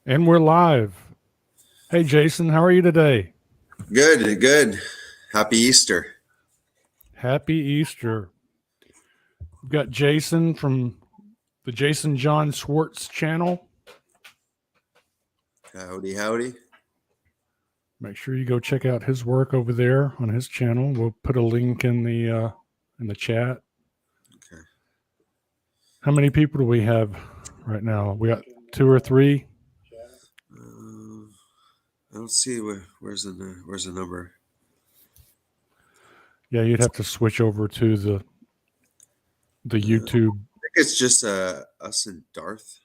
And we're live. Hey, Jason, how are you today? Good, good. Happy Easter. Happy Easter. We've got Jason from the Jason John Schwartz channel. Howdy, howdy. Make sure you go check out his work over there on his channel. We'll put a link in the chat. Okay. How many people do we have right now? We got 2 or 3. I don't see where's the number. Yeah, you'd have to switch over to the YouTube. I think it's just us and Darth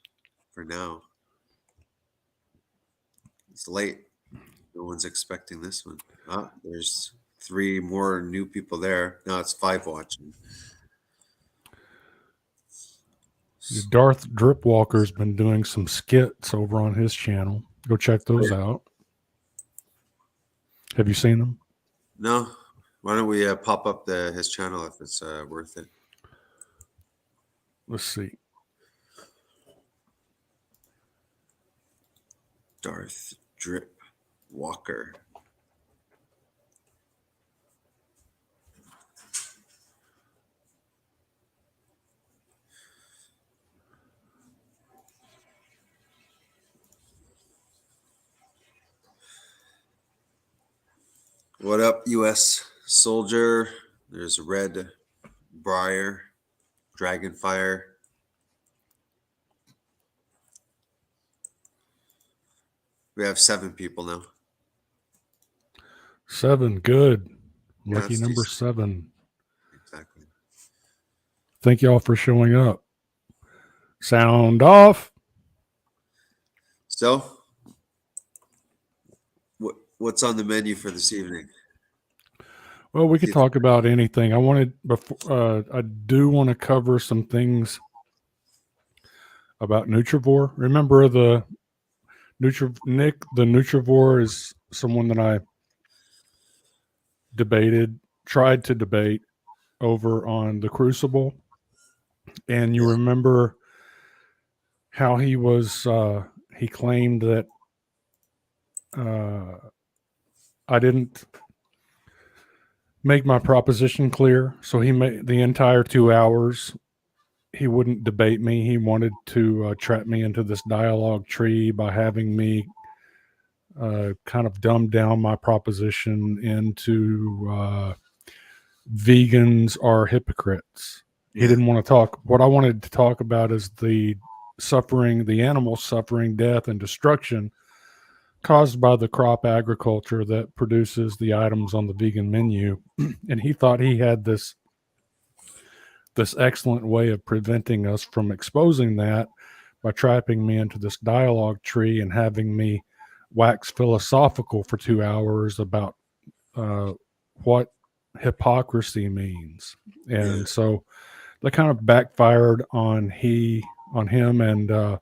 for now. It's late. No one's expecting this one. There's 3 more new people there. Now it's 5 watching. Darth Dripwalker's been doing some skits over on his channel. Go check those out. Have you seen them? No. Why don't we pop up his channel if it's worth it? Let's see. Darth Drip Walker. What up, U.S. soldier? There's Red Briar, Dragonfire. We have 7 people now. 7, good. Yeah, Lucky number 7. Exactly. Thank y'all for showing up. Sound off. So, what's on the menu for this evening? Well, we could talk about anything. I do want to cover some things about Nutrivore. Remember the Nick, the Nutrivore is someone that I tried to debate over on the Crucible. And you remember how he claimed that I didn't make my proposition clear. So he made the entire 2 hours. He wouldn't debate me. He wanted to trap me into this dialogue tree by having me kind of dumb down my proposition into vegans are hypocrites. He didn't want to talk. What I wanted to talk about is the animal suffering, death, and destruction caused by the crop agriculture that produces the items on the vegan menu. And he thought he had this excellent way of preventing us from exposing that by trapping me into this dialogue tree and having me wax philosophical for 2 hours about what hypocrisy means. And so that kind of backfired on him and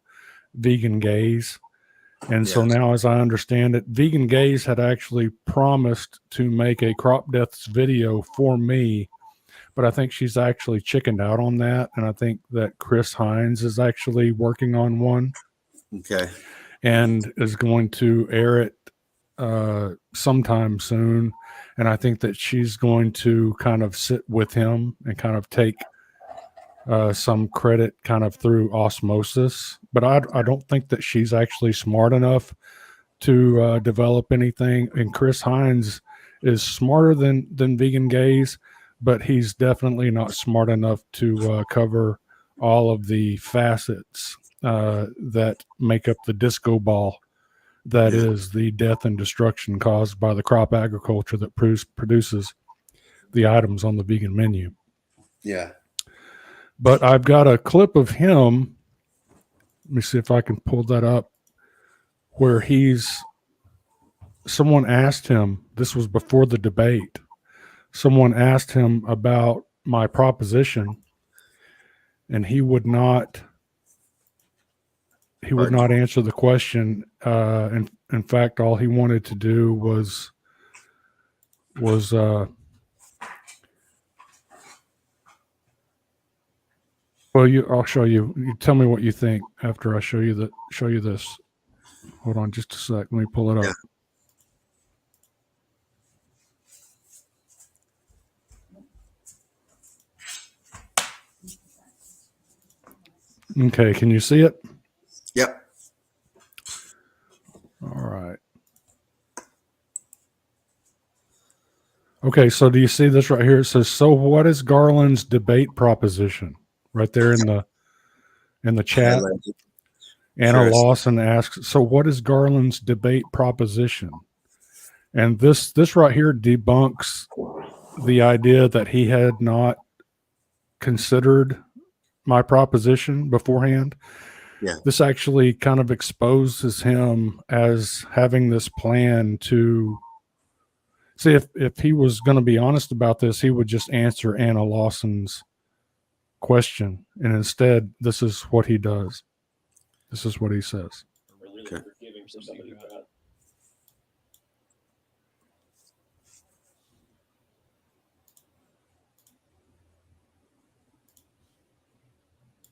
Vegan Gaze. And so now, as I understand it, Vegan Gaze had actually promised to make a crop deaths video for me, but I think she's actually chickened out on that. And I think that Chris Hines is actually working on one. Okay. And is going to air it sometime soon. And I think that she's going to kind of sit with him and kind of take some credit kind of through osmosis. But I don't think that she's actually smart enough to develop anything. And Chris Hines is smarter than Vegan Gaze, but he's definitely not smart enough to cover all of the facets that make up the disco ball that is the death and destruction caused by the crop agriculture that produces the items on the vegan menu. Yeah. But I've got a clip of him. Let me see if I can pull that up, where someone asked him, this was before the debate, someone asked him about my proposition, and he would not answer the question. In fact, all he wanted to do was well, I'll show you. You tell me what you think after I show you this. Hold on just a sec. Let me pull it up. Okay, can you see it? Yep. All right. Okay, so do you see this right here? It says, "So what is Garland's debate proposition?" Right there in the chat. Highlighted. Anna Sure. Lawson asks, "So what is Garland's debate proposition?" And this right here debunks the idea that he had not considered my proposition beforehand. Yeah. This actually kind of exposes him as having this plan to see if he was going to be honest about this, he would just answer Anna Lawson's question. And instead, this is what he does. This is what he says. Okay.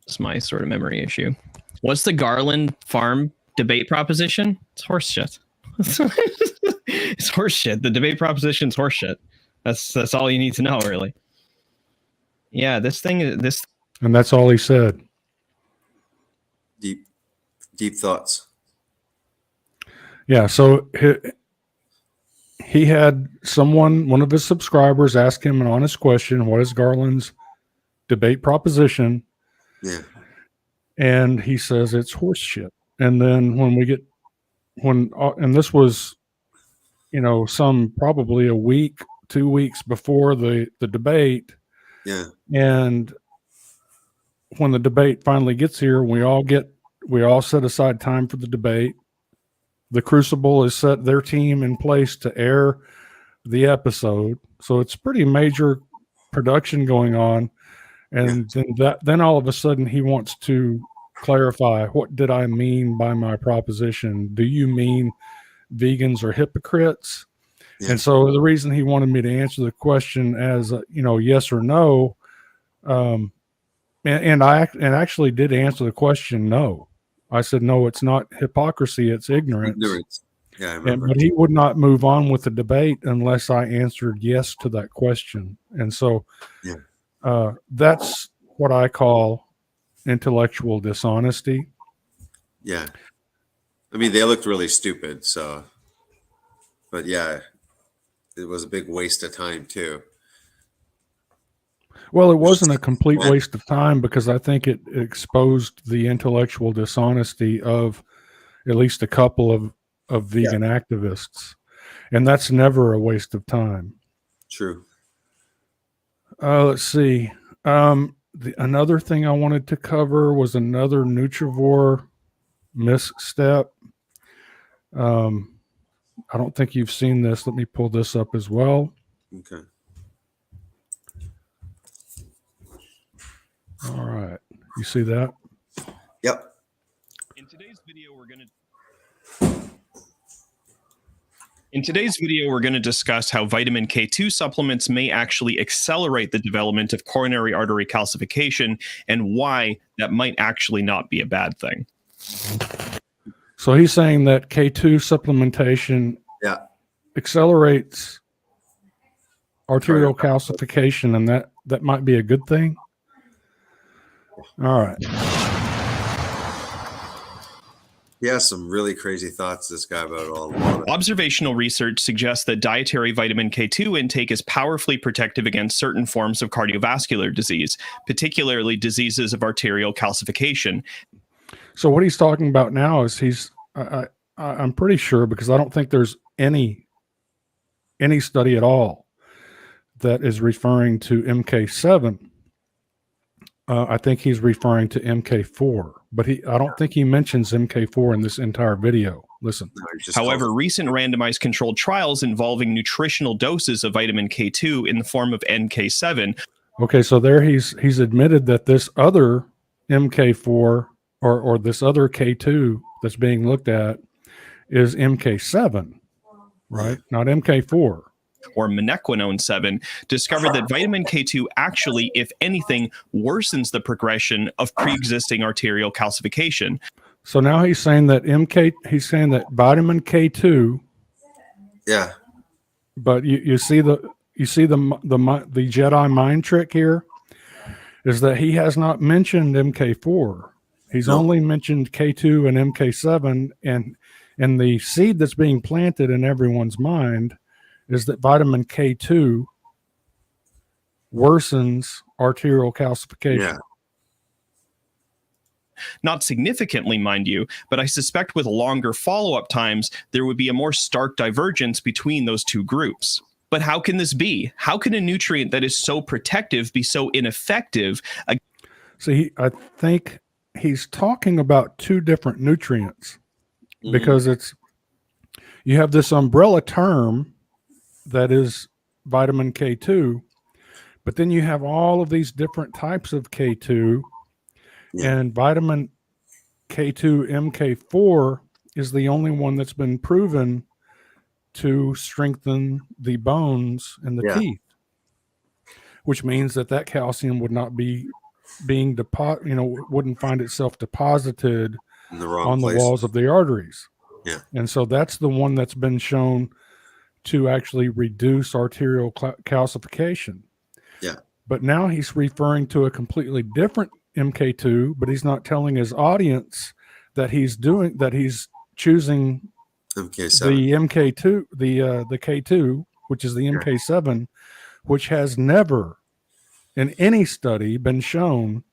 It's my sort of memory issue. What's the Garland farm debate proposition? It's horse shit. It's horse shit. The debate proposition is horse shit. That's all you need to know, really. Yeah, And that's all he said. Deep thoughts. Yeah, so he had one of his subscribers, ask him an honest question: what is Garland's debate proposition? Yeah. And he says it's horse shit. And then and this was, some probably a week, 2 weeks before the debate. Yeah. And when the debate finally gets here, we all set aside time for the debate. The Crucible has set their team in place to air the episode. So it's pretty major production going on. And then all of a sudden he wants to clarify, what did I mean by my proposition? Do you mean vegans are hypocrites? Yeah. And so the reason he wanted me to answer the question as yes or no, and I actually did answer the question no. I said no, it's not hypocrisy, it's ignorance. Yeah, I remember. But he would not move on with the debate unless I answered yes to that question. And so that's what I call intellectual dishonesty. Yeah. I mean, they looked really stupid. So, but yeah, it was a big waste of time too. Well, it wasn't a complete waste of time because I think it exposed the intellectual dishonesty of at least a couple of vegan activists. And that's never a waste of time. True. Let's see. Another thing I wanted to cover was another nutrivore misstep. I don't think you've seen this. Let me pull this up as well. Okay. All right. You see that? Yep. In today's video, we're going to discuss how vitamin K2 supplements may actually accelerate the development of coronary artery calcification and why that might actually not be a bad thing. So he's saying that K2 supplementation accelerates arterial calcification, and that might be a good thing. All right. He has some really crazy thoughts, this guy, about all of it. Observational research suggests that dietary vitamin K2 intake is powerfully protective against certain forms of cardiovascular disease, particularly diseases of arterial calcification. So what he's talking about now is I'm pretty sure, because I don't think there's any study at all that is referring to MK7. I think he's referring to MK4, but I don't think he mentions MK4 in this entire video. Listen. However, recent randomized controlled trials involving nutritional doses of vitamin K2 in the form of NK7. Okay, so there he's admitted that this other MK4 or this other K2 that's being looked at is MK7, right? Not MK4. Or menaquinone 7, discovered that vitamin K2 actually, if anything, worsens the progression of pre-existing arterial calcification. So now he's saying that vitamin K2. Yeah. But you see the Jedi mind trick here is that he has not mentioned MK4. He's only mentioned K2 and MK7, and the seed that's being planted in everyone's mind is that vitamin K2 worsens arterial calcification. Yeah. Not significantly, mind you, but I suspect with longer follow-up times, there would be a more stark divergence between those two groups. But how can this be? How can a nutrient that is so protective be so ineffective? See, I think he's talking about two different nutrients because you have this umbrella term that is vitamin K2, but then you have all of these different types of K2. And vitamin K2 MK4 is the only one that's been proven to strengthen the bones and the teeth, which means that calcium would not be being wouldn't find itself deposited in the wrong on place. The walls of the arteries. Yeah. And so that's the one that's been shown to actually reduce arterial calcification. Yeah. But now he's referring to a completely different MK2, but he's not telling his audience that he's choosing MK7. the MK2, the K2, which is the MK7, which has never in any study been shown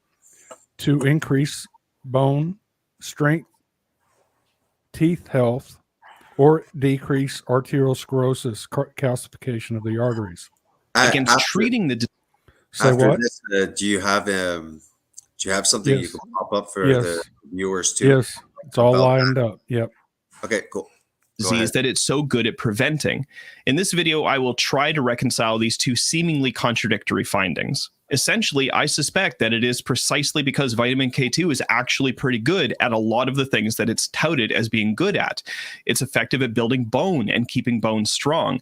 to increase bone strength, teeth health, or decrease arteriosclerosis, calcification of the arteries. Against treating the Say what? This, do you have something you can pop up for the viewers too? Yes, it's all lined up. Yep. Okay, cool. Disease that it's so good at preventing. In this video, I will try to reconcile these two seemingly contradictory findings. Essentially, I suspect that it is precisely because vitamin K2 is actually pretty good at a lot of the things that it's touted as being good at. It's effective at building bone and keeping bone strong.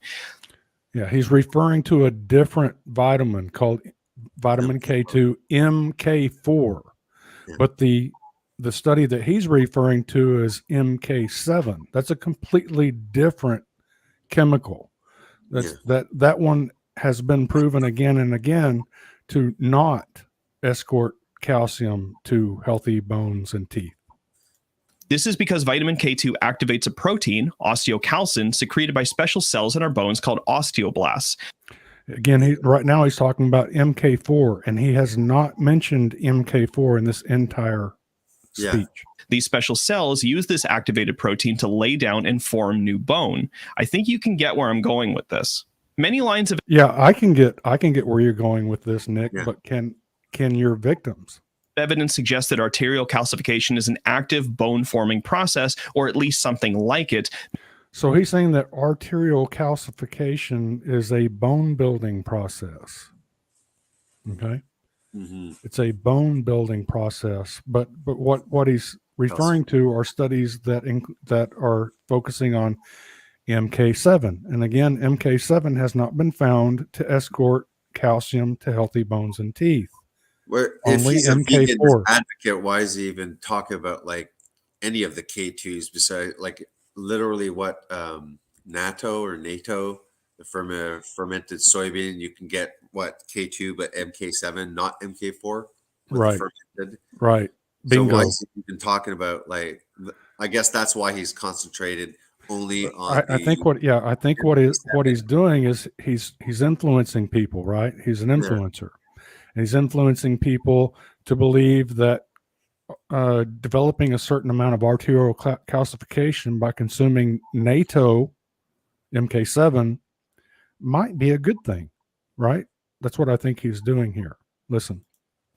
Yeah, he's referring to a different vitamin called vitamin K2 MK4. Yeah. But the study that he's referring to is MK7. That's a completely different chemical. That one has been proven again and again to not escort calcium to healthy bones and teeth. This is because vitamin K2 activates a protein, osteocalcin, secreted by special cells in our bones called osteoblasts. Again, right now he's talking about MK4, and he has not mentioned MK4 in this entire speech. These special cells use this activated protein to lay down and form new bone. I think you can get where I'm going with this. Many lines of I can get where you're going with this, Nick. But can your victims? Evidence suggests that arterial calcification is an active bone-forming process, or at least something like it. So he's saying that arterial calcification is a bone-building process. Okay, it's a bone-building process. But what he's referring to are studies that are focusing on MK7, and again, MK7 has not been found to escort calcium to healthy bones and teeth. If he's a MK4 vegan advocate, why is he even talking about like any of the K2s besides like literally what natto, the fermented soybean, you can get what K2 but MK7, not MK4, right? Fermented. Right. Bingo. So why is he even talking about like? I guess that's why he's concentrated only on. I think what he's doing is he's influencing people, right? He's an influencer. And he's influencing people to believe that developing a certain amount of arterial calcification by consuming natto, MK7, might be a good thing, right? That's what I think he's doing here. Listen.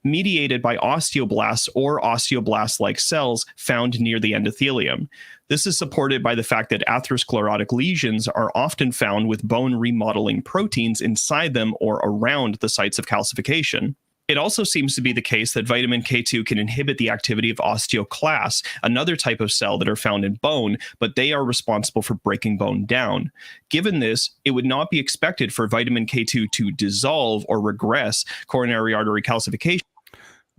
Mediated by osteoblasts or osteoblast-like cells found near the endothelium. This is supported by the fact that atherosclerotic lesions are often found with bone remodeling proteins inside them or around the sites of calcification. It also seems to be the case that vitamin K2 can inhibit the activity of osteoclasts, another type of cell that are found in bone, but they are responsible for breaking bone down. Given this, it would not be expected for vitamin K2 to dissolve or regress coronary artery calcification.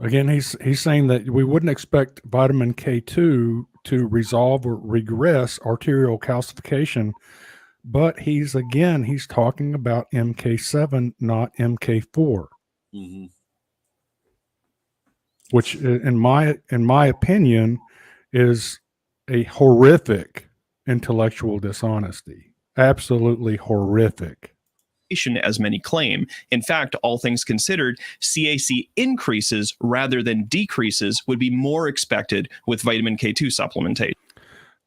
Again, he's saying that we wouldn't expect vitamin K2 to resolve or regress arterial calcification, but he's talking about MK7, not MK4, Mm-hmm. which in my opinion is a horrific intellectual dishonesty. Absolutely horrific. As many claim. In fact, all things considered, CAC increases rather than decreases would be more expected with vitamin K2 supplementation.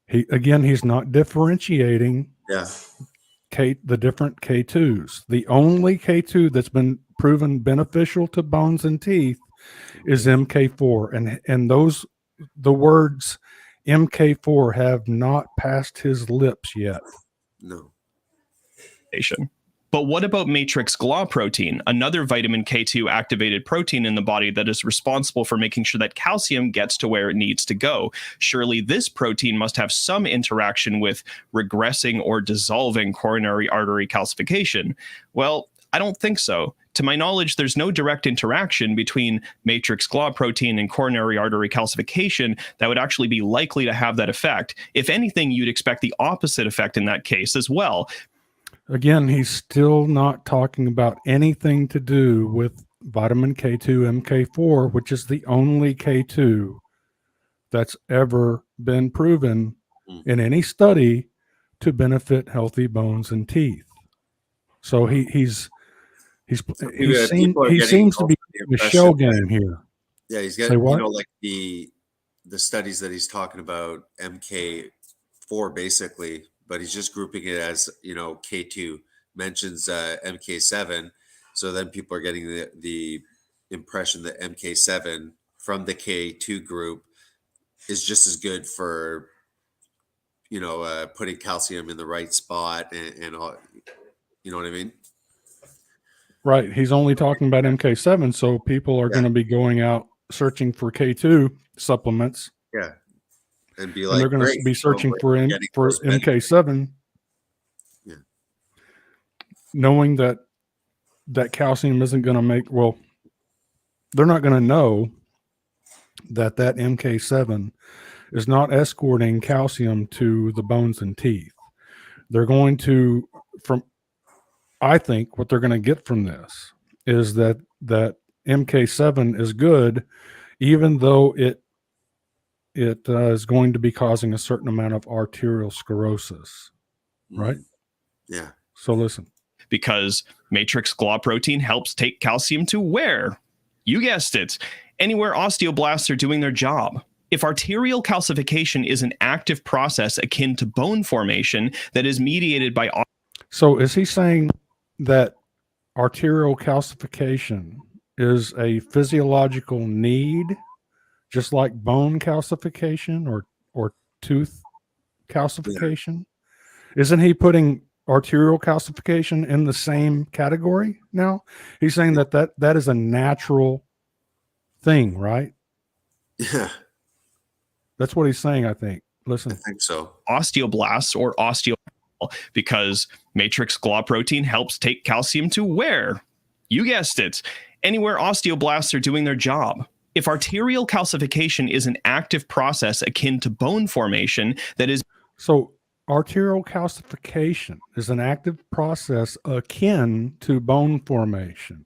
He's not differentiating Yeah. the different K2s. The only K2 that's been proven beneficial to bones and teeth is MK4, and the words MK4 have not passed his lips yet. No. But what about matrix GLA protein, another vitamin K2 activated protein in the body that is responsible for making sure that calcium gets to where it needs to go? Surely this protein must have some interaction with regressing or dissolving coronary artery calcification. Well, I don't think so. To my knowledge, there's no direct interaction between matrix GLA protein and coronary artery calcification that would actually be likely to have that effect. If anything, you'd expect the opposite effect in that case as well. Again, he's still not talking about anything to do with vitamin K2, MK4, which is the only K2 that's ever been proven in any study to benefit healthy bones and teeth. So he seems to be a shell game here. Yeah, he's got like the studies that he's talking about MK4 basically, but he's just grouping it as K2 mentions MK7, so then people are getting the impression that MK7 from the K2 group is just as good for putting calcium in the right spot and all, you know what I mean? Right. He's only talking about MK7, so people are going to be going out searching for K2 supplements. Yeah. And be like, and they're going to be searching for MK7. Yeah. Knowing that calcium isn't going to they're not going to know that MK7 is not escorting calcium to the bones and teeth. They're going to, I think what they're going to get from this is that MK7 is good, even though it is going to be causing a certain amount of arterial sclerosis, right? Yeah. So listen. Because matrix GLA protein helps take calcium to where? You guessed it. Anywhere osteoblasts are doing their job. If arterial calcification is an active process akin to bone formation that is mediated by... So is he saying that arterial calcification is a physiological need, just like bone calcification or tooth calcification? Yeah. Isn't he putting arterial calcification in the same category now? He's saying that is a natural thing, right? Yeah. That's what he's saying, I think. Listen. I think so. Osteoblasts or because matrix GLA protein helps take calcium to where? You guessed it. Anywhere osteoblasts are doing their job. If arterial calcification is an active process akin to bone formation that is... So arterial calcification is an active process akin to bone formation.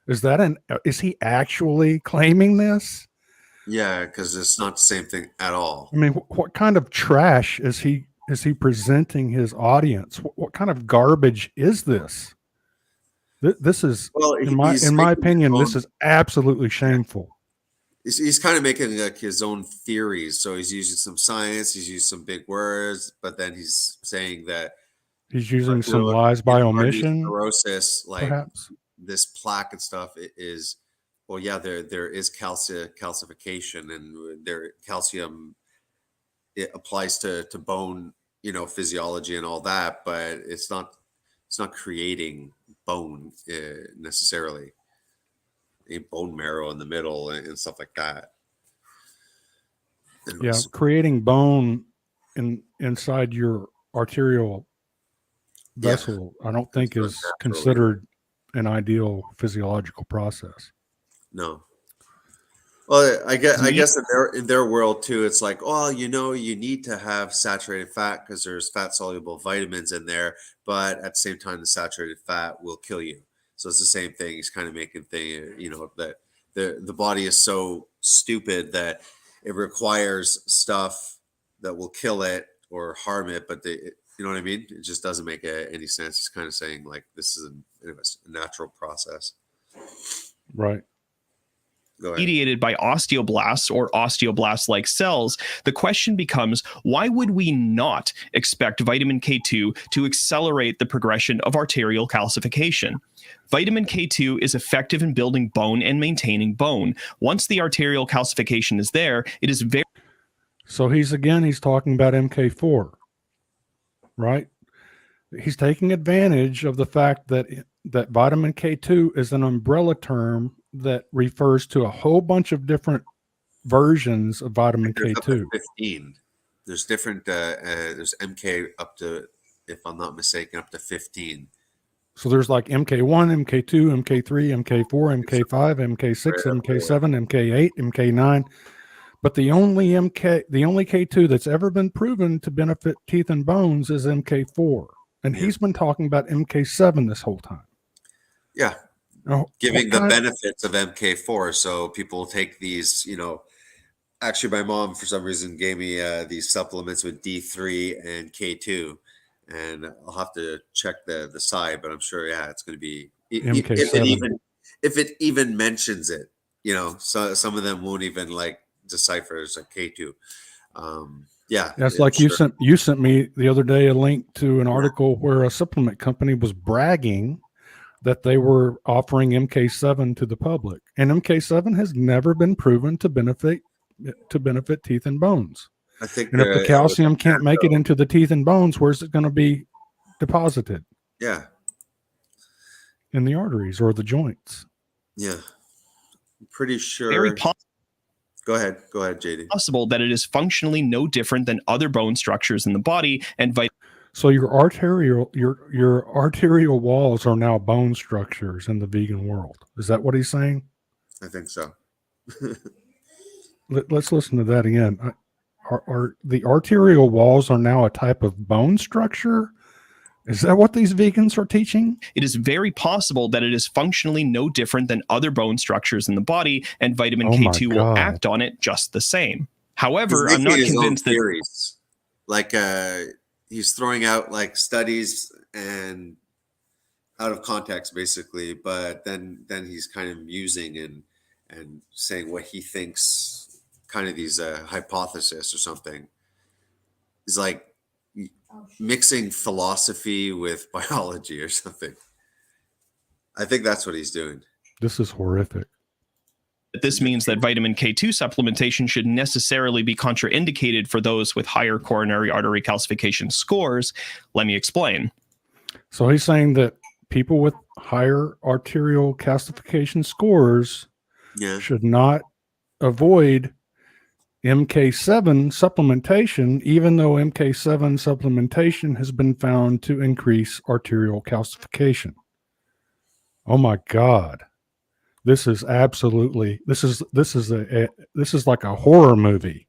Is he actually claiming this? Yeah, because it's not the same thing at all. I mean, what kind of trash is he presenting his audience? What kind of garbage is this? This is, in my opinion, this is absolutely shameful. He's kind of making like his own theories. So he's using some science, he's used some big words, but then he's saying that he's using some lies by omission. Sclerosis, like perhaps this plaque and stuff is, well, yeah, there is calcification, and there calcium, it applies to bone, physiology and all that, but it's not creating bone necessarily. A bone marrow in the middle and stuff like that. Yeah, creating bone inside your arterial vessel, I don't think is considered an ideal physiological process. No. Well, I guess in their world too, it's like, oh, you need to have saturated fat because there's fat soluble vitamins in there, but at the same time, the saturated fat will kill you. So it's the same thing. He's kind of making that the body is so stupid that it requires stuff that will kill it or harm it, but you know what I mean? It just doesn't make any sense. He's kind of saying like this is anyways, a natural process. Right. Go ahead. Mediated by osteoblasts or osteoblast-like cells, the question becomes, why would we not expect vitamin K2 to accelerate the progression of arterial calcification? Vitamin K2 is effective in building bone and maintaining bone. Once the arterial calcification is there, it is very... So he's talking about MK4, right? He's taking advantage of the fact that vitamin K2 is an umbrella term that refers to a whole bunch of different versions of vitamin There's up K2. to 15. There's different. There's MK up to, if I'm not mistaken, up to 15. So there's like MK1, MK2, MK3, MK4, MK5, MK6, MK7, MK8, MK9. But the only K2 that's ever been proven to benefit teeth and bones is MK4. And he's been talking about MK7 this whole time. Yeah. Oh, Giving the benefits of MK4. So people take these, actually my mom for some reason gave me these supplements with D3 and K2. And I'll have to check the side, but I'm sure, it's going to be MK7. if it even mentions it, so some of them won't even like decipher as a K2. That's like sure. You sent me the other day a link to an article where a supplement company was bragging that they were offering MK7 to the public, and MK7 has never been proven to benefit teeth and bones. I think, and if the calcium can't make it into the teeth and bones, where's it going to be deposited? Yeah, in the arteries or the joints. Yeah, I'm pretty sure. Very possible. Go ahead, JD. Possible that it is functionally no different than other bone structures in the body, and so your arterial walls are now bone structures in the vegan world. Is that what he's saying? I think so. Let's listen to that again. Are the arterial walls are now a type of bone structure? Is that what these vegans are teaching? It is very possible that it is functionally no different than other bone structures in the body, and vitamin K2 will act on it just the same. However, I'm not convinced that theories. Like he's throwing out like studies and out of context, basically. But then he's kind of musing and saying what he thinks, kind of these hypothesis or something. He's like mixing philosophy with biology or something. I think that's what he's doing. This is horrific. This means that vitamin K2 supplementation should necessarily be contraindicated for those with higher coronary artery calcification scores. Let me explain. So he's saying that people with higher arterial calcification scores should not avoid MK7 supplementation, even though MK7 supplementation has been found to increase arterial calcification. Oh my God. This is absolutely, this is like a horror movie.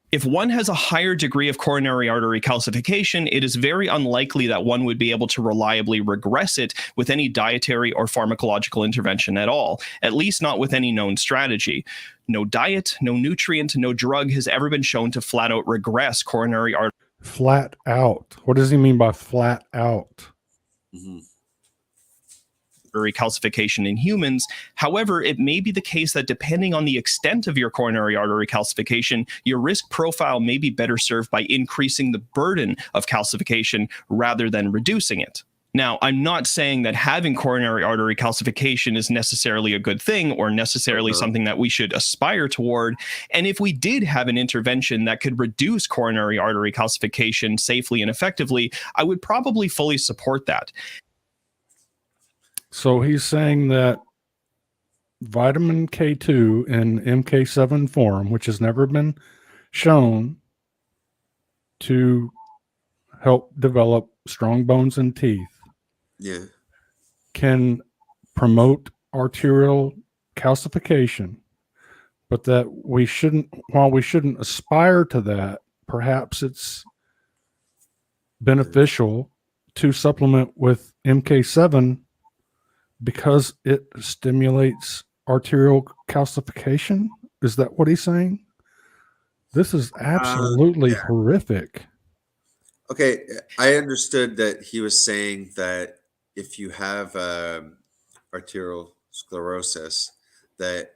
If one has a higher degree of coronary artery calcification, it is very unlikely that one would be able to reliably regress it with any dietary or pharmacological intervention at all, at least not with any known strategy. No diet, no nutrient, no drug has ever been shown to flat out regress coronary artery. Flat out. What does he mean by flat out? Mm-hmm. Calcification in humans. However, it may be the case that depending on the extent of your coronary artery calcification, your risk profile may be better served by increasing the burden of calcification rather than reducing it. Now, I'm not saying that having coronary artery calcification is necessarily a good thing or necessarily something that we should aspire toward. And if we did have an intervention that could reduce coronary artery calcification safely and effectively, I would probably fully support that. So he's saying that vitamin K2 in MK7 form, which has never been shown to help develop strong bones and teeth, can promote arterial calcification, but that we shouldn't, while we shouldn't aspire to that, perhaps it's beneficial to supplement with MK7 because it stimulates arterial calcification. Is that what he's saying? This is absolutely Yeah. horrific. Okay, I understood that he was saying that if you have arterial sclerosis, that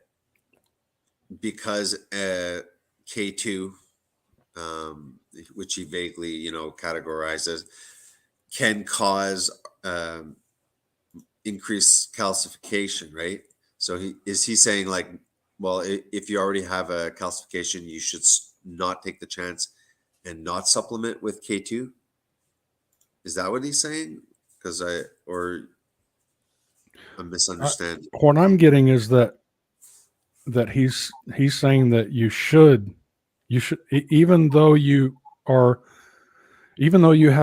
because K2, which he vaguely, categorizes, can cause increased calcification, right? So is he saying like, well, if you already have a calcification, you should not take the chance and not supplement with K2? Is that what he's saying? Because I'm misunderstanding. What I'm getting is that he's saying that you should even though you have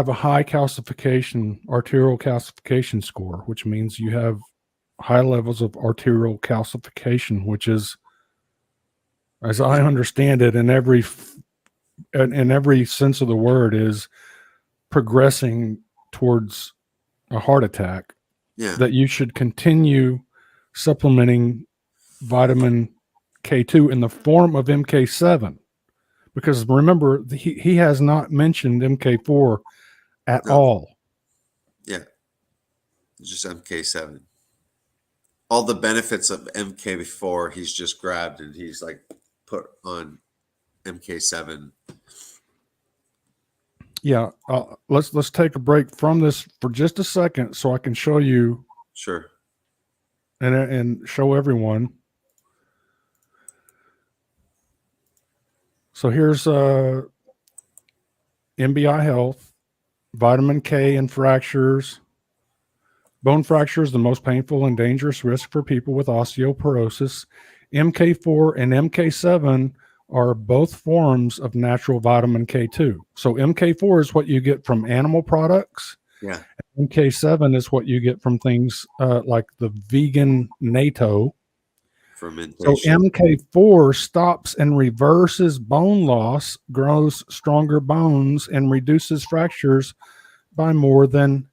a high arterial calcification score, which means you have high levels of arterial calcification, which is, as I understand it, in every sense of the word, is progressing towards a heart attack. Yeah. That you should continue supplementing vitamin K2 in the form of MK7, because remember, he has not mentioned MK4 at all. Yeah, just MK7. All the benefits of MK4 he's just grabbed and he's like put on MK7. Yeah, let's take a break from this for just a second so I can show you. Sure. And show everyone. So here's MBI Health, vitamin K and fractures. Bone fracture is the most painful and dangerous risk for people with osteoporosis. MK4 and MK7 are both forms of natural vitamin K2. So MK4 is what you get from animal products. Yeah. MK7 is what you get from things like the vegan natto. Fermentation. So MK4 stops and reverses bone loss, grows stronger bones, and reduces fractures by more than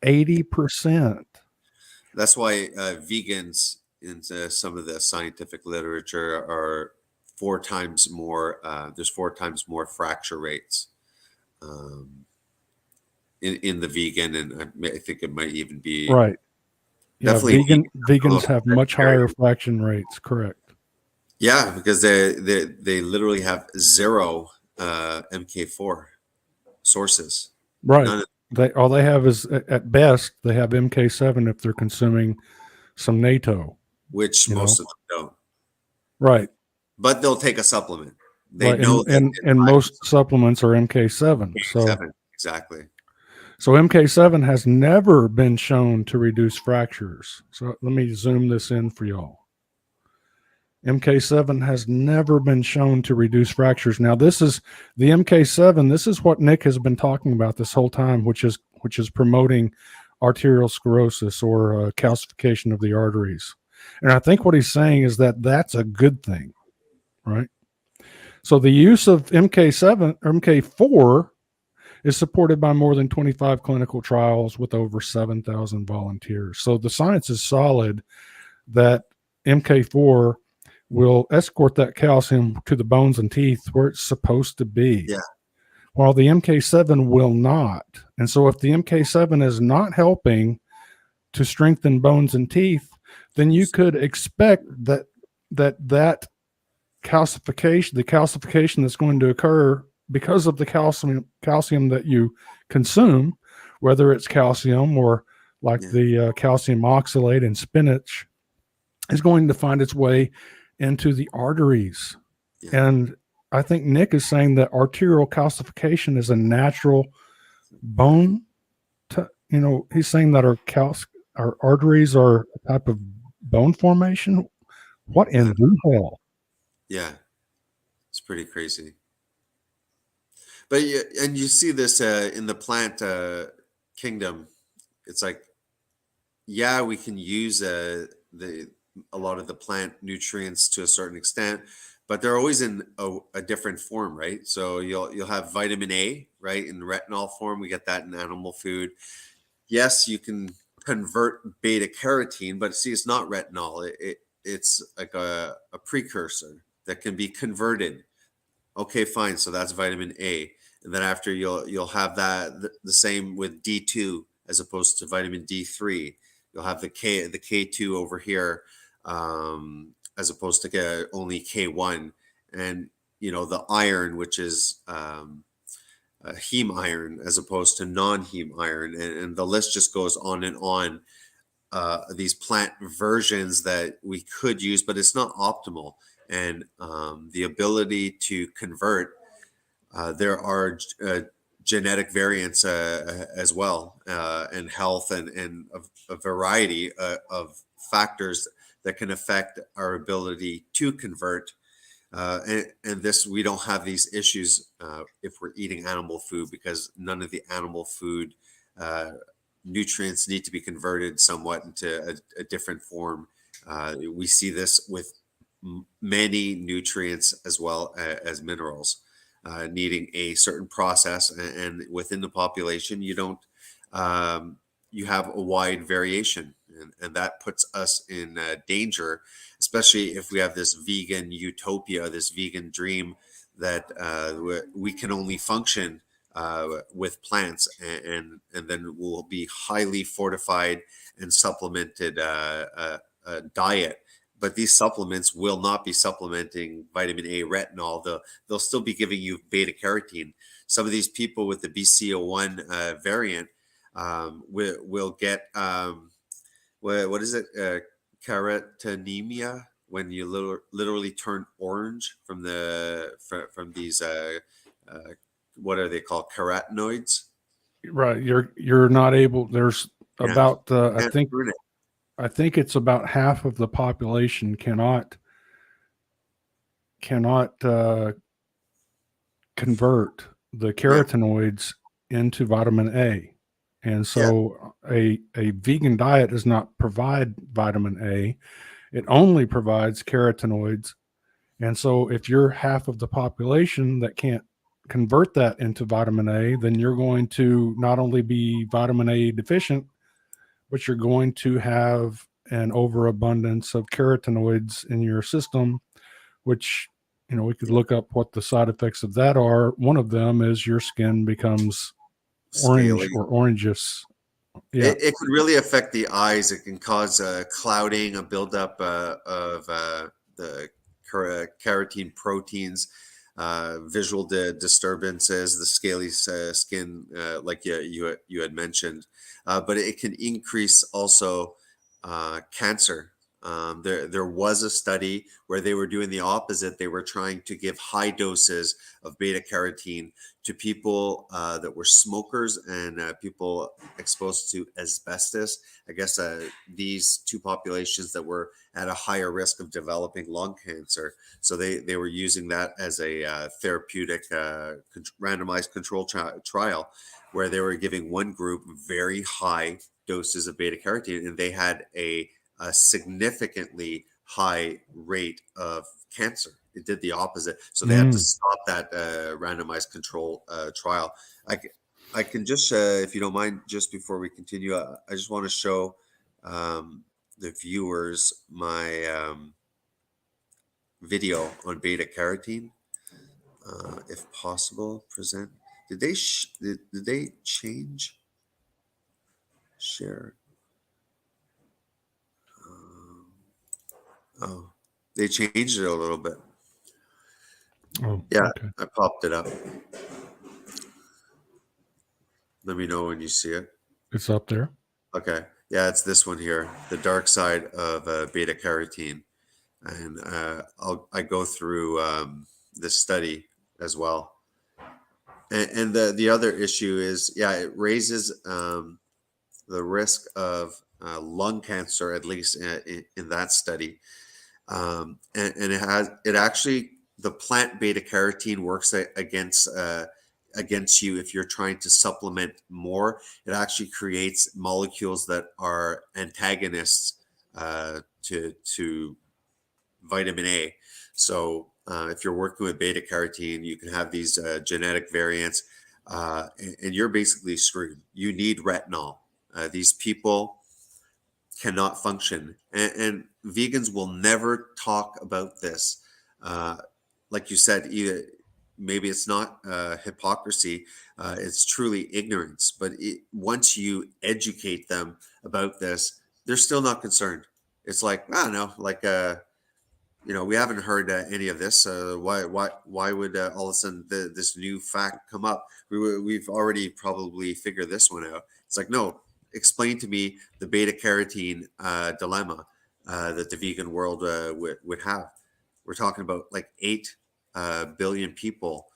80%. That's why vegans in some of the scientific literature are 4 times more. There's 4 times more fracture rates in the vegan, and I think it might even be right. Definitely, yeah, vegans have much higher fraction rates. Correct. Yeah, because they literally have 0 MK4 sources. Right. All they have is, at best, they have MK7 if they're consuming some natto, which most of them don't. Right. But they'll take a supplement. They right. know and most supplements are MK7. So exactly. So MK7 has never been shown to reduce fractures. So let me zoom this in for y'all. MK7 has never been shown to reduce fractures. Now, this is the MK7. This is what Nick has been talking about this whole time, which is promoting arterial sclerosis or calcification of the arteries. And I think what he's saying is that that's a good thing, right? So the use of MK7 or MK4 is supported by more than 25 clinical trials with over 7,000 volunteers. So the science is solid that MK4 will escort that calcium to the bones and teeth where it's supposed to be. Yeah. While the MK7 will not. And so if the MK7 is not helping to strengthen bones and teeth, then you could expect that calcification, the calcification that's going to occur because of the calcium that you consume, whether it's calcium or like the calcium oxalate in spinach, is going to find its way into the arteries. Yeah. And I think Nick is saying that arterial calcification is a natural bone. He's saying that our arteries are a type of bone formation. What in the hell? Yeah, it's pretty crazy. But you see this in the plant kingdom. It's like, yeah, we can use a lot of the plant nutrients to a certain extent, but they're always in a different form, right? So you'll have vitamin A, right, in retinol form. We get that in animal food. Yes, you can convert beta carotene, but see, it's not retinol. It's like a precursor that can be converted. Okay, fine. So that's vitamin A, and then after you'll have that the same with D2 as opposed to vitamin D3. You'll have the K2 over here, as opposed to only K1, and the iron, which is heme iron as opposed to non-heme iron, and the list just goes on and on. These plant versions that we could use, but it's not optimal. And the ability to convert, there are genetic variants as well, and health and a variety of factors that can affect our ability to convert. And this, we don't have these issues if we're eating animal food, because none of the animal food nutrients need to be converted somewhat into a different form. We see this with many nutrients as well as minerals needing a certain process, and within the population you don't you have a wide variation, and that puts us in danger, especially if we have this vegan utopia, this vegan dream that we can only function with plants, and then we'll be highly fortified and supplemented diet. But these supplements will not be supplementing vitamin A, retinol. They'll still be giving you beta carotene. Some of these people with the BCO1 variant will get what is it? Carotenemia, when you literally turn orange from these what are they called? Carotenoids. Right. You're not able. There's about Can't I think it's about half of the population cannot convert the carotenoids into vitamin A. And so a vegan diet does not provide vitamin A. It only provides carotenoids. And so if you're half of the population that can't convert that into vitamin A, then you're going to not only be vitamin A deficient, but you're going to have an overabundance of carotenoids in your system, which, we could look up what the side effects of that are. One of them is your skin becomes orange scaly. or orangeous. Yeah. It could really affect the eyes. It can cause clouding, a buildup of the carotene proteins, visual disturbances, the scaly skin, like you had mentioned. But it can increase also cancer. There was a study where they were doing the opposite. They were trying to give high doses of beta carotene to people that were smokers and people exposed to asbestos. I guess these two populations that were at a higher risk of developing lung cancer. So they were using that as a therapeutic randomized control trial, where they were giving one group very high doses of beta carotene, and they had a significantly high rate of cancer. It did the opposite. So they had to stop that randomized control trial. I can just, if you don't mind, just before we continue, I just want to show the viewers my video on beta carotene, if possible. Present. Did they change? Share. Oh, they changed it a little bit. Oh, yeah, okay. I popped it up. Let me know when you see it. It's up there. Okay. Yeah, it's this one here, the dark side of beta carotene, and I go through this study as well. And the other issue is, it raises the risk of lung cancer, at least in that study. And it actually, the plant beta carotene works against you if you're trying to supplement more. It actually creates molecules that are antagonists to vitamin A. So if you're working with beta carotene, you can have these genetic variants, and you're basically screwed. You need retinol. These people cannot function, and vegans will never talk about this. Like you said, either maybe it's not hypocrisy, it's truly ignorance. But once you educate them about this, they're still not concerned. It's like, I don't know, like we haven't heard any of this. Why would all of a sudden this new fact come up? We've already probably figured this one out. It's like, no, explain to me the beta carotene dilemma that the vegan world would have. We're talking about like 8 billion people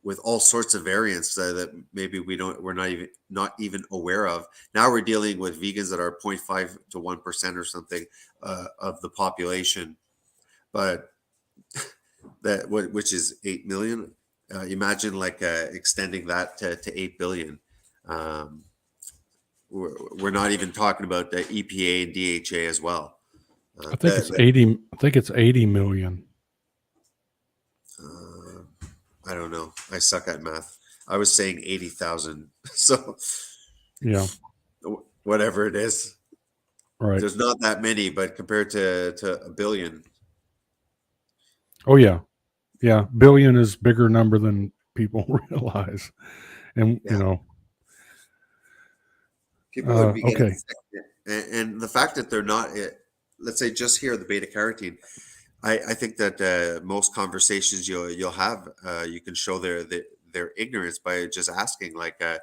with all sorts of variants that maybe we're not even aware of. Now we're dealing with vegans that are 0.5 to 1% or something of the population, but which is 8 million. Imagine like extending that to 8 billion. We're not even talking about the EPA and DHA as well. I think it's 80. I think it's 80 million. I don't know. I suck at math. I was saying 80,000. So yeah, whatever it is. Right. There's not that many, but compared to a billion. Oh yeah. Yeah. Billion is bigger number than people realize. And people would be getting okay. sick. And the fact that they're not, let's say just here, the beta carotene, I think that most conversations you'll have, you can show their ignorance by just asking, like, do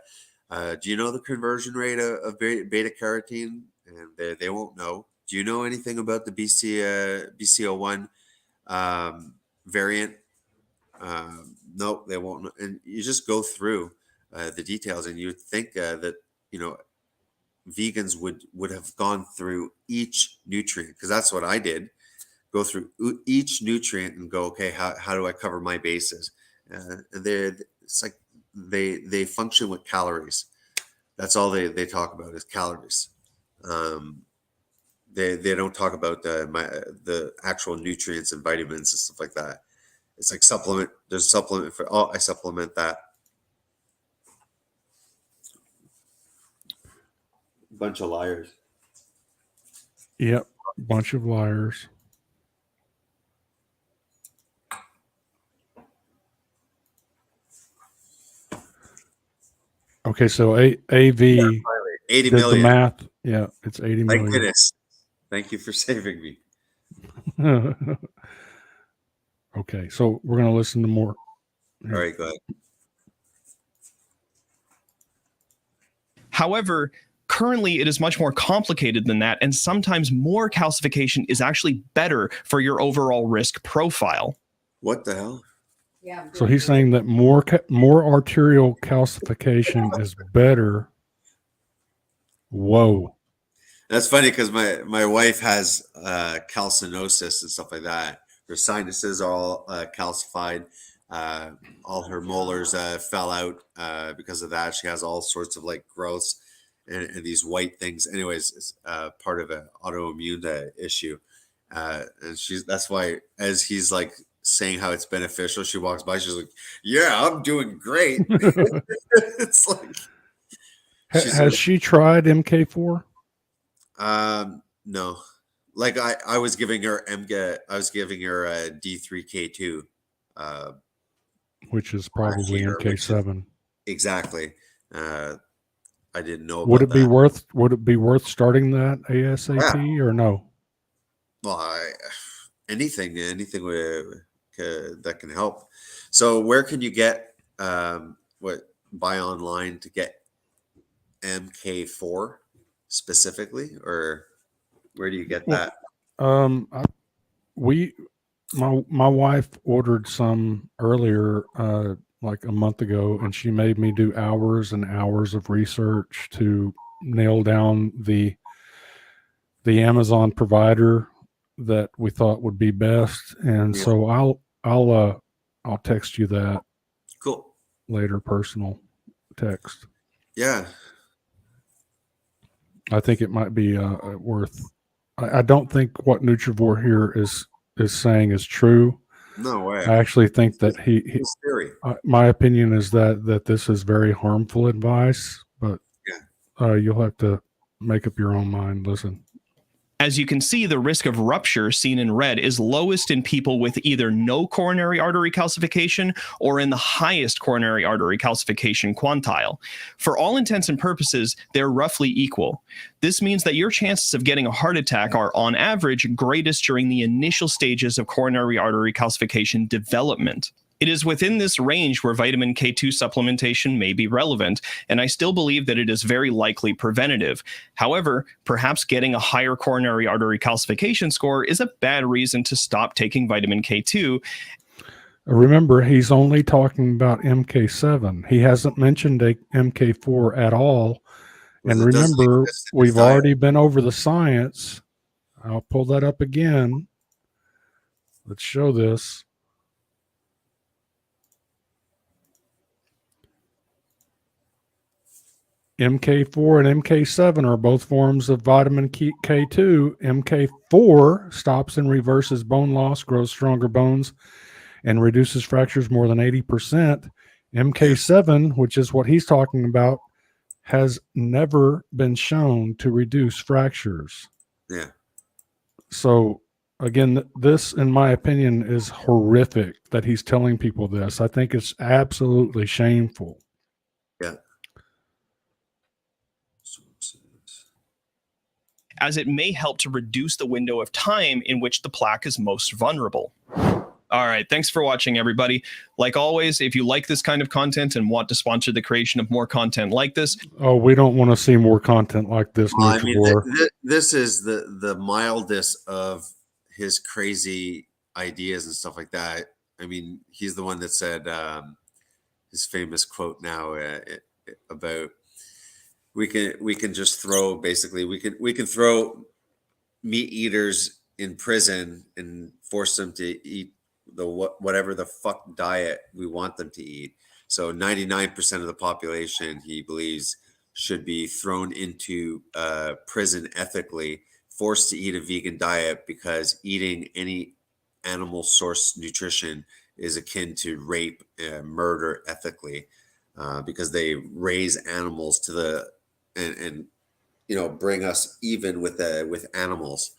you know the conversion rate of beta carotene? And they won't know. Do you know anything about the BCO1 variant? No, they won't know. And you just go through the details, and you would think that vegans would have gone through each nutrient, because that's what I did. Go through each nutrient and go, okay, how do I cover my bases? And it's like they function with calories. That's all they talk about is calories. They don't talk about the actual nutrients and vitamins and stuff like that. It's like supplement. There's a supplement for, I supplement that. Bunch of liars. Yep. Bunch of liars. Okay, so AV 80 did million. the math. Yeah, it's 80 Thank million. goodness. Thank you for saving me. Okay, so we're going to listen to more. All right, go ahead. However, currently it is much more complicated than that, and sometimes more calcification is actually better for your overall risk profile. What the hell? Yeah. So he's saying that more arterial calcification is better. Whoa. That's funny because my wife has calcinosis and stuff like that. Her sinuses are all calcified. All her molars fell out because of that. She has all sorts of like growths and these white things. Anyways, it's part of an autoimmune issue. And that's why, as he's like saying how it's beneficial, she walks by, she's like, yeah, I'm doing great. It's like, Has she tried MK4? No. Like I was giving her D3K2, Which is probably here, MK7. exactly. I didn't know. Would about it be that. worth starting that ASAP or no? Well, anything that can help. So where can you get buy online to get MK4 specifically, or where do you get that? My wife ordered some earlier, like a month ago, and she made me do hours and hours of research to nail down the Amazon provider that we thought would be best. And so I'll text you that. Cool. Later, personal text. Yeah. I think it might be worth I don't think what Nutrivore here is saying is true. No way. I actually think that His theory. my opinion is that this is very harmful advice, but you'll have to make up your own mind. Listen. As you can see, the risk of rupture, seen in red, is lowest in people with either no coronary artery calcification or in the highest coronary artery calcification quantile. For all intents and purposes, they're roughly equal. This means that your chances of getting a heart attack are, on average, greatest during the initial stages of coronary artery calcification development. It is within this range where vitamin K2 supplementation may be relevant, and I still believe that it is very likely preventative. However, perhaps getting a higher coronary artery calcification score is a bad reason to stop taking vitamin K2. Remember, he's only talking about MK7. He hasn't mentioned a MK4 at all. And remember, we've already been over the science. I'll pull that up again. Let's show this. MK4 and MK7 are both forms of vitamin K2. MK4 stops and reverses bone loss, grows stronger bones, and reduces fractures more than 80%. MK7, which is what he's talking about, has never been shown to reduce fractures. Yeah. So, again, this, in my opinion, is horrific that he's telling people this. I think it's absolutely shameful. Yeah. As it may help to reduce the window of time in which the plaque is most vulnerable. All right, thanks for watching, everybody. Like always, if you like this kind of content and want to sponsor the creation of more content like this... Oh, we don't want to see more content like this, I mean, this is the mildest of his crazy ideas and stuff like that. I mean, he's the one that said his famous quote now about... We can just throw, basically, we can throw meat eaters in prison and force them to eat whatever the fuck diet we want them to eat. So 99% of the population, he believes, should be thrown into prison ethically, forced to eat a vegan diet, because eating any animal source nutrition is akin to rape and murder ethically, because they raise animals to the and you know, bring us even with animals.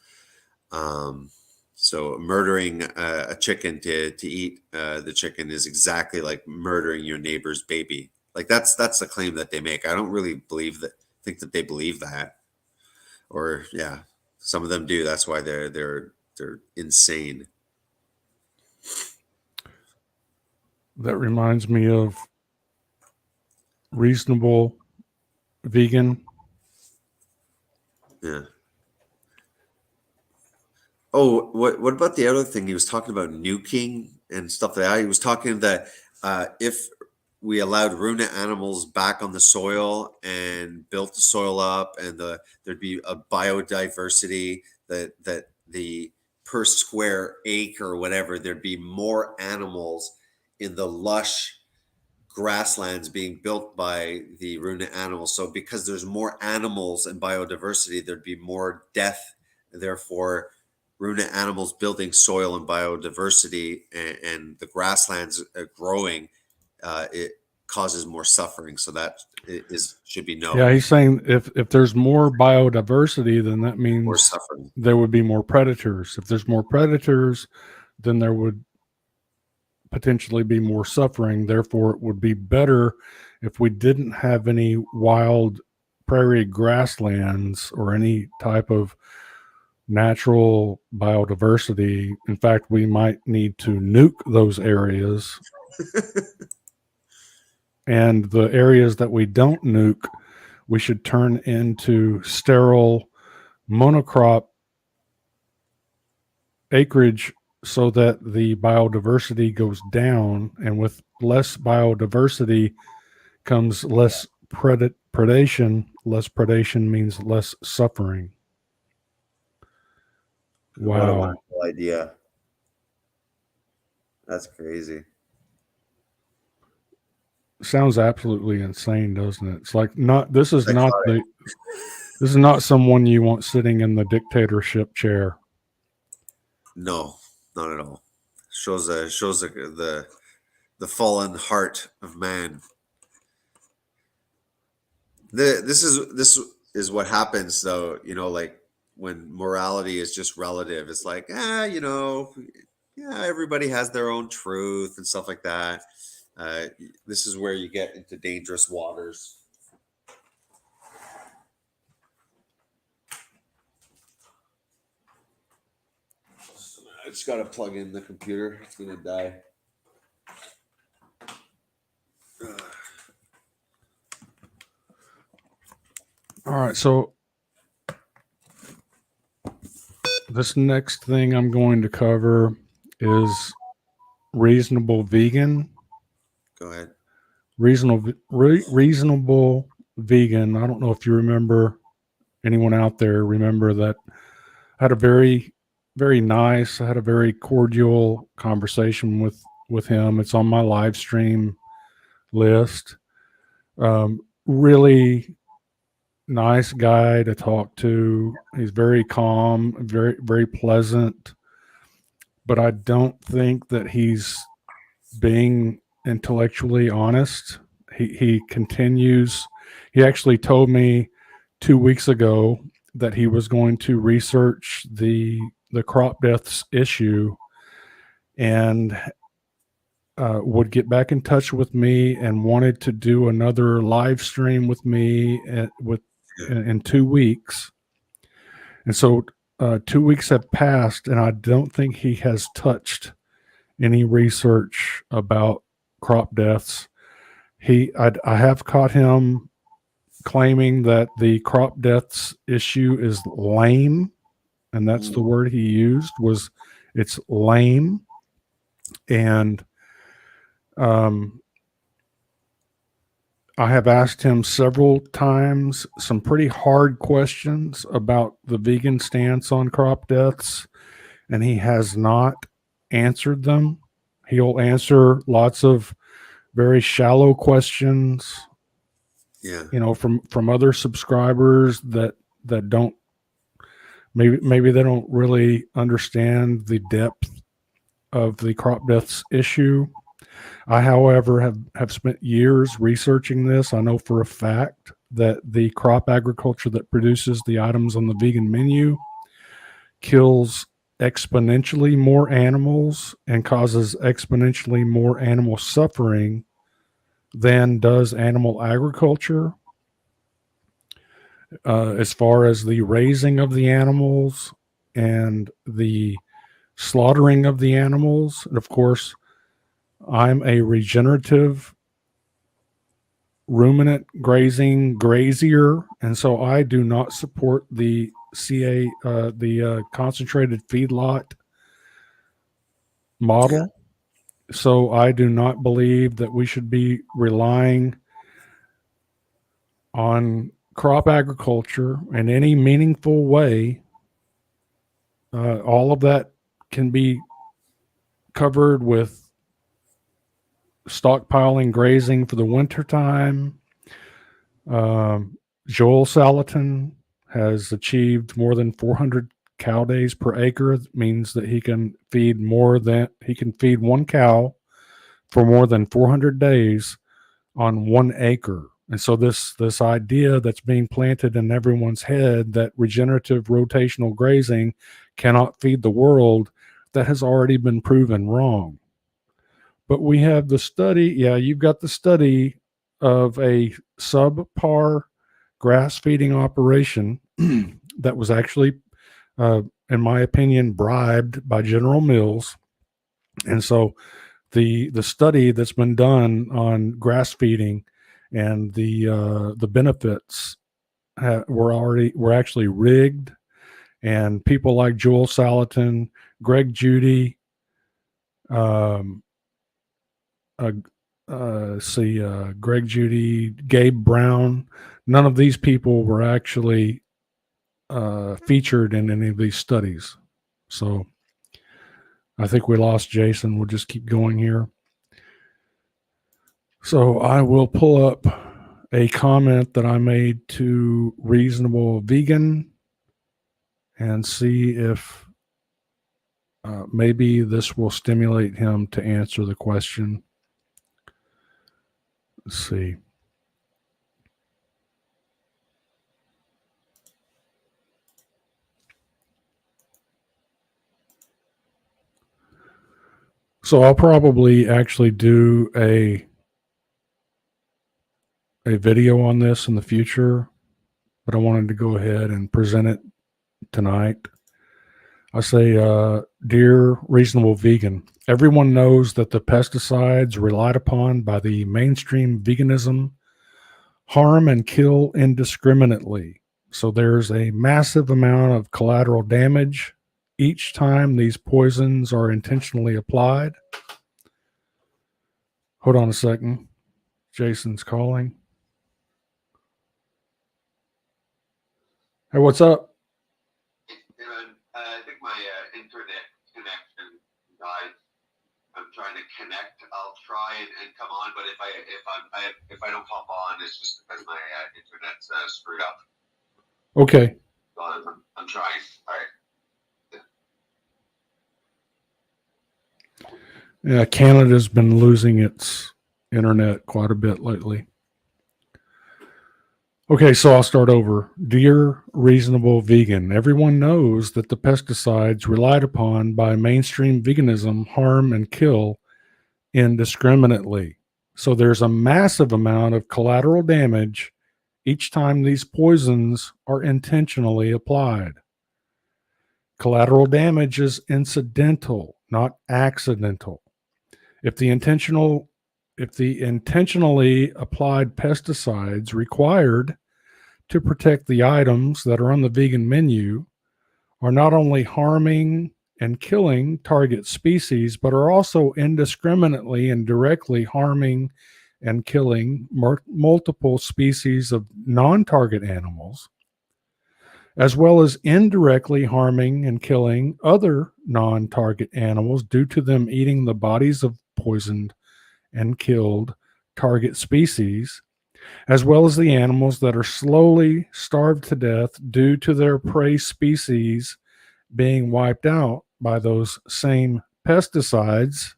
So murdering a chicken to eat the chicken is exactly like murdering your neighbor's baby. Like that's the claim that they make. I don't really think that they believe that, or yeah, some of them do. That's why they're insane. That reminds me of Reasonable Vegan. Yeah. Oh, what about the other thing? He was talking about nuking and stuff like that. He was talking that if we allowed ruminant animals back on the soil and built the soil up, and there'd be a biodiversity, that the per square acre or whatever, there'd be more animals in the lush grasslands being built by the ruminant animals. So because there's more animals and biodiversity, there'd be more death. Therefore, ruminant animals building soil and biodiversity, and the grasslands growing, it causes more suffering. So that should be known. Yeah, he's saying if there's more biodiversity, then that means more suffering. There would be more predators. If there's more predators, then there would potentially be more suffering. Therefore, it would be better if we didn't have any wild prairie grasslands or any type of natural biodiversity. In fact, we might need to nuke those areas. And the areas that we don't nuke, we should turn into sterile monocrop acreage, so that the biodiversity goes down, and with less biodiversity comes less predation. Less predation means less suffering. Wow. What a wonderful idea. That's crazy. Sounds absolutely insane, doesn't it? It's like, this is not the, Psychotic. this is not the This is not someone you want sitting in the dictatorship chair. No, not at all. Shows the fallen heart of man. This is what happens though, like when morality is just relative. It's like, yeah, everybody has their own truth and stuff like that. This is where you get into dangerous waters. I just got to plug in the computer. It's going to die. All right, so this next thing I'm going to cover is reasonable vegan. Go ahead. Reasonable vegan. I don't know if you remember, anyone out there remember that I had a very, very nice, I had a very cordial conversation with him. It's on my live stream list. Really nice guy to talk to. He's very calm, very, very pleasant, but I don't think that he's being intellectually honest. He continues. He actually told me 2 weeks ago that he was going to research the crop deaths issue and would get back in touch with me and wanted to do another live stream with me in 2 weeks. And so 2 weeks have passed, and I don't think he has touched any research about crop deaths. I have caught him claiming that the crop deaths issue is lame, and that's the word he used, was it's lame. And I have asked him several times some pretty hard questions about the vegan stance on crop deaths, and he has not answered them. He'll answer lots of very shallow questions, from other subscribers that don't, maybe they don't really understand the depth of the crop deaths issue. I, however, have spent years researching this. I know for a fact that the crop agriculture that produces the items on the vegan menu kills exponentially more animals and causes exponentially more animal suffering than does animal agriculture. As far as the raising of the animals and the slaughtering of the animals, and of course, I'm a regenerative ruminant grazing grazier, and so I do not support the concentrated feedlot model. So I do not believe that we should be relying on crop agriculture in any meaningful way. All of that can be covered with stockpiling grazing for the wintertime. Joel Salatin has achieved more than 400 cow days per acre. It means that he can feed one cow for more than 400 days on 1 acre. And so this idea that's being planted in everyone's head that regenerative rotational grazing cannot feed the world, that has already been proven wrong. But we have the study. Yeah, you've got the study of a subpar grass feeding operation that was actually, in my opinion, bribed by General Mills. And so the study that's been done on grass feeding and the benefits were actually rigged. And people like Joel Salatin, Greg Judy, Greg Judy, Gabe Brown, none of these people were actually featured in any of these studies. So I think we lost Jason. We'll just keep going here. So I will pull up a comment that I made to Reasonable Vegan and see if maybe this will stimulate him to answer the question. Let's see. So I'll probably actually do a video on this in the future, but I wanted to go ahead and present it tonight. I say, dear Reasonable Vegan, everyone knows that the pesticides relied upon by the mainstream veganism harm and kill indiscriminately. So there's a massive amount of collateral damage each time these poisons are intentionally applied. Hold on a second. Jason's calling. Hey, what's up? I think my internet connection died. I'm trying to connect. I'll try and come on, but if I don't pop on, it's just because my internet's screwed up. Okay. So I'm trying. All right. Yeah, Canada's been losing its internet quite a bit lately. Okay, so I'll start over. Dear Reasonable Vegan, everyone knows that the pesticides relied upon by mainstream veganism harm and kill indiscriminately. So there's a massive amount of collateral damage each time these poisons are intentionally applied. Collateral damage is incidental, not accidental. If the intentionally applied pesticides required to protect the items that are on the vegan menu are not only harming and killing target species, but are also indiscriminately and directly harming and killing multiple species of non-target animals, as well as indirectly harming and killing other non-target animals due to them eating the bodies of poisoned and killed target species, as well as the animals that are slowly starved to death due to their prey species being wiped out by those same pesticides.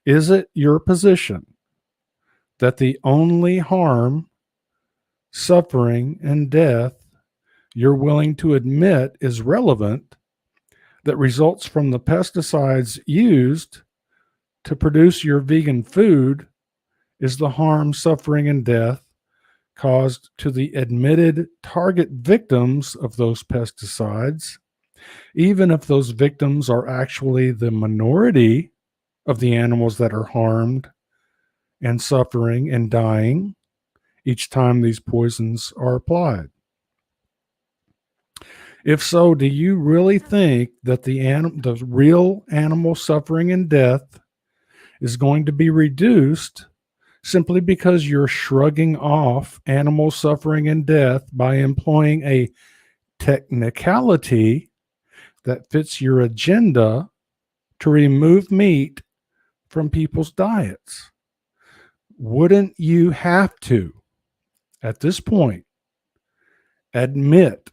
Is it your position that the only harm, suffering, and death you're willing to admit is relevant that results from the pesticides used to produce your vegan food is the harm, suffering, and death caused to the admitted target victims of those pesticides, even if those victims are actually the minority of the animals that are harmed and suffering and dying each time these poisons are applied? If so, do you really think that the real animal suffering and death is going to be reduced simply because you're shrugging off animal suffering and death by employing a technicality that fits your agenda to remove meat from people's diets? Wouldn't you have to, at this point, admit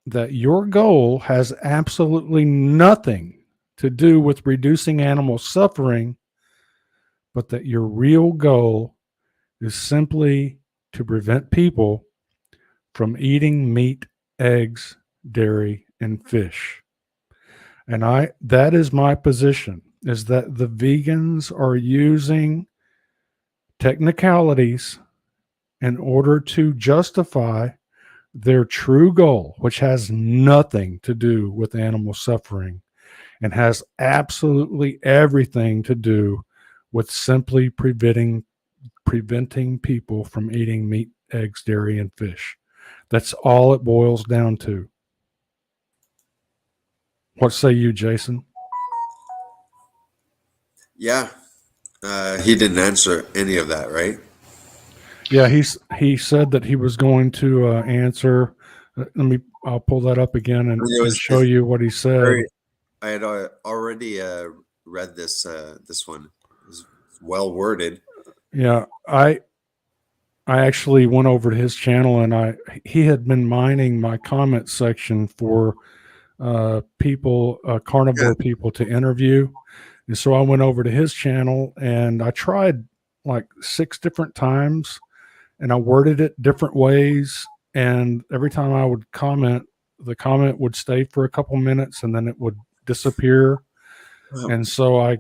that your goal has absolutely nothing to do with reducing animal suffering, but that your real goal is simply to prevent people from eating meat, eggs, dairy, and fish? And that is my position, is that the vegans are using technicalities in order to justify their true goal, which has nothing to do with animal suffering and has absolutely everything to do with simply preventing people from eating meat, eggs, dairy, and fish. That's all it boils down to. What say you, Jason? Yeah. He didn't answer any of that, right? Yeah, he said that he was going to answer. I'll pull that up again and show you what he said. I had already read this one. It was well worded. Yeah, I actually went over to his channel, and he had been mining my comment section for people, carnivore people to interview. And so I went over to his channel, and I tried like 6 different times, and I worded it different ways. And every time I would comment, the comment would stay for a couple minutes and then it would disappear. Wow. And so I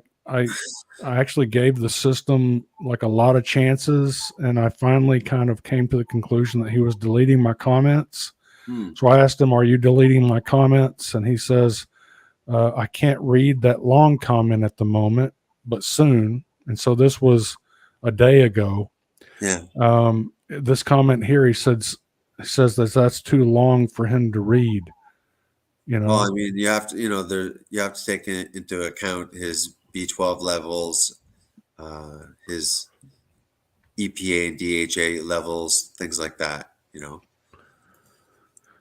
actually gave the system like a lot of chances, and I finally kind of came to the conclusion that he was deleting my comments. So I asked him, "Are you deleting my comments?" And he says, "I can't read that long comment at the moment, but soon." And so this was a day ago. Yeah. This comment here, he says that that's too long for him to read. You know, Well, I mean, you have to, you have to take into account his B12 levels, his EPA and DHA levels, things like that.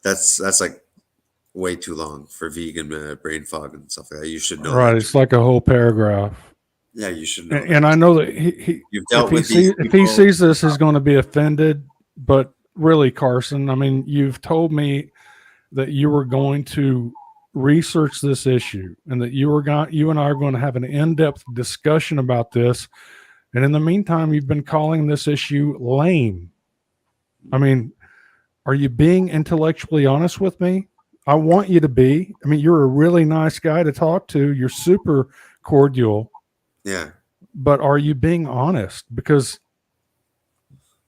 That's like way too long for vegan brain fog and stuff like that. You should know right? that. It's like a whole paragraph. Yeah, you should know And that. I know that he You've dealt with if he sees this, he's going to be offended. But really, Carson, I mean, you've told me that you were going to research this issue, and that you and I are going to have an in-depth discussion about this. And in the meantime, you've been calling this issue lame. I mean, are you being intellectually honest with me? I want you to be. I mean, you're a really nice guy to talk to. You're super cordial. Yeah. But are you being honest? Because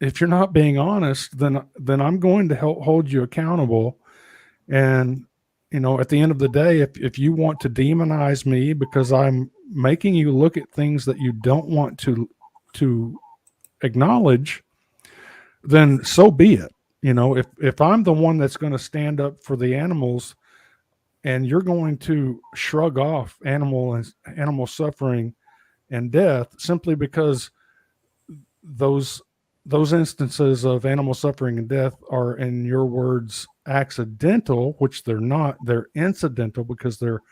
if you're not being honest, then I'm going to hold you accountable. And at the end of the day, if you want to demonize me because I'm making you look at things that you don't want to acknowledge, then so be it. If I'm the one that's going to stand up for the animals, and you're going to shrug off animal suffering and death simply because those instances of animal suffering and death are, in your words, accidental, which they're not. They're incidental because they're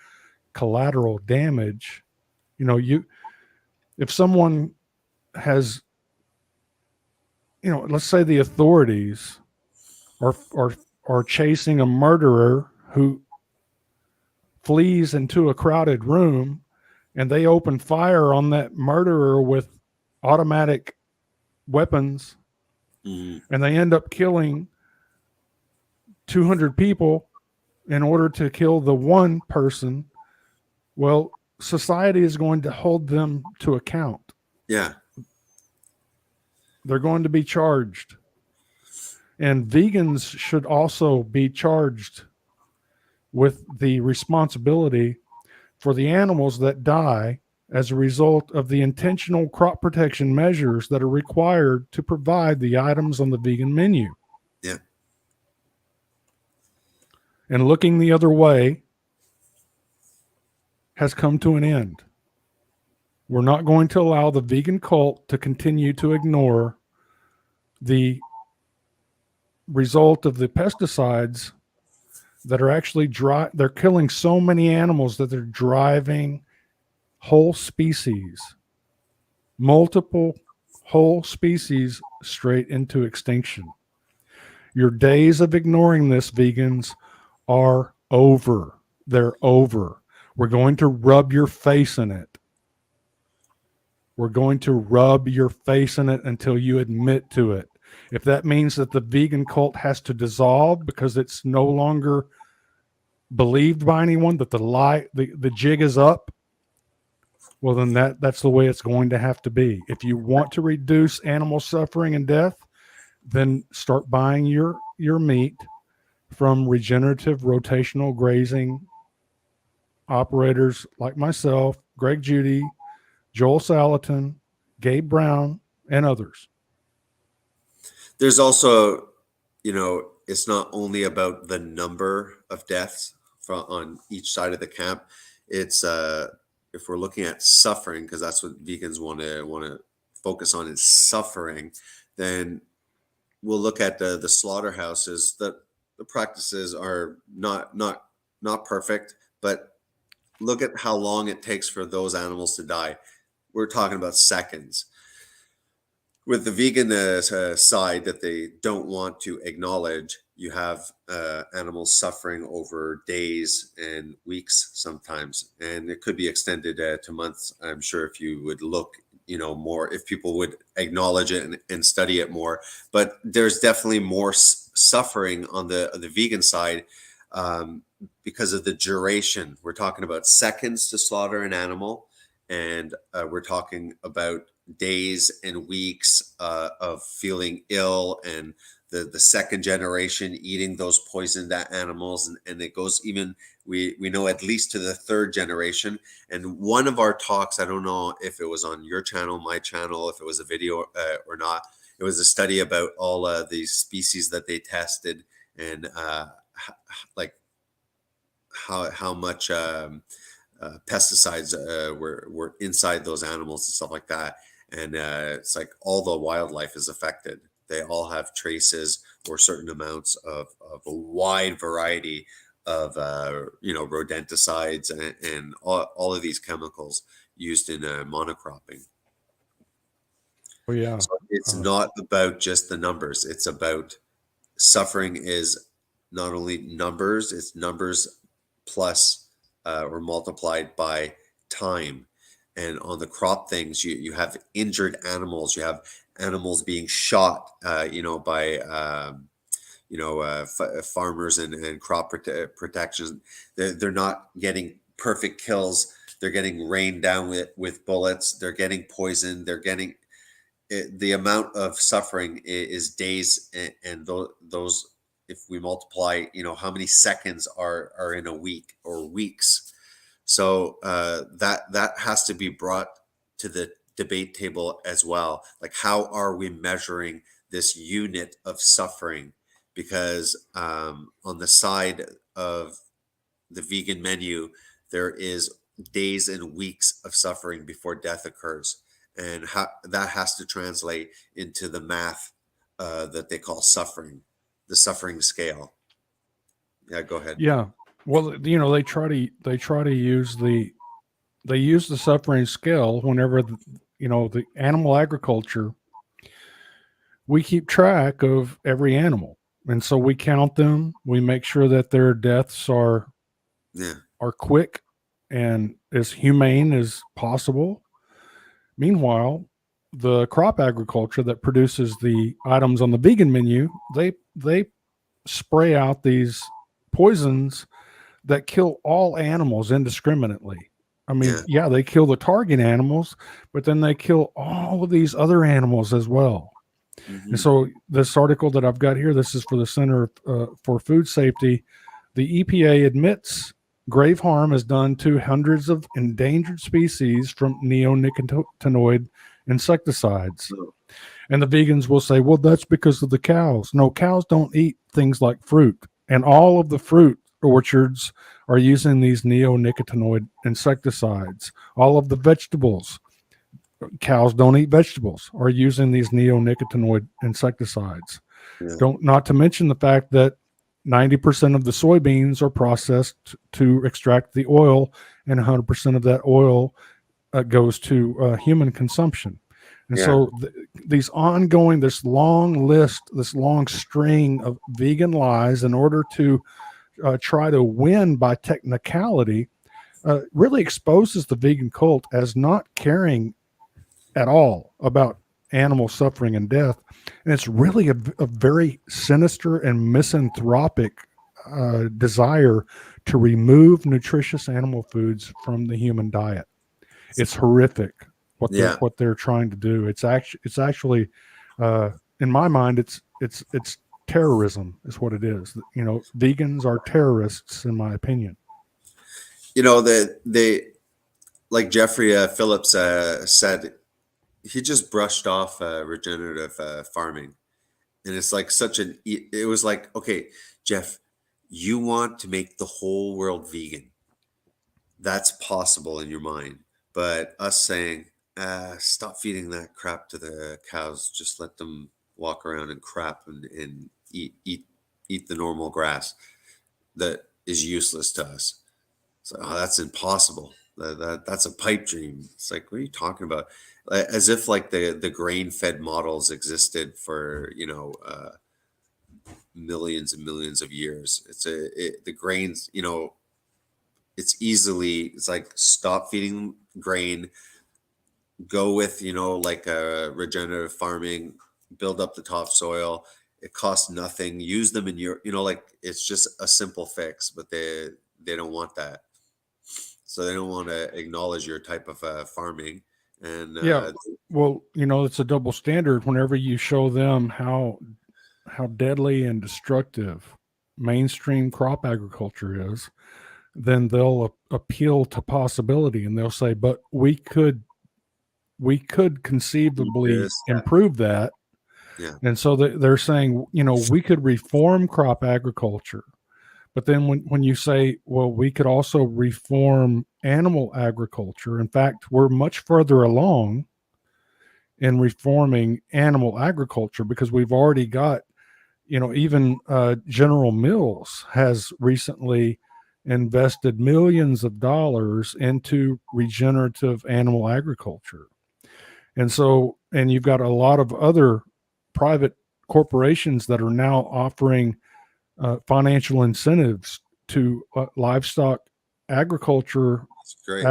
collateral damage. If someone has, let's say the authorities are chasing a murderer who flees into a crowded room, and they open fire on that murderer with automatic weapons, and they end up killing 200 people in order to kill the one person. Well, society is going to hold them to account. Yeah. They're going to be charged. And vegans should also be charged with the responsibility for the animals that die as a result of the intentional crop protection measures that are required to provide the items on the vegan menu. Yeah. And looking the other way has come to an end. We're not going to allow the vegan cult to continue to ignore the result of the pesticides that are actually they're killing so many animals that they're driving whole species, multiple whole species, straight into extinction. Your days of ignoring this, vegans, are over. They're over. We're going to rub your face in it. We're going to rub your face in it until you admit to it. If that means that the vegan cult has to dissolve because it's no longer believed by anyone, that the jig is up, well, then that's the way it's going to have to be. If you want to reduce animal suffering and death, then start buying your meat from regenerative rotational grazing operators like myself, Greg Judy, Joel Salatin, Gabe Brown, and others. There's also, it's not only about the number of deaths on each side of the camp. It's if we're looking at suffering, because that's what vegans want to focus on, is suffering, then we'll look at the slaughterhouses. The practices are not perfect, but look at how long it takes for those animals to die. We're talking about seconds. with the vegan side that they don't want to acknowledge, you have animals suffering over days and weeks sometimes, and it could be extended to months. I'm sure if you would look, more, if people would acknowledge it and study it more. But there's definitely more suffering on the vegan side because of the duration. We're talking about seconds to slaughter an animal, and we're talking about days and weeks of feeling ill, and the second generation eating those poisoned animals, and it goes even, we know, at least to the third generation. And one of our talks, I don't know if it was on your channel, my channel, if it was a video or not, it was a study about all these species that they tested, and like how much pesticides were inside those animals and stuff like that. And it's like all the wildlife is affected. They all have traces or certain amounts of a wide variety of rodenticides and all of these chemicals used in monocropping. Oh yeah. So it's not about just the numbers. It's about suffering is not only numbers, it's numbers plus or multiplied by time. And on the crop things, you have injured animals, you have animals being shot, by farmers and crop protection. They're not getting perfect kills. They're getting rained down with bullets. They're getting poisoned. They're getting the amount of suffering is days, and those, if we multiply, how many seconds are in a week or weeks. So that has to be brought to the debate table as well. Like, how are we measuring this unit of suffering? Because on the side of the vegan menu, there is days and weeks of suffering before death occurs. And that has to translate into the math that they call suffering, the suffering scale. Yeah, go ahead. Yeah. Well, they try to use the suffering scale whenever the animal agriculture. We keep track of every animal, and so we count them. We make sure that their deaths are quick and as humane as possible. Meanwhile, the crop agriculture that produces the items on the vegan menu, they spray out these poisons that kill all animals indiscriminately. I mean, yeah, they kill the target animals, but then they kill all of these other animals as well. Mm-hmm. And so this article that I've got here, this is for the Center for Food Safety. The EPA admits grave harm is done to hundreds of endangered species from neonicotinoid insecticides. And the vegans will say, well, that's because of the cows. No, cows don't eat things like fruit. And all of the fruit orchards are using these neonicotinoid insecticides. All of the vegetables, cows don't eat vegetables, are using these neonicotinoid insecticides. Not to mention the fact that 90% of the soybeans are processed to extract the oil, and 100% of that oil goes to human consumption. And so these ongoing, this long list, this long string of vegan lies in order to try to win by technicality really exposes the vegan cult as not caring at all about animal suffering and death. And it's really a very sinister and misanthropic desire to remove nutritious animal foods from the human diet. It's horrific what they're trying to do. It's actually in my mind, it's terrorism is what it is. Vegans are terrorists, in my opinion. They like Jeffrey Phillips said, he just brushed off regenerative farming. And it's like it was like, okay, Jeff, you want to make the whole world vegan. That's possible in your mind. But us saying, stop feeding that crap to the cows. Just let them walk around and crap and eat the normal grass that is useless to us. So that's impossible. That's a pipe dream. It's like, what are you talking about? As if like the grain fed models existed for, millions and millions of years. The grains, it's like stop feeding grain, go with, like regenerative farming, build up the topsoil. It costs nothing. Use them in your, like it's just a simple fix, but they don't want that. So they don't want to acknowledge your type of farming. And Yeah. Well, it's a double standard whenever you show them how deadly and destructive mainstream crop agriculture is, then they'll appeal to possibility and they'll say, but we could conceivably Yes, improve that. yeah, And so they're saying, we could reform crop agriculture. But then when you say, well, we could also reform animal agriculture, in fact, we're much further along in reforming animal agriculture because we've already got, even General Mills has recently invested millions of dollars into regenerative animal agriculture. And so, and you've got a lot of other private corporations that are now offering financial incentives to livestock agriculture, it's great.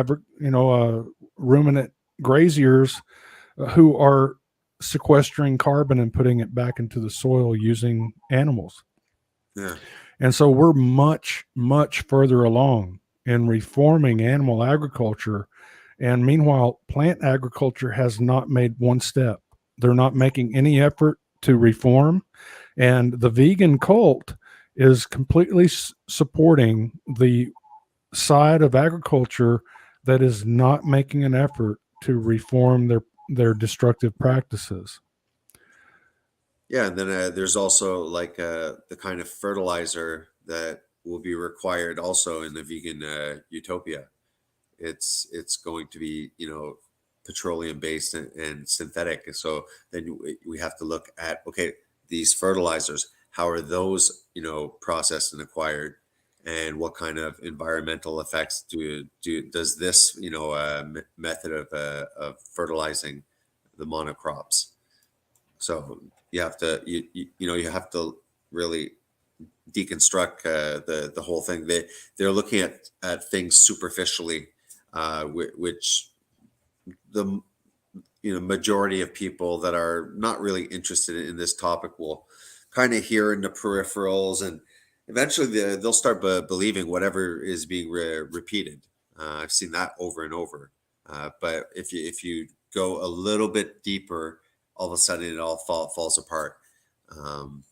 ruminant graziers who are sequestering carbon and putting it back into the soil using animals. Yeah, And so we're much, much further along in reforming animal agriculture. And meanwhile, plant agriculture has not made one step. They're not making any effort to reform. And the vegan cult is completely supporting the side of agriculture that is not making an effort to reform their destructive practices. yeah. And then there's also like the kind of fertilizer that will be required also in the vegan utopia. It's going to be, petroleum based and synthetic. So then we have to look at, okay, these fertilizers, how are those, processed and acquired, and what kind of environmental effects does this, method of fertilizing the monocrops. So you have to you have to really deconstruct the whole thing. They're looking at things superficially, which the majority of people that are not really interested in this topic will kind of hear in the peripherals, and eventually they'll start believing whatever is being repeated. I've seen that over and over. But if you go a little bit deeper, all of a sudden it all falls apart. Um,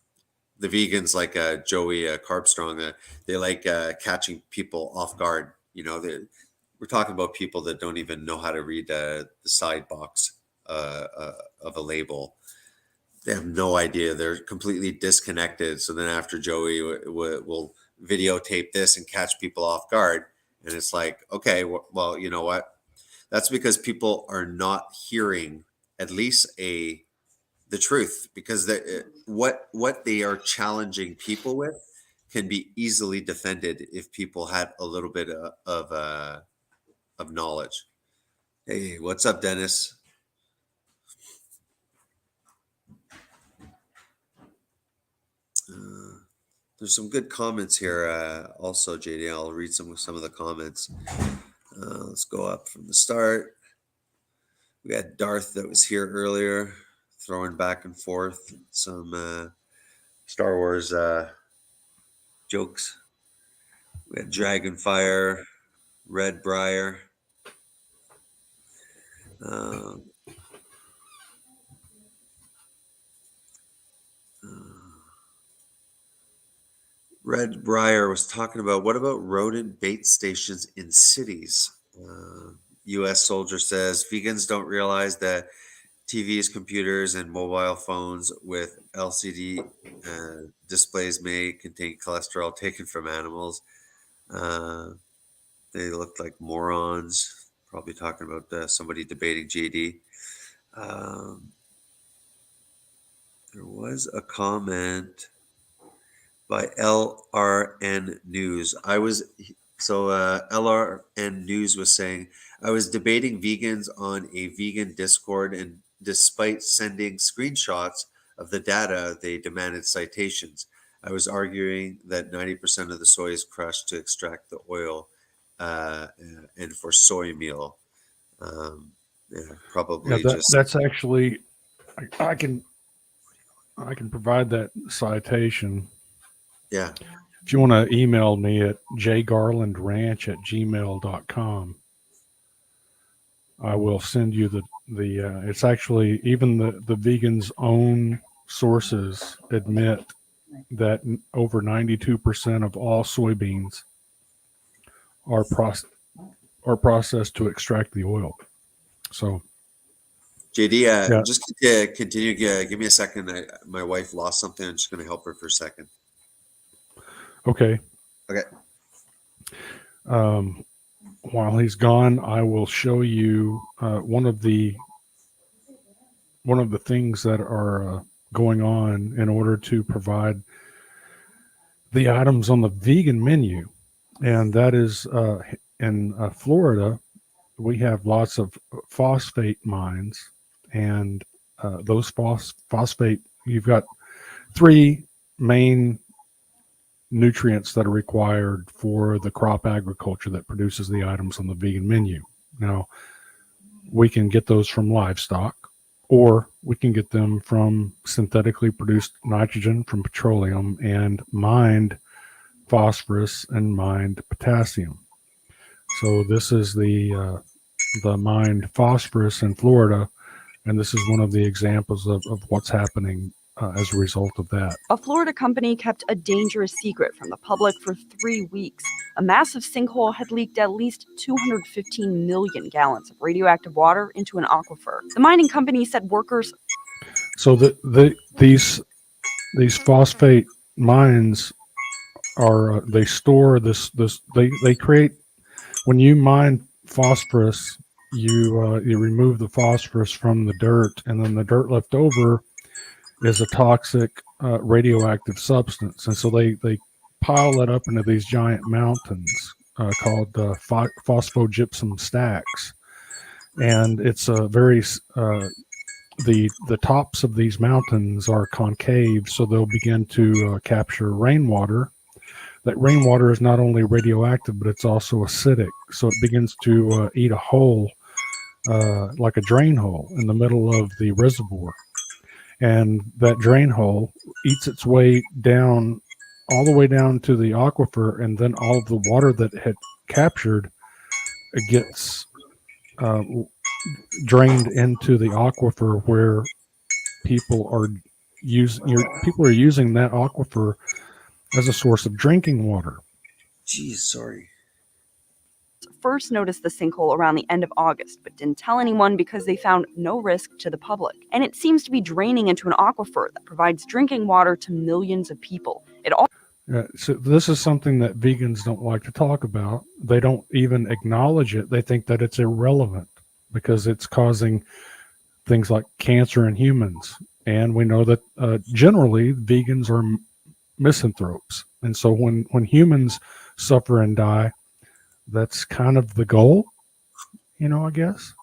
the vegans like Joey Carbstrong, they like catching people off guard. We're talking about people that don't even know how to read the side box of a label. They have no idea. They're completely disconnected. So then after Joey will videotape this and catch people off guard. And it's like, okay, well, you know what? That's because people are not hearing at least the truth, because what they are challenging people with can be easily defended if people had a little bit of knowledge. Hey, what's up, Dennis? There's some good comments here. Also, JD, I'll read some of the comments. Let's go up from the start. We got Darth that was here earlier, throwing back and forth some Star Wars jokes. We had Dragonfire, Red Briar. Red Briar was talking about, what about rodent bait stations in cities? U.S. soldier says vegans don't realize that TVs, computers, and mobile phones with LCD displays may contain cholesterol taken from animals. They looked like morons. Probably talking about somebody debating JD. There was a comment by LRN News. So LRN News was saying, I was debating vegans on a vegan Discord, and despite sending screenshots of the data, they demanded citations. I was arguing that 90% of the soy is crushed to extract the oil and for soy meal. Yeah, Yeah, probably just, that's actually I can provide that citation. yeah. If you want to email me at jgarlandranch@gmail.com, I will send you the it's actually even the vegans' own sources admit that over 92% of all soybeans are processed to extract the oil. So JD, yeah, just continue. Give me a second. My wife lost something. I'm just going to help her for a second. okay. Okay. While he's gone, I will show you one of the things that are going on in order to provide the items on the vegan menu, and that is in Florida. We have lots of phosphate mines, and those phosphate. You've got three main nutrients that are required for the crop agriculture that produces the items on the vegan menu. Now, we can get those from livestock, or we can get them from synthetically produced nitrogen from petroleum and mined phosphorus and mined potassium. So this is the mined phosphorus in Florida, and this is one of the examples of what's happening as a result of that. A Florida company kept a dangerous secret from the public for 3 weeks. A massive sinkhole had leaked at least 215 million gallons of radioactive water into an aquifer. The mining company said workers. So these phosphate mines are they store this they create, when you mine phosphorus, you remove the phosphorus from the dirt, and then the dirt left over is a toxic radioactive substance, and so they pile that up into these giant mountains called phosphogypsum stacks, and it's a very the tops of these mountains are concave, so they'll begin to capture rainwater. That rainwater is not only radioactive, but it's also acidic, so it begins to eat a hole like a drain hole in the middle of the reservoir. And that drain hole eats its way down, all the way down to the aquifer, and then all of the water that had captured gets drained into the aquifer, where people are using that aquifer as a source of drinking water. Geez, sorry. First noticed the sinkhole around the end of August, but didn't tell anyone because they found no risk to the public. And it seems to be draining into an aquifer that provides drinking water to millions of people. So this is something that vegans don't like to talk about. They don't even acknowledge it. They think that it's irrelevant because it's causing things like cancer in humans. And we know that generally vegans are misanthropes. And so when humans suffer and die, that's kind of the goal, I guess.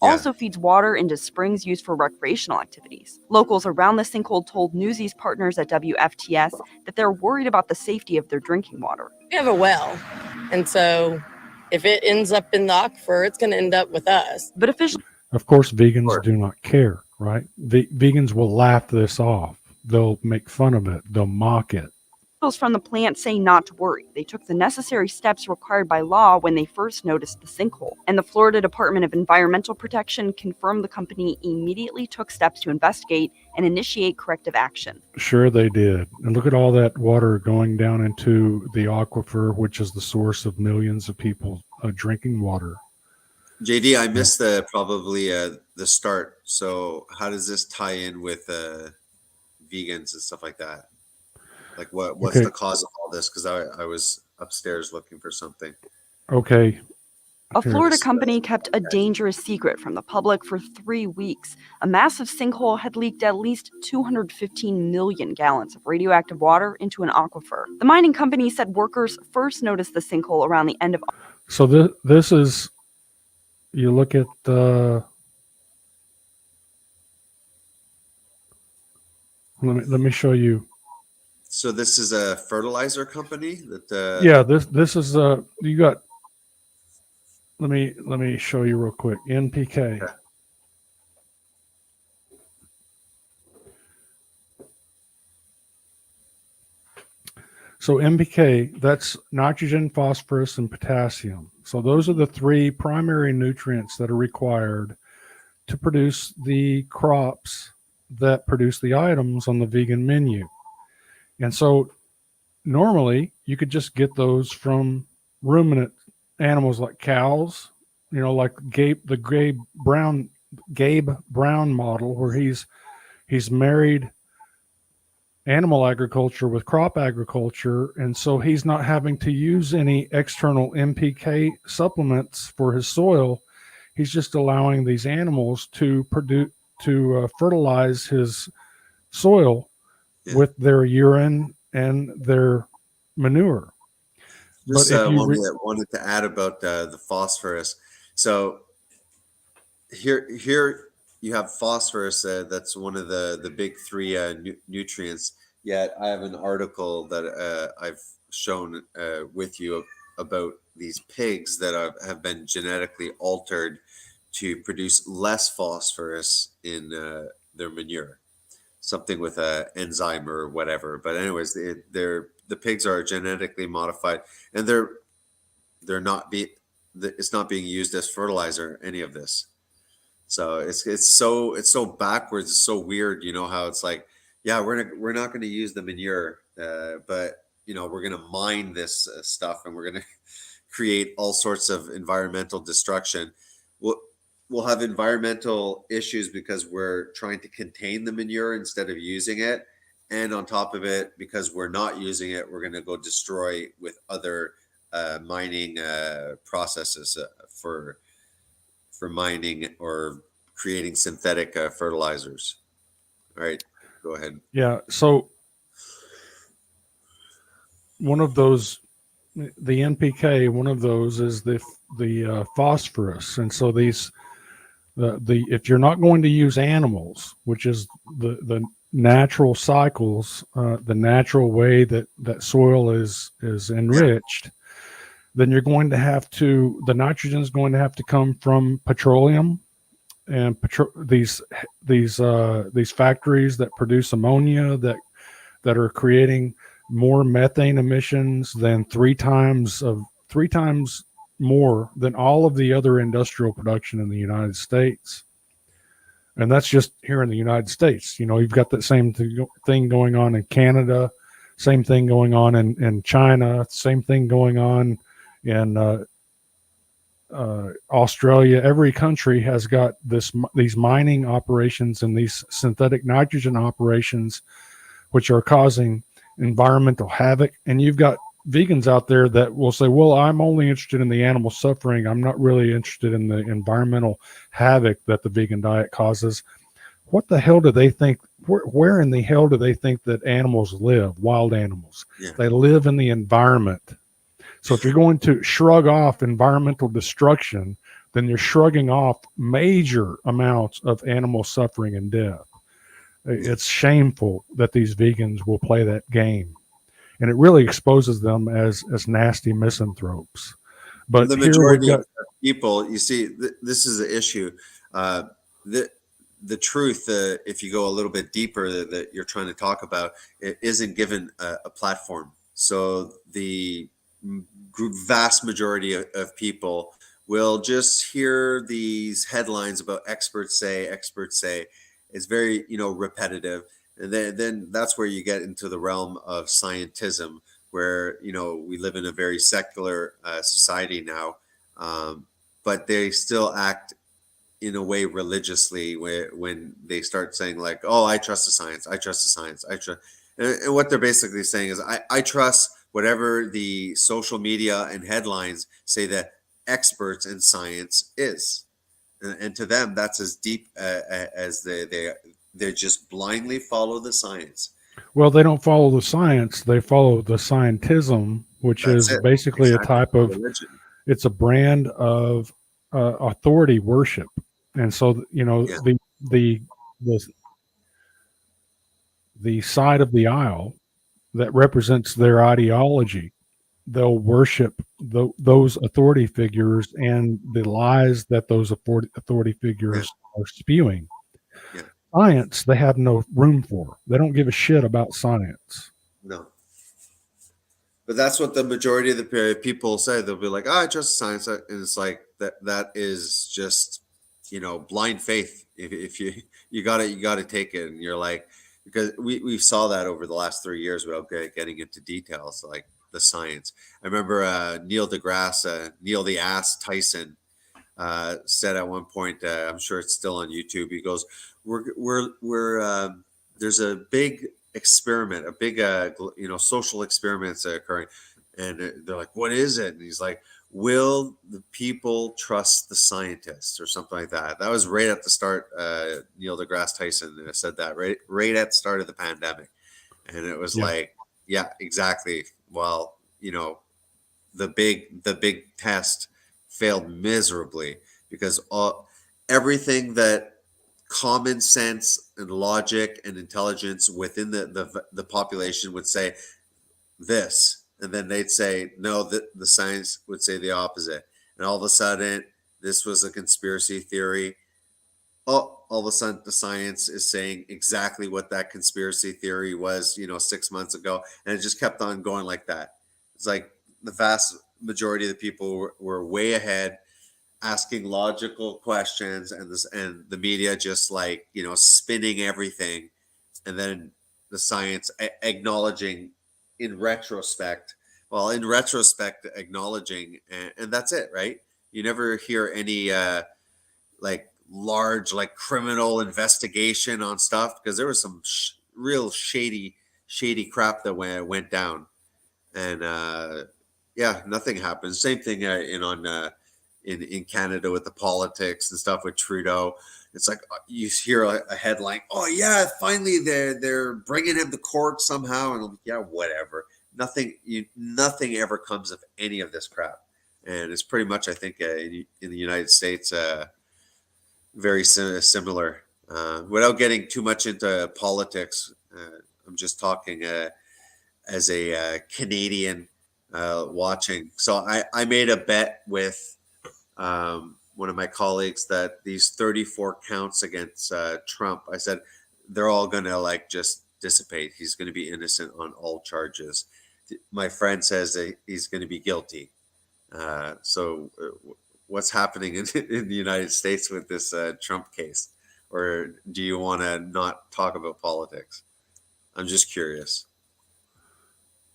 Also feeds water into springs used for recreational activities. Locals around the sinkhole told Newsy's partners at WFTS that they're worried about the safety of their drinking water. We have a well, and so if it ends up in the aquifer, it's going to end up with us. But officials, of course, vegans do not care, right? Vegans will laugh this off. They'll make fun of it. They'll mock it. from the plant say not to worry. They took the necessary steps required by law when they first noticed the sinkhole. And the Florida Department of Environmental Protection confirmed the company immediately took steps to investigate and initiate corrective action. Sure they did. And look at all that water going down into the aquifer, which is the source of millions of people drinking water. JD, I missed the start. So how does this tie in with vegans and stuff like that? Like what's the cause of all this? Because I was upstairs looking for something. Okay. A Here. Florida company kept a dangerous secret from the public for 3 weeks. A massive sinkhole had leaked at least 215 million gallons of radioactive water into an aquifer. The mining company said workers first noticed the sinkhole around the end of. So this is, you look at let me show you. So this is a fertilizer company that. Yeah, this is you got. Let me show you real quick. NPK. Yeah. So NPK, that's nitrogen, phosphorus, and potassium. So those are the three primary nutrients that are required to produce the crops that produce the items on the vegan menu. And so normally you could just get those from ruminant animals like cows, like the Gabe Brown model, where he's married animal agriculture with crop agriculture, and so he's not having to use any external NPK supplements for his soil. He's just allowing these animals to fertilize his soil with their urine and their manure. Just wanted to add about the phosphorus. So here you have phosphorus. That's one of the big three nutrients. Yet I have an article that I've shown with you about these pigs that have been genetically altered to produce less phosphorus in their manure. Something with a enzyme or whatever. But anyways, the pigs are genetically modified, and it's not being used as fertilizer, any of this. So it's so backwards. It's so weird. You know how it's like, yeah, we're not going to use the manure, but we're going to mine this stuff, and we're going to create all sorts of environmental destruction. We'll have environmental issues because we're trying to contain the manure instead of using it. And on top of it, because we're not using it, we're going to go destroy with other mining processes for mining or creating synthetic fertilizers. All right, go ahead. Yeah. So one of those, the NPK, one of those is the phosphorus. And so if you're not going to use animals, which is the natural cycles, the natural way that soil is enriched, then you're going to have to, the nitrogen is going to have to come from petroleum, and these factories that produce ammonia that are creating more methane emissions than three times more than all of the other industrial production in the United States. And that's just here in the United States. You've got that same thing going on in Canada, same thing going on in China, same thing going on in Australia. Every country has got these mining operations and these synthetic nitrogen operations, which are causing environmental havoc. And you've got vegans out there that will say, well, I'm only interested in the animal suffering. I'm not really interested in the environmental havoc that the vegan diet causes. What the hell do they think? Where in the hell do they think that animals live? Wild animals. Yeah. They live in the environment. So if you're going to shrug off environmental destruction, then you're shrugging off major amounts of animal suffering and death. It's shameful that these vegans will play that game. And it really exposes them as nasty misanthropes. But the majority of people, you see, this is the issue. The truth, if you go a little bit deeper, that you're trying to talk about, it isn't given a platform. So the vast majority of people will just hear these headlines about experts say. It's very, repetitive. And then that's where you get into the realm of scientism, where, we live in a very secular society now, but they still act in a way religiously when they start saying like, oh, I trust the science. And what they're basically saying is I trust whatever the social media and headlines say that experts in science is. And to them, that's as deep as they just blindly follow the science. Well, they don't follow the science; they follow the scientism, which That's is it. basically a Exactly. type of, Religion. it's a brand of authority worship. And so, Yeah. the the the side of the aisle that represents their ideology, they'll worship those authority figures and the lies that those authority figures are spewing. Yeah. Science, they have no room for. They don't give a shit about science. No. But that's what the majority of the people say. They'll be like, "Oh, I trust science," and it's like that is just, blind faith. If you got it, you got to take it, and you're like, because we saw that over the last 3 years without getting into details like the science. I remember Neil the Ass Tyson said at one point, I'm sure it's still on YouTube. He goes, "We're there's a big experiment, a big social experiments occurring," and they're like, "What is it?" And he's like, "Will the people trust the scientists?" or something like that. That was right at the start. Neil deGrasse Tyson said that right at the start of the pandemic, and it was like, yeah, exactly. Well, the big test failed miserably because everything that common sense and logic and intelligence within the population would say this, and then they'd say no, the science would say the opposite, and all of a sudden this was a conspiracy theory. All of a sudden the science is saying exactly what that conspiracy theory was 6 months ago, and it just kept on going like that. It's like the vast majority of the people were way ahead, asking logical questions, and the media just like spinning everything, and then the science acknowledging in retrospect acknowledging, and that's it, right? You never hear any like large like criminal investigation on stuff, because there was some real shady crap that went down, and nothing happens. Same thing in Canada with the politics and stuff with Trudeau. It's like you hear a headline, "Oh yeah, finally they're bringing him to court somehow," and I'm like, yeah, whatever. Nothing ever comes of any of this crap, and it's pretty much, I think, in the United States, very similar. Without getting too much into politics, I'm just talking as a Canadian watching. So I made a bet with one of my colleagues that these 34 counts against Trump, I said they're all going to like just dissipate. He's going to be innocent on all charges. My friend says that he's going to be guilty. So what's happening in the United States with this Trump case? Or do you want to not talk about politics? I'm just curious.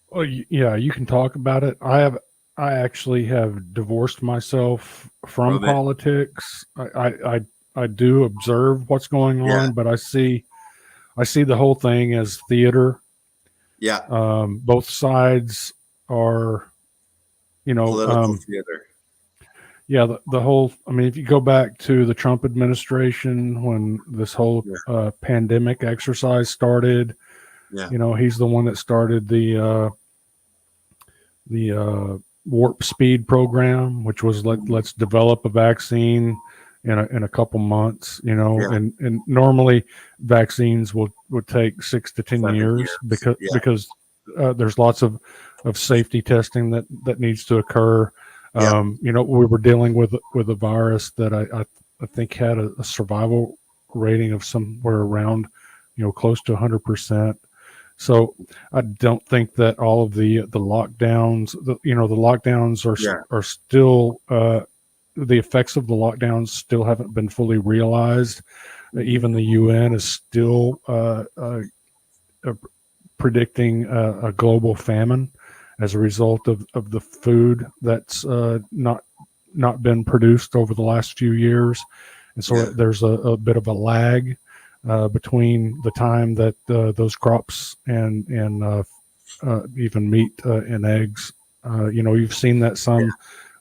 Well, yeah, you can talk about it. I actually have divorced myself from From it? politics. I do observe what's going on, Yeah. but I see the whole thing as theater. Yeah, Both sides are, political theater. yeah, the whole, I mean, if you go back to the Trump administration when this whole pandemic exercise started, Yeah, he's the one that started the warp speed program, which was let's develop a vaccine in a couple months, and normally vaccines would take 6 to 10 years because there's lots of safety testing that needs to occur. We were dealing with a virus that I think had a survival rating of somewhere around close to 100%. So I don't think that all of the lockdowns, the lockdowns are still the effects of the lockdowns still haven't been fully realized. Even the UN is still predicting a global famine as a result of the food that's not been produced over the last few years, and so there's a bit of a lag between the time that those crops and even meat and eggs. You've seen that some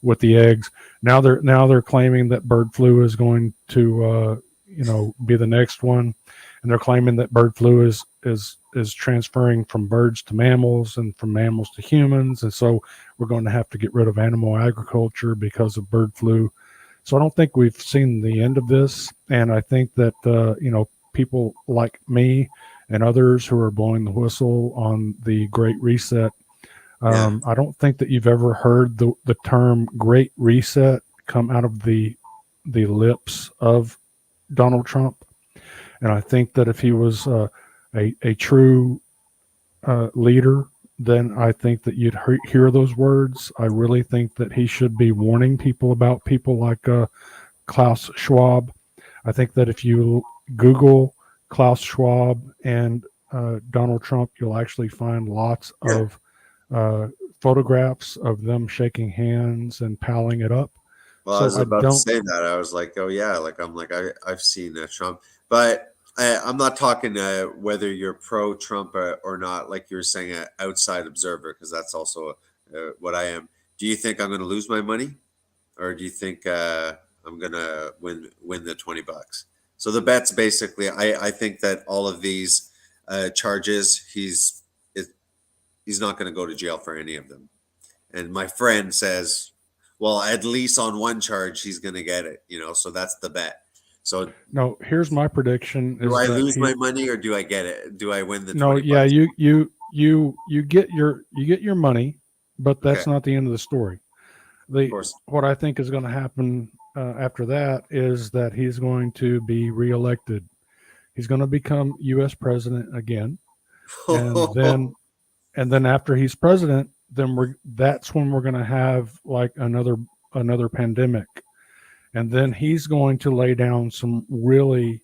with the eggs. Now they're claiming that bird flu is going to be the next one, and they're claiming that bird flu is transferring from birds to mammals and from mammals to humans, and so we're going to have to get rid of animal agriculture because of bird flu. So I don't think we've seen the end of this, and I think that people like me and others who are blowing the whistle on the Great Reset. I don't think that you've ever heard the term Great Reset come out of the lips of Donald Trump. And I think that if he was a true leader, then I think that you'd hear those words. I really think that he should be warning people about people like Klaus Schwab. I think that if you Google Klaus Schwab and Donald Trump, you'll actually find lots of photographs of them shaking hands and palling it up. Well, So I was I about to don't. say that. I was like, oh yeah, I've seen Trump, but I'm not talking whether you're pro Trump or not. Like you were saying, an outside observer, because that's also what I am. Do you think I'm going to lose my money, or do you think I'm going to win the $20? So the bet's basically, I think that all of these charges, he's not going to go to jail for any of them. And my friend says, well, at least on one charge, he's going to get it, so that's the bet. So No, here's my prediction: do I lose my money or do I get it? Do I win the No, 20 yeah, bucks? you get your money, but that's Okay. not the end of the story. Of course. What I think is going to happen after that is that he's going to be reelected. He's going to become U.S. president again, and then after he's president, then that's when we're going to have like another pandemic, and then he's going to lay down some really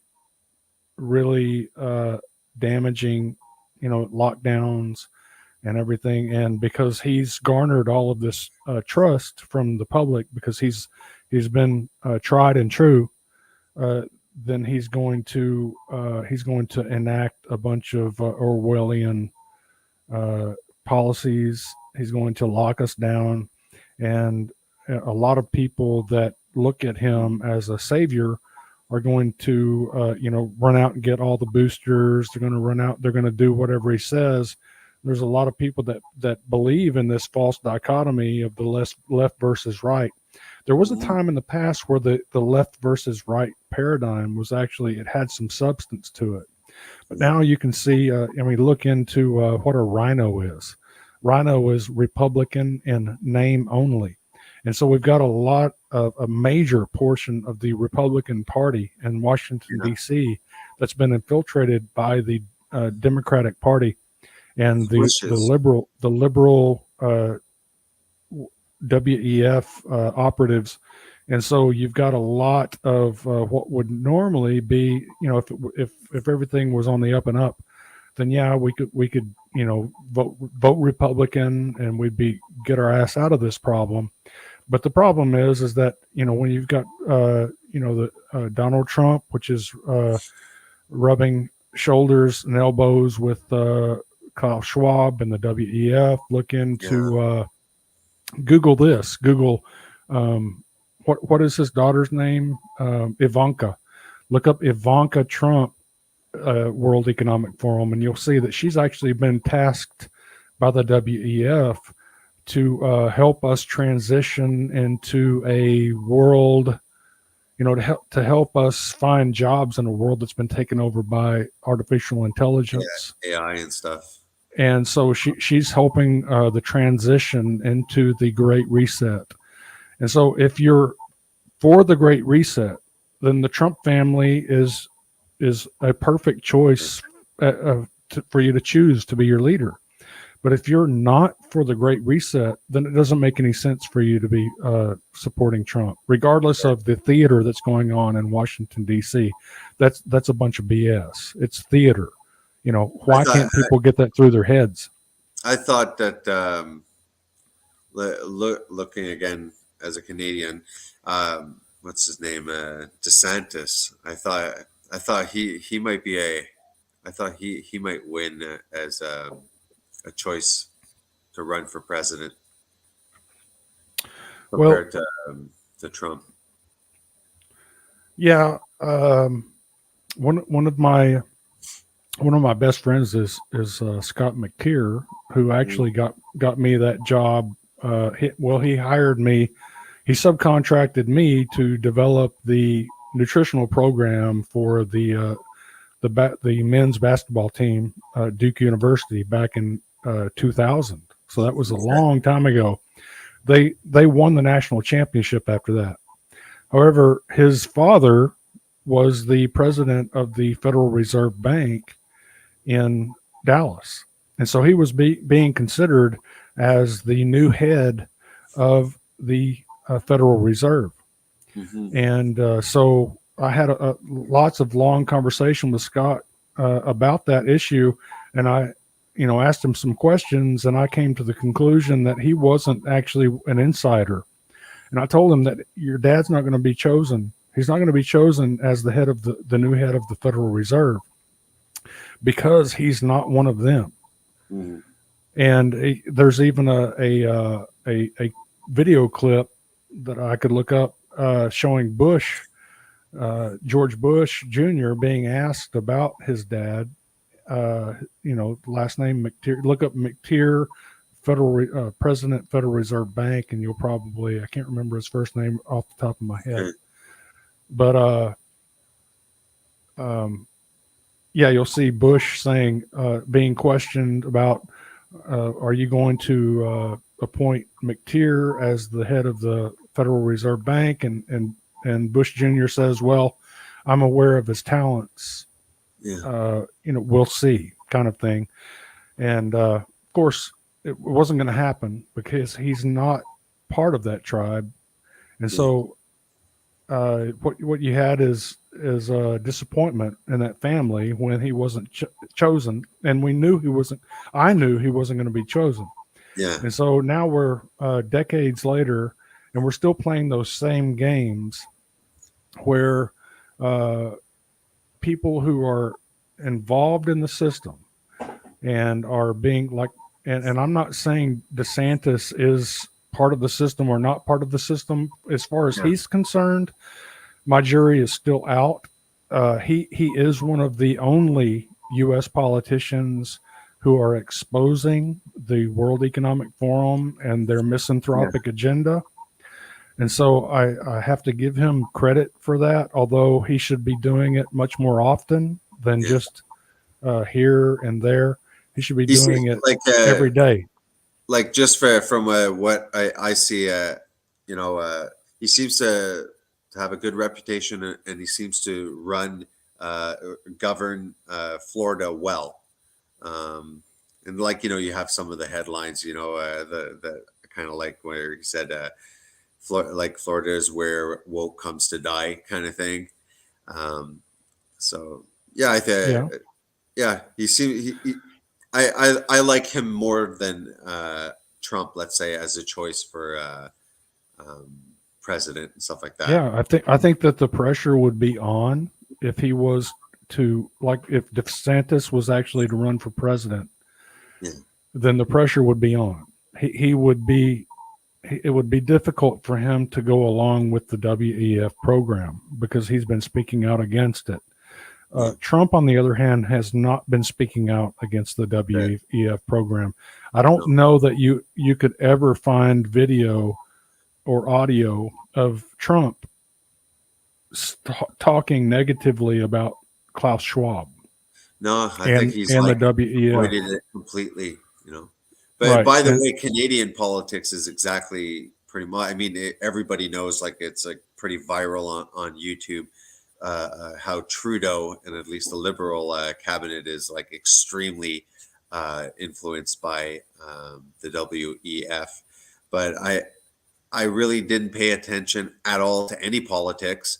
damaging, lockdowns and everything. And because he's garnered all of this trust from the public, because he's been tried and true, then he's going to enact a bunch of Orwellian policies. He's going to lock us down, and a lot of people that look at him as a savior are going to run out and get all the boosters. They're going to run out. They're going to do whatever he says. There's a lot of people that believe in this false dichotomy of the left versus right. There was a time in the past where the left versus right paradigm was actually, it had some substance to it. But now you can see, look into what a rhino is. Rhino is Republican in name only. And so we've got a major portion of the Republican Party in Washington, D.C. that's been infiltrated by the Democratic Party and the liberal WEF operatives. And so you've got a lot of what would normally be, if everything was on the up and up, then yeah, we could vote Republican and we'd get our ass out of this problem. But the problem is that when you've got Donald Trump, which is rubbing shoulders and elbows with Klaus Schwab and the WEF. Look into Google this. Google what is his daughter's name? Ivanka. Look up Ivanka Trump, World Economic Forum, and you'll see that she's actually been tasked by the WEF to help us transition into a world, to help us find jobs in a world that's been taken over by artificial intelligence, AI and stuff. And so she's helping the transition into the Great Reset. And so if you're for the Great Reset, then the Trump family is a perfect choice for you to choose to be your leader. But if you're not for the Great Reset, then it doesn't make any sense for you to be supporting Trump, regardless of the theater that's going on in Washington, D.C. That's a bunch of BS. It's theater. Why can't people get that through their heads? I thought that looking again as a Canadian, what's his name? DeSantis. I thought he might be I thought he might win as a choice to run for president. compared to Trump. Yeah. One of my best friends is Scott McTeer, who actually got me that job. He hired me. He subcontracted me to develop the nutritional program for the men's basketball team, Duke University, back in 2000. So that was a long time ago. They won the national championship after that. However, his father was the president of the Federal Reserve Bank in Dallas, and so he was being considered as the new head of the Federal Reserve. Mm-hmm. And so I had lots of long conversation with Scott about that issue, and I, asked him some questions, and I came to the conclusion that he wasn't actually an insider. And I told him that your dad's not going to be chosen. He's not going to be chosen as the head of the new head of the Federal Reserve because he's not one of them. Mm-hmm. And there's even a video clip that I could look up showing George Bush Jr. being asked about his dad. Last name McTeer. Look up McTeer, President, Federal Reserve Bank, and you'll probably, I can't remember his first name off the top of my head, but you'll see Bush saying, being questioned about, are you going to appoint McTeer as the head of the Federal Reserve Bank? And Bush Jr. says, well, I'm aware of his talents. Yeah. We'll see, kind of thing. And of course, it wasn't going to happen because he's not part of that tribe. And so what you had is disappointment in that family when he wasn't chosen, and I knew he wasn't going to be chosen. Yeah. And so now we're decades later, and we're still playing those same games where people who are involved in the system and are being like, and I'm not saying DeSantis is part of the system or not part of the system. As far as he's concerned, my jury is still out. He is one of the only U.S. politicians who are exposing the World Economic Forum and their misanthropic agenda. And so I have to give him credit for that, although he should be doing it much more often than just here and there. He should be doing it every day. Like just from what I see, he seems to have a good reputation, and he seems to govern Florida well. And you have some of the headlines, the kind of like where he said, Florida is where woke comes to die, kind of thing. So yeah, I think he seems I like him more than Trump, let's say, as a choice for president and stuff like that. Yeah, I think that the pressure would be on if he was to, like, if DeSantis was actually to run for president, then the pressure would be on. It would be difficult for him to go along with the WEF program because he's been speaking out against it. Trump, on the other hand, has not been speaking out against the WEF program. I don't know that you could ever find video or audio of Trump talking negatively about Klaus Schwab. No, I think he's the WEF avoided it completely. But right. By the way, Canadian politics is exactly pretty much. I mean, everybody knows, like, it's like pretty viral on YouTube. How Trudeau and at least the Liberal cabinet is like extremely influenced by the WEF, but I really didn't pay attention at all to any politics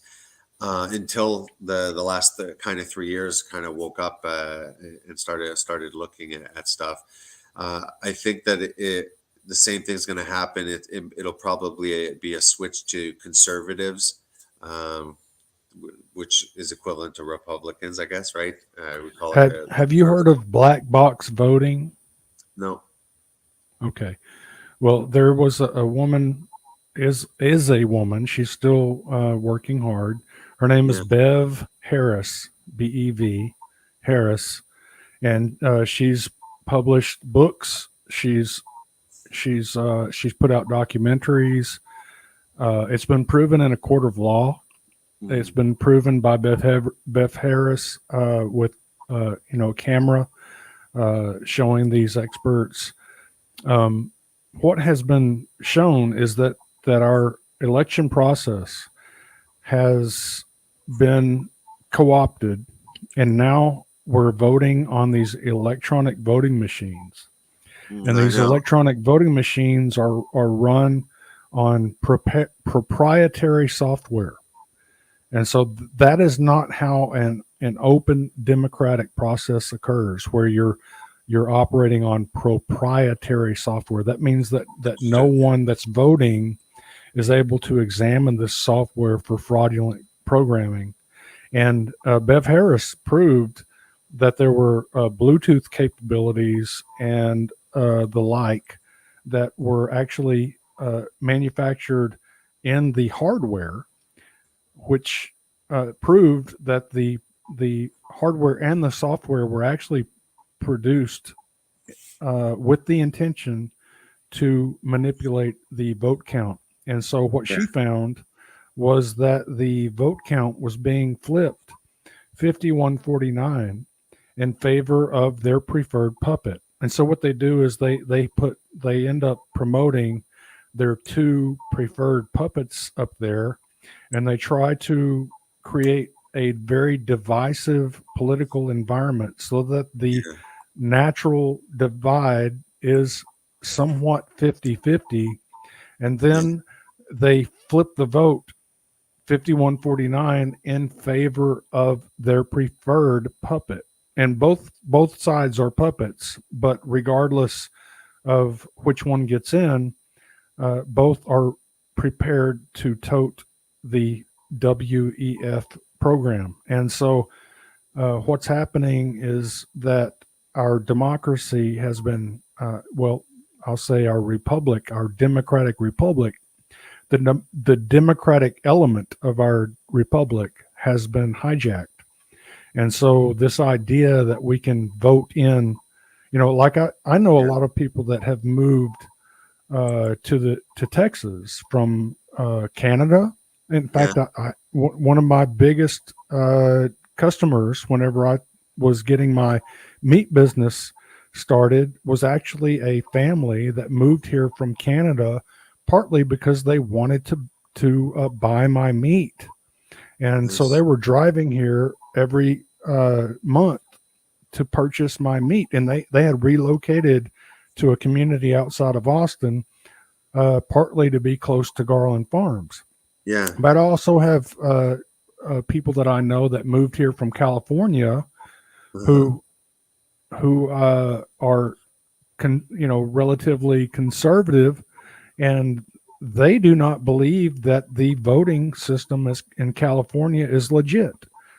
until the last kind of 3 years. Kind of woke up and started looking at stuff. I think that the same thing's going to happen. It'll probably be a switch to conservatives. Which is equivalent to Republicans, I guess, right? We call it. Have you heard of black box voting? No. Okay. Well, there was a woman is a woman. She's still working hard. Her name is Yeah. Bev Harris, Bev Harris, and she's published books. She's put out documentaries. It's been proven in a court of law. It's been proven by Bev Harris with camera showing these experts. What has been shown is that our election process has been co-opted, and now we're voting on these electronic voting machines. And these electronic voting machines are run on proprietary software. And so that is not how an open democratic process occurs, where you're operating on proprietary software. That means that no one that's voting is able to examine this software for fraudulent programming. And Bev Harris proved that there were Bluetooth capabilities and the like that were actually manufactured in the hardware, which proved that the hardware and the software were actually produced with the intention to manipulate the vote count. And so what she found was that the vote count was being flipped 51-49 in favor of their preferred puppet. And so what they do is they end up promoting their two preferred puppets up there, and they try to create a very divisive political environment so that the natural divide is somewhat 50-50, and then they flip the vote 51-49 in favor of their preferred puppet. And both sides are puppets, but regardless of which one gets in, both are prepared to tote the WEF program. And so what's happening is that our democracy has been, I'll say our republic, our democratic republic, the democratic element of our republic has been hijacked. And so this idea that we can vote in, like I know a lot of people that have moved to Texas from Canada. In fact, one of my biggest customers, whenever I was getting my meat business started, was actually a family that moved here from Canada, partly because they wanted to buy my meat. And so they were driving here every month to purchase my meat. And they had relocated to a community outside of Austin, partly to be close to Garland Farms. Yeah. But I also have people that I know that moved here from California who are relatively conservative, and they do not believe that the voting system in California is legit.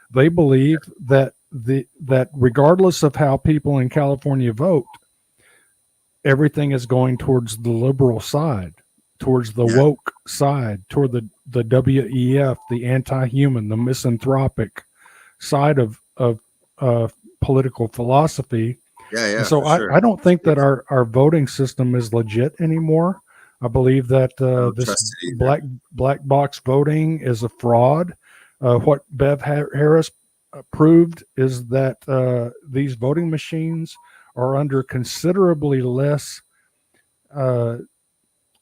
They believe that regardless of how people in California vote, everything is going towards the liberal side, towards the woke side, toward the WEF, the anti-human, the misanthropic side of political philosophy. And so I don't think that our voting system is legit anymore. I believe that this black box voting is a fraud. What Bev Harris proved is that these voting machines are under considerably less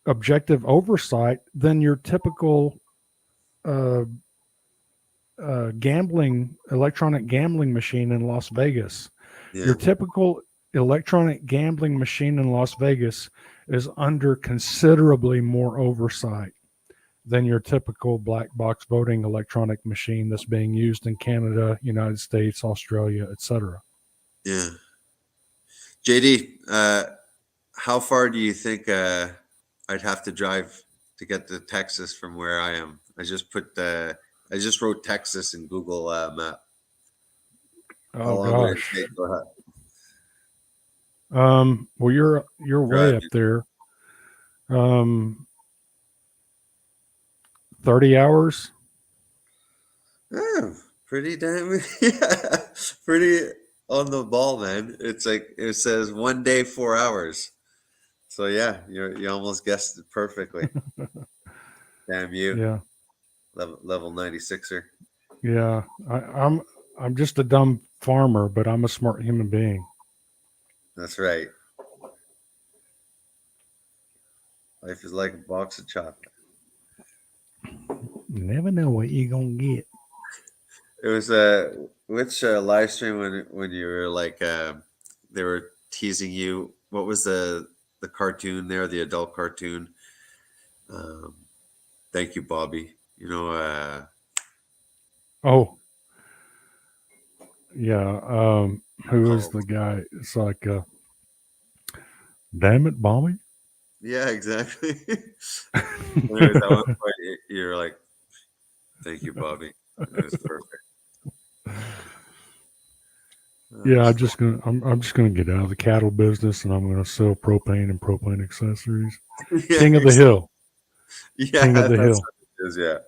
objective oversight than your typical electronic gambling machine in Las Vegas. Your typical electronic gambling machine in Las Vegas is under considerably more oversight than your typical black box voting electronic machine that's being used in Canada, United States, Australia, etc. Yeah. JD, how far do you think I'd have to drive to get to Texas from where I am? I just wrote Texas in Google Map. Oh gosh. Go ahead. Well, you're way up there. 30 hours. Oh, pretty damn, yeah, pretty on the ball, man. It's like it says 1 day, 4 hours. So yeah, you almost guessed it perfectly. Damn you, Yeah. level 96er. Yeah. I'm just a dumb farmer, but I'm a smart human being. That's right. Life is like a box of chocolate. You never know what you're gonna get. It was which live stream when you were like they were teasing you. What was the cartoon there? The adult cartoon. Um, Thank you, Bobby. You know, Oh, yeah. Who is oh, the guy? It's like, damn it, Bobby. yeah, exactly. Anyways, at one point you're like, "Thank you, Bobby." It was perfect. Yeah, I'm just gonna get out of the cattle business and I'm gonna sell propane and propane accessories. Yeah, King of the hill. yeah, King of the that's hill. what it is. Yeah,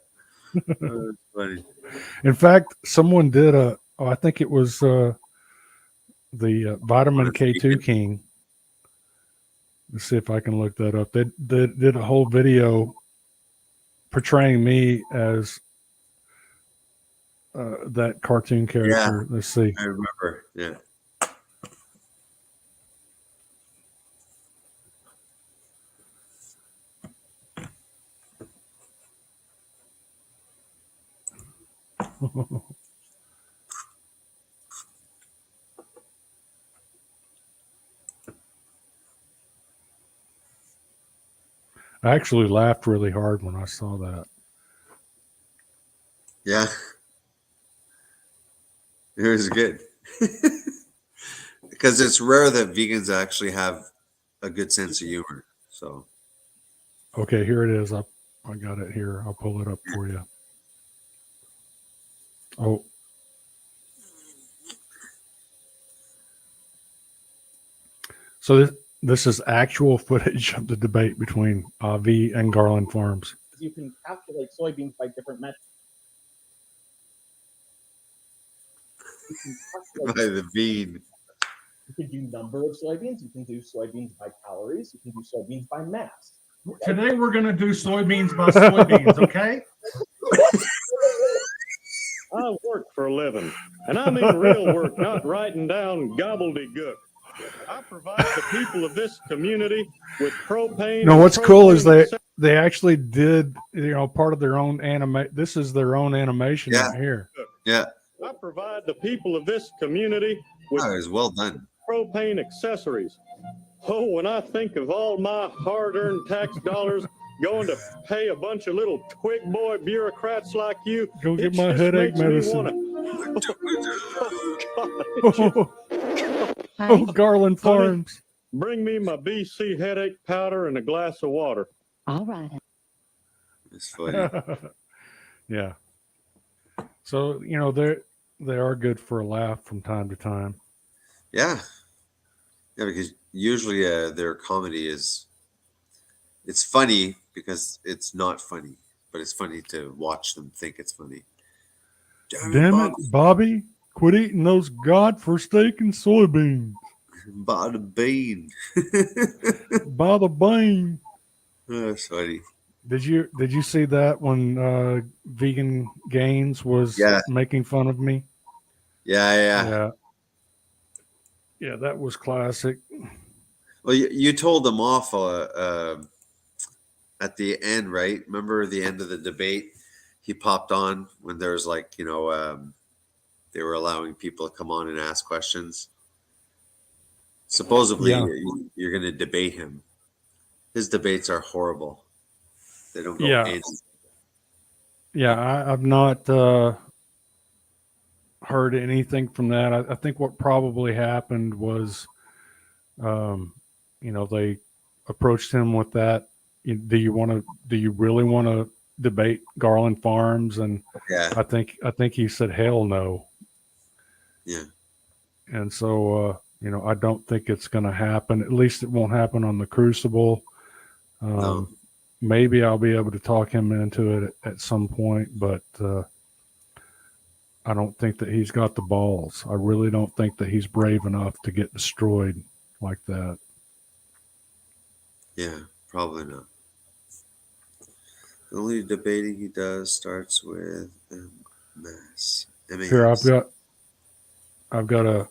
that's funny. In fact, someone did I think it was the vitamin K2 King. Let's see if I can look that up. They did a whole video portraying me as that cartoon character. Yeah, Let's see. I remember. Yeah. I actually laughed really hard when I saw that. Yeah, it was good. Because it's rare that vegans actually have a good sense of humor. So Okay, here it is. I got it here. I'll pull it up for you. Oh. So this is actual footage of the debate between Avi and Garland Farms. You can calculate soybeans by different metrics. by the bean. You can do number of soybeans. You can do soybeans by calories. You can do soybeans by mass. Today we're going to do soybeans by soybeans, okay? I work for a living, and I mean real work, not writing down gobbledygook. I provide the people of this community with propane. No, what's cool is they actually did, part of their own This is their own animation right here. Yeah. I provide the people of this community with It was well done. propane accessories. Oh, when I think of all my hard-earned tax dollars going to pay a bunch of little twig boy bureaucrats like you, Go get it my just headache makes me medicine. wanna- Oh, Garland Farms. Bring me my BC headache powder and a glass of water. All right. It's funny. Yeah. So, they are good for a laugh from time to time. Yeah. Yeah, because usually their comedy it's funny because it's not funny, but it's funny to watch them think it's funny. Damn it, Bobby. Quit eating those God-forsaken soybeans. By the bean. By the bean. Oh, that's funny. Did you see that when Vegan Gains was making fun of me? Yeah. Yeah, that was classic. Well, you told them off at the end, right? Remember the end of the debate? He popped on when there was they were allowing people to come on and ask questions. Supposedly, you're going to debate him. His debates are horrible. They don't go in. Yeah, I've not heard anything from that. I think what probably happened was, they approached him with that. Do you really want to debate Garland Farms? And I think he said, hell no. Yeah. And so, I don't think it's going to happen. At least it won't happen on the Crucible. No. maybe I'll be able to talk him into it at some point, but I don't think that he's got the balls. I really don't think that he's brave enough to get destroyed like that. Yeah, probably not. The only debating he does starts with MS. Here, I've got a.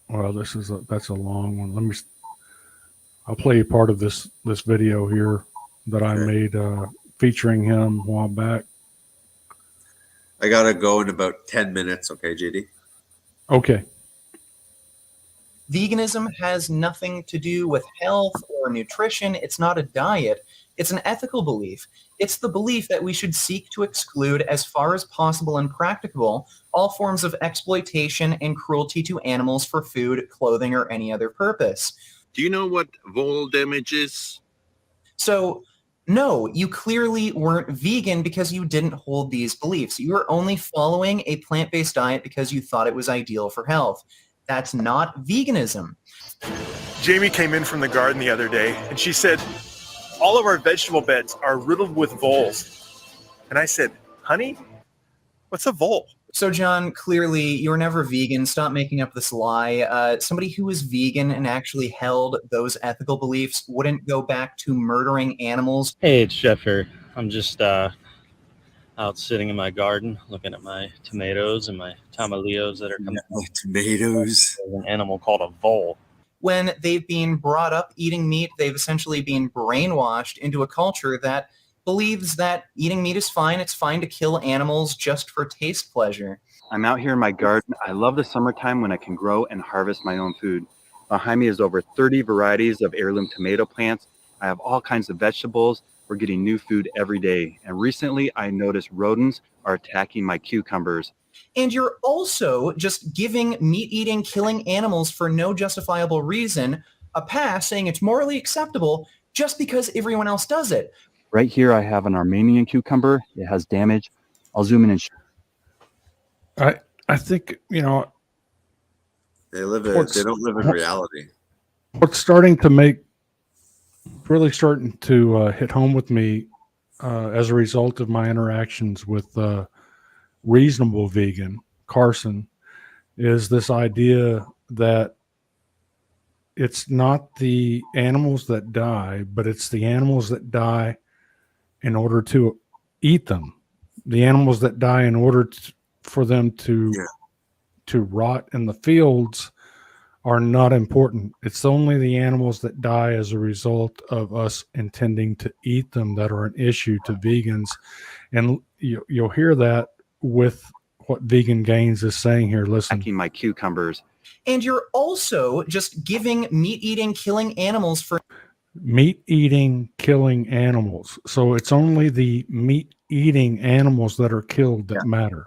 Well, that's a long one. I'll play you part of this video here that I made featuring him a while back. I gotta go in about 10 minutes. Okay, JD. Okay. Veganism has nothing to do with health or nutrition. It's not a diet. It's an ethical belief. It's the belief that we should seek to exclude, as far as possible and practicable, all forms of exploitation and cruelty to animals for food, clothing, or any other purpose. Do you know what vol damage is? So, no, you clearly weren't vegan because you didn't hold these beliefs. You were only following a plant-based diet because you thought it was ideal for health. That's not veganism. Jamie came in from the garden the other day and she said, all of our vegetable beds are riddled with voles. And I said, honey, what's a vole? So, John, clearly you were never vegan. Stop making up this lie. Somebody who was vegan and actually held those ethical beliefs wouldn't go back to murdering animals. Hey, it's Jeff here. I'm just out sitting in my garden looking at my tomatoes and my tomatillos that are coming out. Tomatoes. There's an animal called a vole. When they've been brought up eating meat, they've essentially been brainwashed into a culture that believes that eating meat is fine. It's fine to kill animals just for taste pleasure. I'm out here in my garden. I love the summertime when I can grow and harvest my own food. Behind me is over 30 varieties of heirloom tomato plants. I have all kinds of vegetables. We're getting new food every day. And recently I noticed rodents are attacking my cucumbers. And you're also just giving meat-eating, killing animals for no justifiable reason a pass, saying it's morally acceptable just because everyone else does it. Right here I have an Armenian cucumber. It has damage. I'll zoom in and show. I think, they don't live in reality. What's really starting to hit home with me as a result of my interactions with Reasonable Vegan, Carson, is this idea that it's not the animals that die, but it's the animals that die in order to eat them. The animals that die in order for them to rot in the fields are not important. It's only the animals that die as a result of us intending to eat them that are an issue to vegans. And you'll hear that with what Vegan Gains is saying here. Listen. Attacking my cucumbers. And you're also just giving meat-eating, killing animals for... Meat-eating, killing animals. So it's only the meat-eating animals that are killed that matter.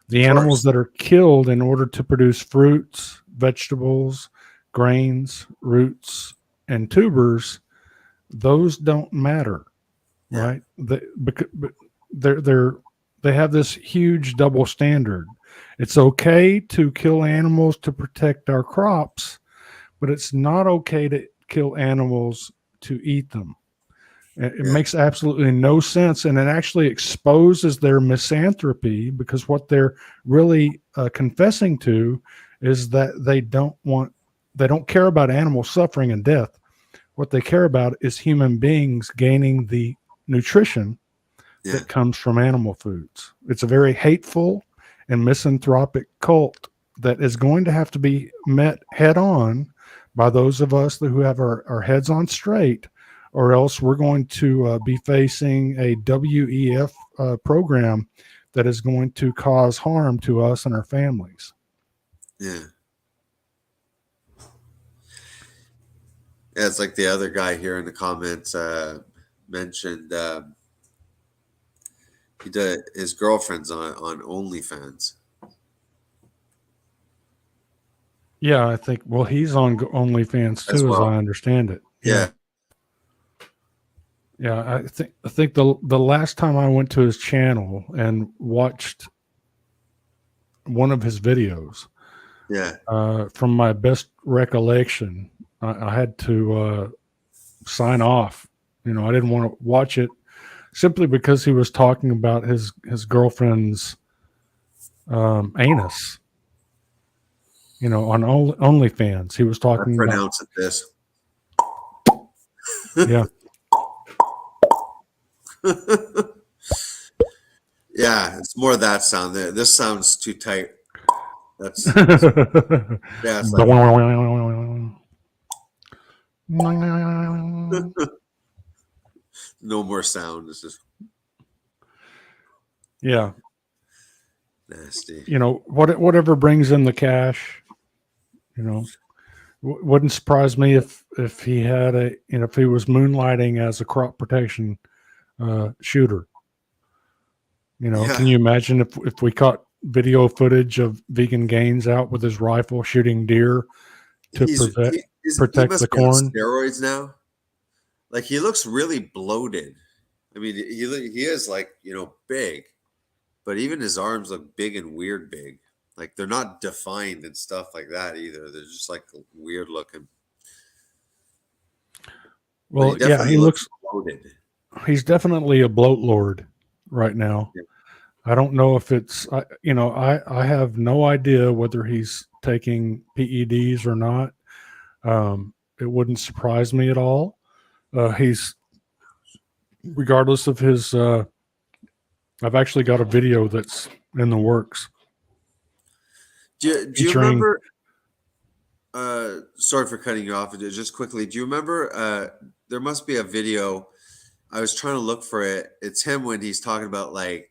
The animals that are killed in order to produce fruits, vegetables, grains, roots, and tubers, those don't matter, right? They have this huge double standard. It's okay to kill animals to protect our crops, but it's not okay to kill animals to eat them. It makes absolutely no sense, and it actually exposes their misanthropy, because what they're really confessing to is that they don't care about animal suffering and death. What they care about is human beings gaining the nutrition that comes from animal foods. It's a very hateful and misanthropic cult that is going to have to be met head on by those of us who have our heads on straight, or else we're going to be facing a WEF program that is going to cause harm to us and our families. Yeah. Yeah, it's like the other guy here in the comments mentioned his girlfriend's on OnlyFans. Yeah, I think, well, he's on OnlyFans too, as I understand it. Yeah. Yeah, I think the last time I went to his channel and watched one of his videos, from my best recollection, I had to sign off. I didn't want to watch it simply because he was talking about his girlfriend's anus. On OnlyFans, he was I talking about. pronounce it this. Yeah. Yeah, it's more that sound. This sounds too tight. That's yeah. It's like no more sound. It's just yeah. nasty. Whatever brings in the cash. Wouldn't surprise me if he had if he was moonlighting as a crop protection shooter. Yeah. Can you imagine if we caught video footage of Vegan Gaines out with his rifle shooting deer to protect must the be on corn? steroids now. Like, he looks really bloated. I mean, he is like, big, but even his arms look big and weird big. Like, they're not defined and stuff like that either. They're just like weird looking. Well, he looks bloated. He's definitely a bloat lord right now. Yeah. I don't know if it's, I have no idea whether he's taking PEDs or not. It wouldn't surprise me at all. He's, regardless of his, I've actually got a video that's in the works. Do you remember? Sorry for cutting you off. Just quickly, do you remember? There must be a video. I was trying to look for it. It's him when he's talking about like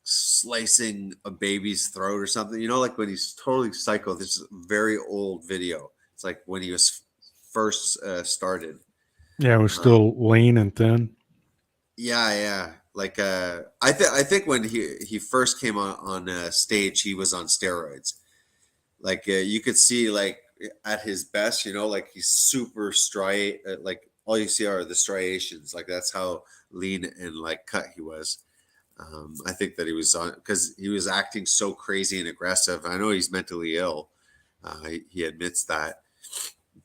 slicing a baby's throat or something. Like when he's totally psycho. This is a very old video. It's like when he was first started. Yeah, it was still lean and thin. Yeah. Like I think when he first came on stage, he was on steroids. Like you could see like at his best, like he's super like all you see are the striations. Like that's how lean and like cut he was. I think that he was on because he was acting so crazy and aggressive. I know he's mentally ill. He admits that,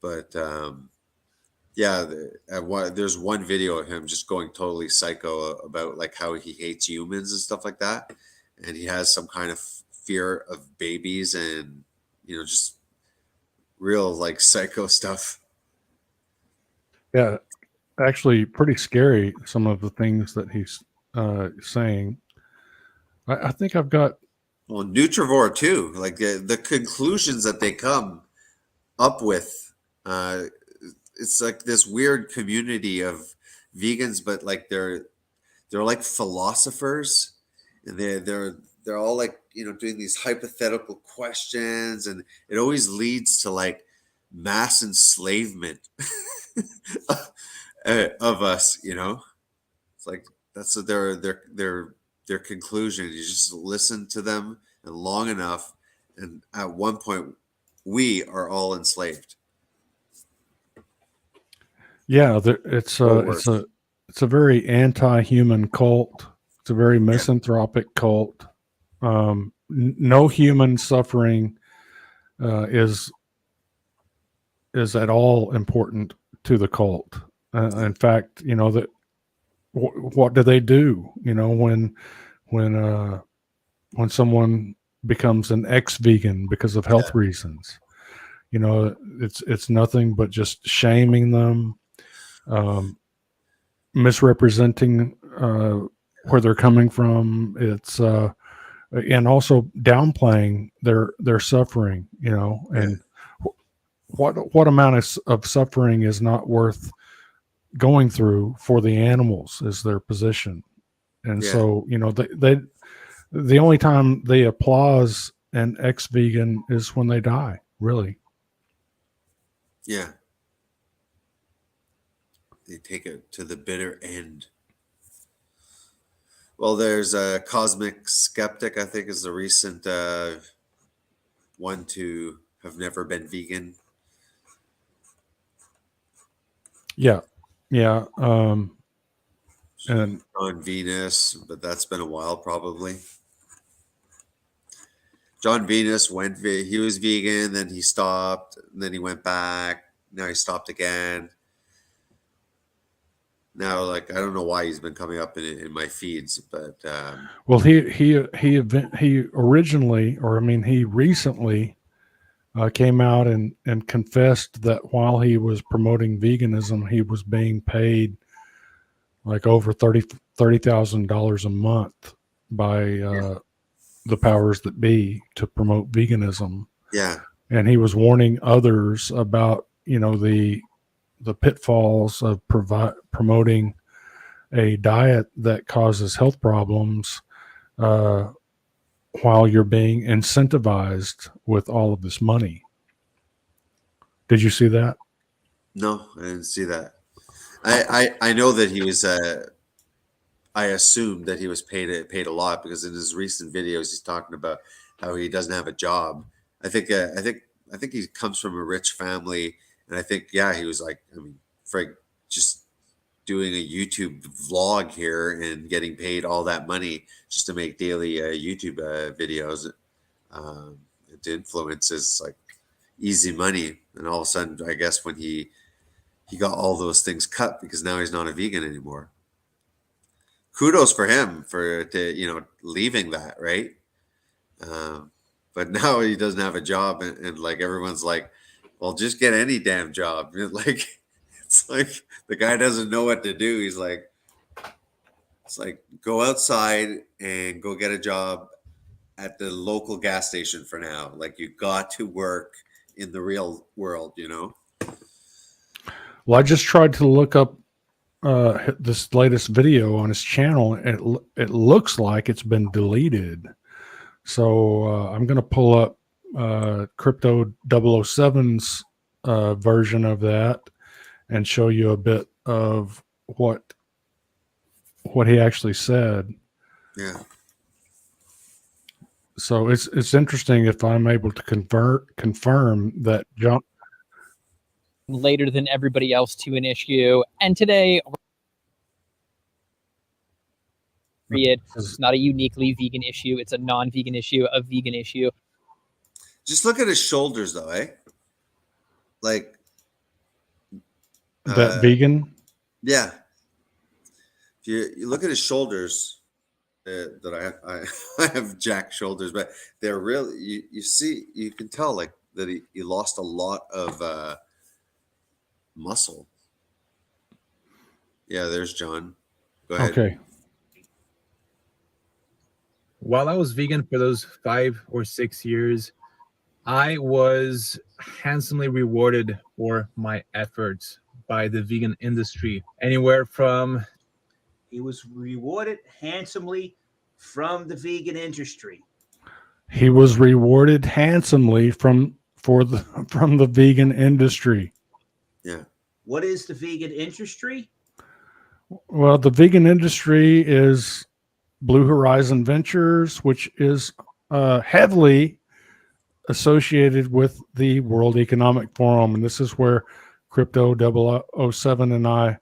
but yeah, there's one video of him just going totally psycho about like how he hates humans and stuff like that, and he has some kind of fear of babies and just real like psycho stuff. Yeah, actually, pretty scary. Some of the things that he's saying. I think I've got. Well, Nutrivore too. Like the conclusions that they come up with. It's like this weird community of vegans, but like they're like philosophers, and they're all like doing these hypothetical questions, and it always leads to like mass enslavement of us. It's like that's what their conclusion. You just listen to them and long enough, and at one point, we are all enslaved. Yeah, it's a very anti-human cult. It's a very misanthropic cult. No human suffering is at all important to the cult. In fact, that what do they do? When someone becomes an ex-vegan because of health reasons, it's nothing but just shaming them. Misrepresenting where they're coming from. It's and also downplaying their suffering. And what amount of suffering is not worth going through for the animals is their position. And so they the only time they applause an ex-vegan is when they die. Really. Yeah. They take it to the bitter end. Well, there's a Cosmic Skeptic, I think, is the recent one to have never been vegan. Yeah. And on Venus, but that's been a while probably. John Venus he was vegan, then he stopped, and then he went back. Now he stopped again. now. Like I don't know why he's been coming up in my feeds, but Well, he originally, or I mean, he recently came out and confessed that while he was promoting veganism, he was being paid like over $30,000 a month by the powers that be to promote veganism. yeah, And he was warning others about, the pitfalls of promoting a diet that causes health problems while you're being incentivized with all of this money. Did you see that? no, I didn't see that. I know that he was. I assumed that he was paid a lot because in his recent videos he's talking about how he doesn't have a job. I think he comes from a rich family, and I think he was like, I mean, Frank, just doing a YouTube vlog here and getting paid all that money just to make daily YouTube videos to influence is like easy money. And all of a sudden, I guess when he got all those things cut because now he's not a vegan anymore. Kudos for him for leaving that, right? But now he doesn't have a job, and like everyone's like, well, just get any damn job. Like it's like the guy doesn't know what to do. He's like, it's like go outside and go get a job at the local gas station for now. Like you got to work in the real world, Well, I just tried to look up this latest video on his channel. It looks like it's been deleted. So I'm going to pull up Crypto 007's version of that and show you a bit of what he actually said. Yeah. So it's interesting if I'm able to confirm that John later than everybody else to an issue. And today, it's not a uniquely vegan issue. It's a non-vegan issue, a vegan issue. Just look at his shoulders, though, eh? Like that vegan. Yeah. If you look at his shoulders, that I have jack shoulders, but they're really you see you can tell like that he lost a lot of muscle. Yeah, there's John. Go ahead. Okay. While I was vegan for those 5 or 6 years, I was handsomely rewarded for my efforts by the vegan industry. Anywhere from he was rewarded handsomely from the vegan industry. He was rewarded handsomely from the vegan industry. Yeah. What is the vegan industry? Well, the vegan industry is Blue Horizon Ventures, which is heavily associated with the World Economic Forum. And this is where Crypto 007 and I,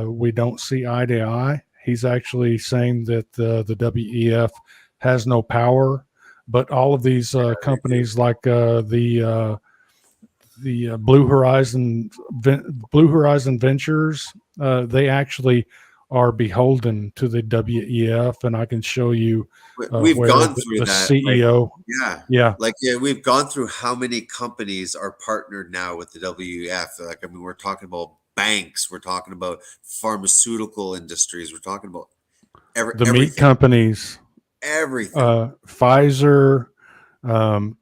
we don't see eye to eye. He's actually saying that the WEF has no power, but all of these companies like the Blue Horizon Ventures, they actually are beholden to the WEF, and I can show you. We've gone through the that. CEO. We've gone through how many companies are partnered now with the WEF. Like, I mean, we're talking about banks, we're talking about pharmaceutical industries, we're talking about everything. Meat companies, everything. Pfizer,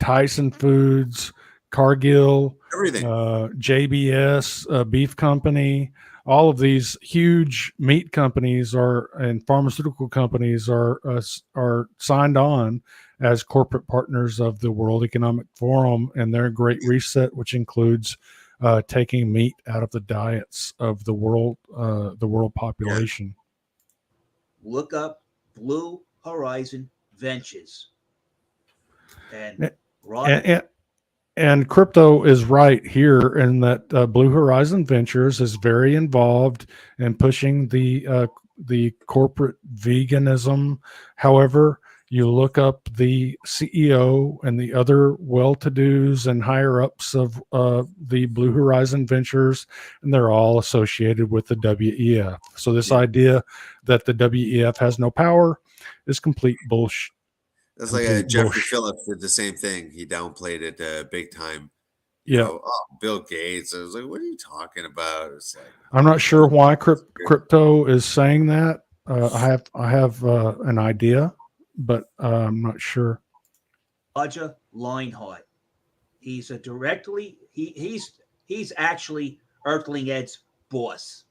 Tyson Foods, Cargill, everything. JBS, beef company. All of these huge meat companies and pharmaceutical companies are signed on as corporate partners of the World Economic Forum and their Great Reset, which includes taking meat out of the diets of the world population. Look up Blue Horizon Ventures. And Crypto is right here in that Blue Horizon Ventures is very involved in pushing the corporate veganism. However, You look up the CEO and the other well-to-dos and higher-ups of the Blue Horizon Ventures, and they're all associated with the WEF. So this idea that the WEF has no power is complete bullshit. That's like Jeffrey Phillips did the same thing. He downplayed it big time. You know, Bill Gates. I was like, what are you talking about? It's like, I'm not sure why crypto is saying that. I have an idea, but I'm not sure. Roger Leinhart. He's he's actually Earthling Ed's boss,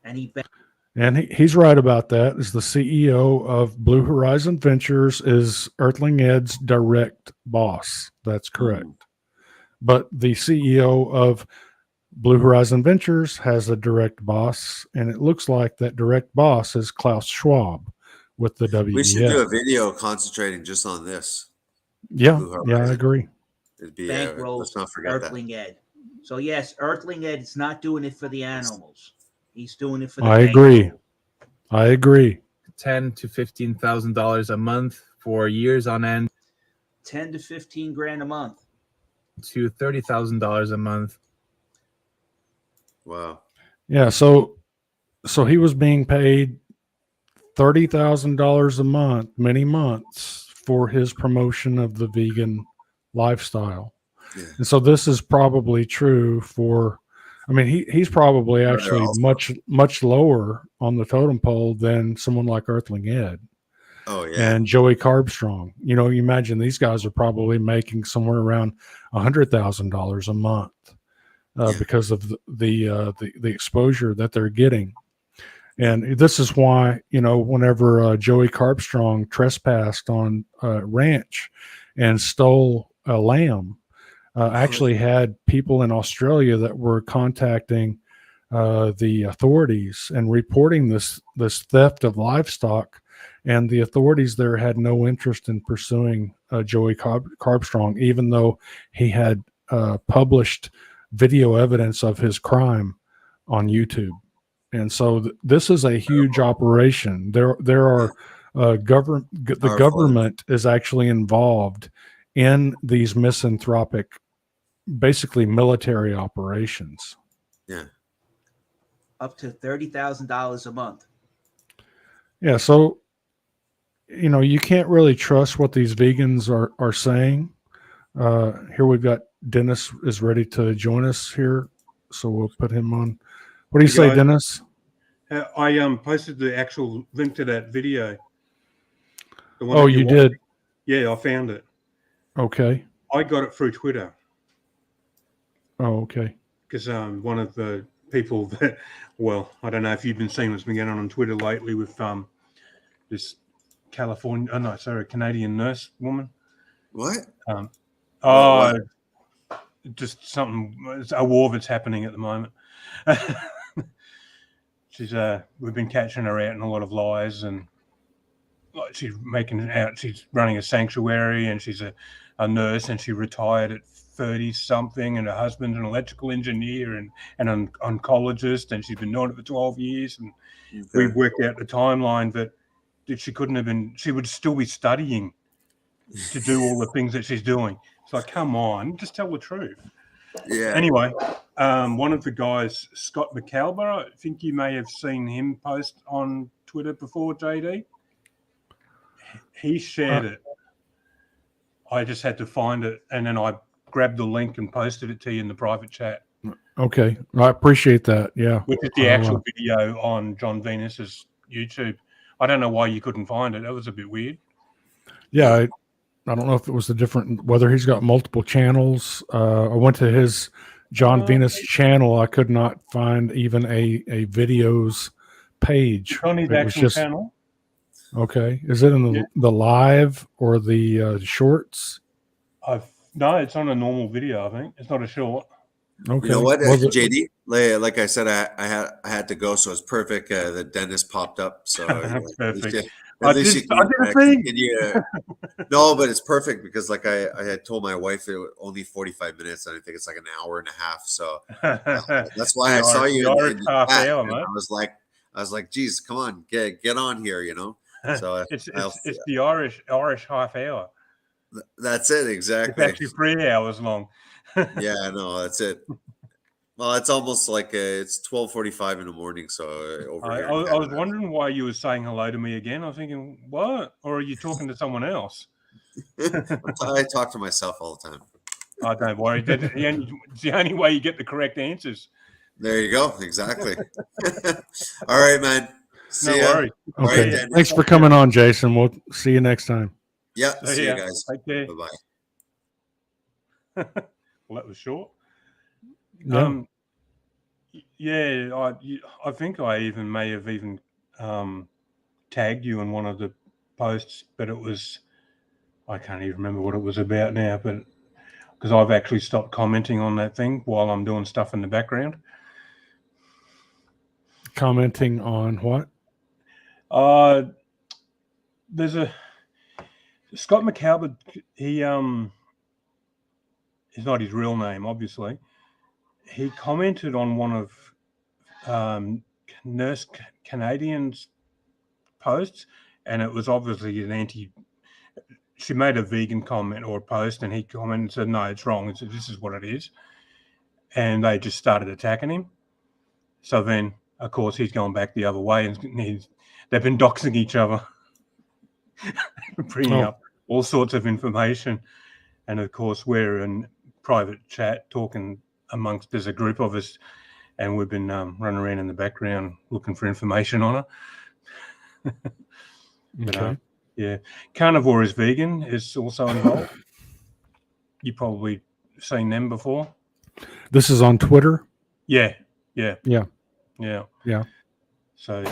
and he's right about that. Is the CEO of Blue Horizon Ventures is Earthling Ed's direct boss. That's correct. But the CEO of Blue Horizon Ventures has a direct boss, and it looks like that direct boss is Klaus Schwab with the WEF. we should do a video concentrating just on this. Yeah, I agree. It'd be bankroll let's not forget Earthling Ed. So yes, Earthling Ed is not doing it for the animals. He's doing it for the I agree. I agree. $10,000 to $15,000 a month for years on end. 10 to 15 grand a month. To $30,000 a month. Wow. Yeah, so he was being paid $30,000 a month, many months, for his promotion of the vegan lifestyle. Yeah. And so this is probably true for, I mean, he's probably actually much lower on the totem pole than someone like Earthling Ed. Oh, yeah. And Joey Carbstrong. You know, you imagine these guys are probably making somewhere around $100,000 a month because of the exposure that they're getting. And this is why, you know, whenever Joey Carbstrong trespassed on a ranch and stole a lamb, actually had people in Australia that were contacting the authorities and reporting this theft of livestock. And the authorities there had no interest in pursuing Joey Carbstrong, even though he had published video evidence of his crime on YouTube. And so this is a huge operation. There are the government is actually involved in these misanthropic, basically military operations. Yeah. Up to $30,000 a month. Yeah. So, you know, you can't really trust what these vegans are saying. Here we've got Dennis is ready to join us here, so we'll put him on. What do you say, Dennis? I posted the actual link to that video. Oh, you did? Yeah, I found it. Okay. I got it through Twitter. Oh, okay. Because one of the people that, well, I don't know if you've been seeing what's been going on Twitter lately with this Canadian nurse woman. What? Just something. It's a war that's happening at the moment. We've been catching her out in a lot of lies, and like she's making it out. She's running a sanctuary, and she's a nurse, and she retired at 30 something, and her husband's an electrical engineer and an oncologist, and she's been doing it for 12 years. And we worked out the timeline that she couldn't have been. She would still be studying to do all the things that she's doing. It's like, come on, just tell the truth. Yeah. Anyway, one of the guys, Scott McAlber, I think you may have seen him post on Twitter before, JD. He shared it. I just had to find it, and then I grabbed the link and posted it to you in the private chat. Okay. I appreciate that. Yeah. Which is the actual video on John Venus's YouTube. I don't know why you couldn't find it. That was a bit weird. Yeah. I don't know if it was whether he's got multiple channels. I went to his John Venus channel. I could not find even a videos page. It's on his actual channel. Okay. Is it in the live or the shorts? No, it's on a normal video, I think. It's not a short. Okay. You know what, JD? Like I said, I had to go, so it's perfect that Dennis popped up. So that's perfect. At least you can continue. No, but it's perfect because, like I had told my wife, it was only 45 minutes, and I think it's like an hour and a half. So that's why I saw you in the chat, and I was like, geez, come on, get on here, you know. So it's the Irish half hour. That's it, exactly. It's actually 3 hours long. Yeah, no, that's it. Well, it's almost like it's 12:45 in the morning. So over here, I was wondering why you were saying hello to me again. I was thinking, what? Or are you talking to someone else? I talk to myself all the time. Oh, don't worry. It's the only way you get the correct answers. There you go. Exactly. All right, man. See No ya. worries. All right, Okay. Daniel. Thanks for coming on, Jason. We'll see you next time. Yeah. So, See yeah, you guys. take care. Bye-bye. Well, that was short. Yeah. Yeah, I think I may have tagged you in one of the posts, but I can't even remember what it was about now, but because I've actually stopped commenting on that thing while I'm doing stuff in the background. Commenting on what? There's a Scott McCalvert. He is not his real name, obviously. He commented on one of Nurse Canadian's posts, and it was obviously an anti. She made a vegan comment or a post, and he commented and said, "No, it's wrong. This is what it is," and they just started attacking him. So then, of course, he's going back the other way, and they've been doxing each other, bringing up all sorts of information, and of course, we're in private chat talking amongst. There's a group of us, and we've been running around in the background looking for information on her. But, Okay. yeah, Carnivore is Vegan is also involved. You probably seen them before. This is on Twitter. Yeah. So,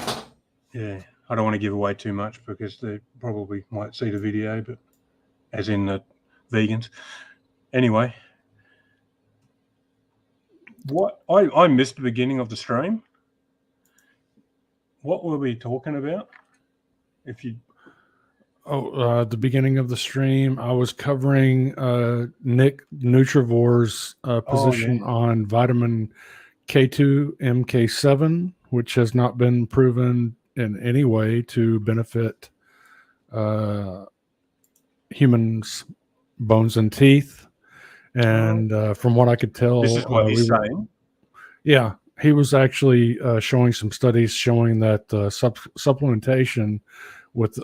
yeah, I don't want to give away too much because they probably might see the video, but as in the vegans. Anyway, what I missed the beginning of the stream. What were we talking about? If you the beginning of the stream, I was covering Nick Nutrivore's position on vitamin K2 MK7, which has not been proven in any way to benefit humans' bones and teeth. And from what I could tell, this is what he's saying. Yeah, he was actually showing some studies showing that supplementation with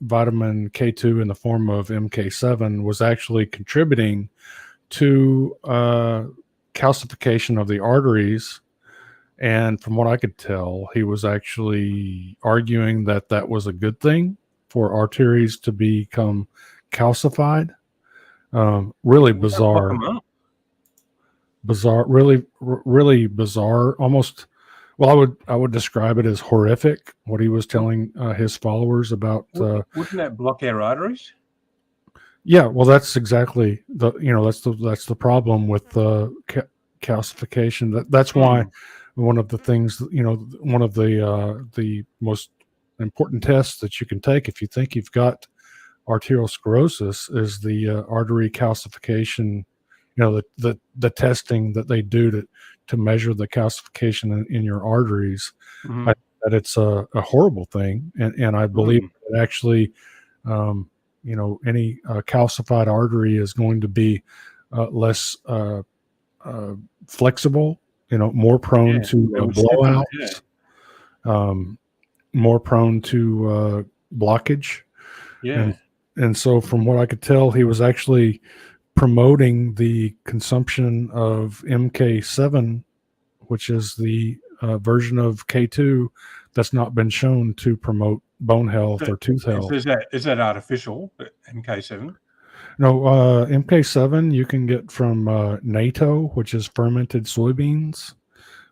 vitamin K2 in the form of MK7 was actually contributing to calcification of the arteries. And from what I could tell, he was actually arguing that that was a good thing for arteries to become calcified. Really bizarre. Really bizarre. Almost, well, I would describe it as horrific. What he was telling his followers about. Wouldn't that block our arteries? Yeah, well, that's exactly that's the problem with calcification. That's why one of the things, one of the most important tests that you can take if you think you've got arterial sclerosis is the artery calcification. The testing that they do to measure the calcification in your arteries. Mm-hmm. I think that it's a horrible thing, and I believe that actually, any calcified artery is going to be less flexible, more prone to blowouts, more prone to blockage. Yeah. And so from what I could tell, he was actually promoting the consumption of MK7, which is the version of K2 that's not been shown to promote bone health or tooth health. Is that artificial, MK7? No, MK7 you can get from NATO, which is fermented soybeans,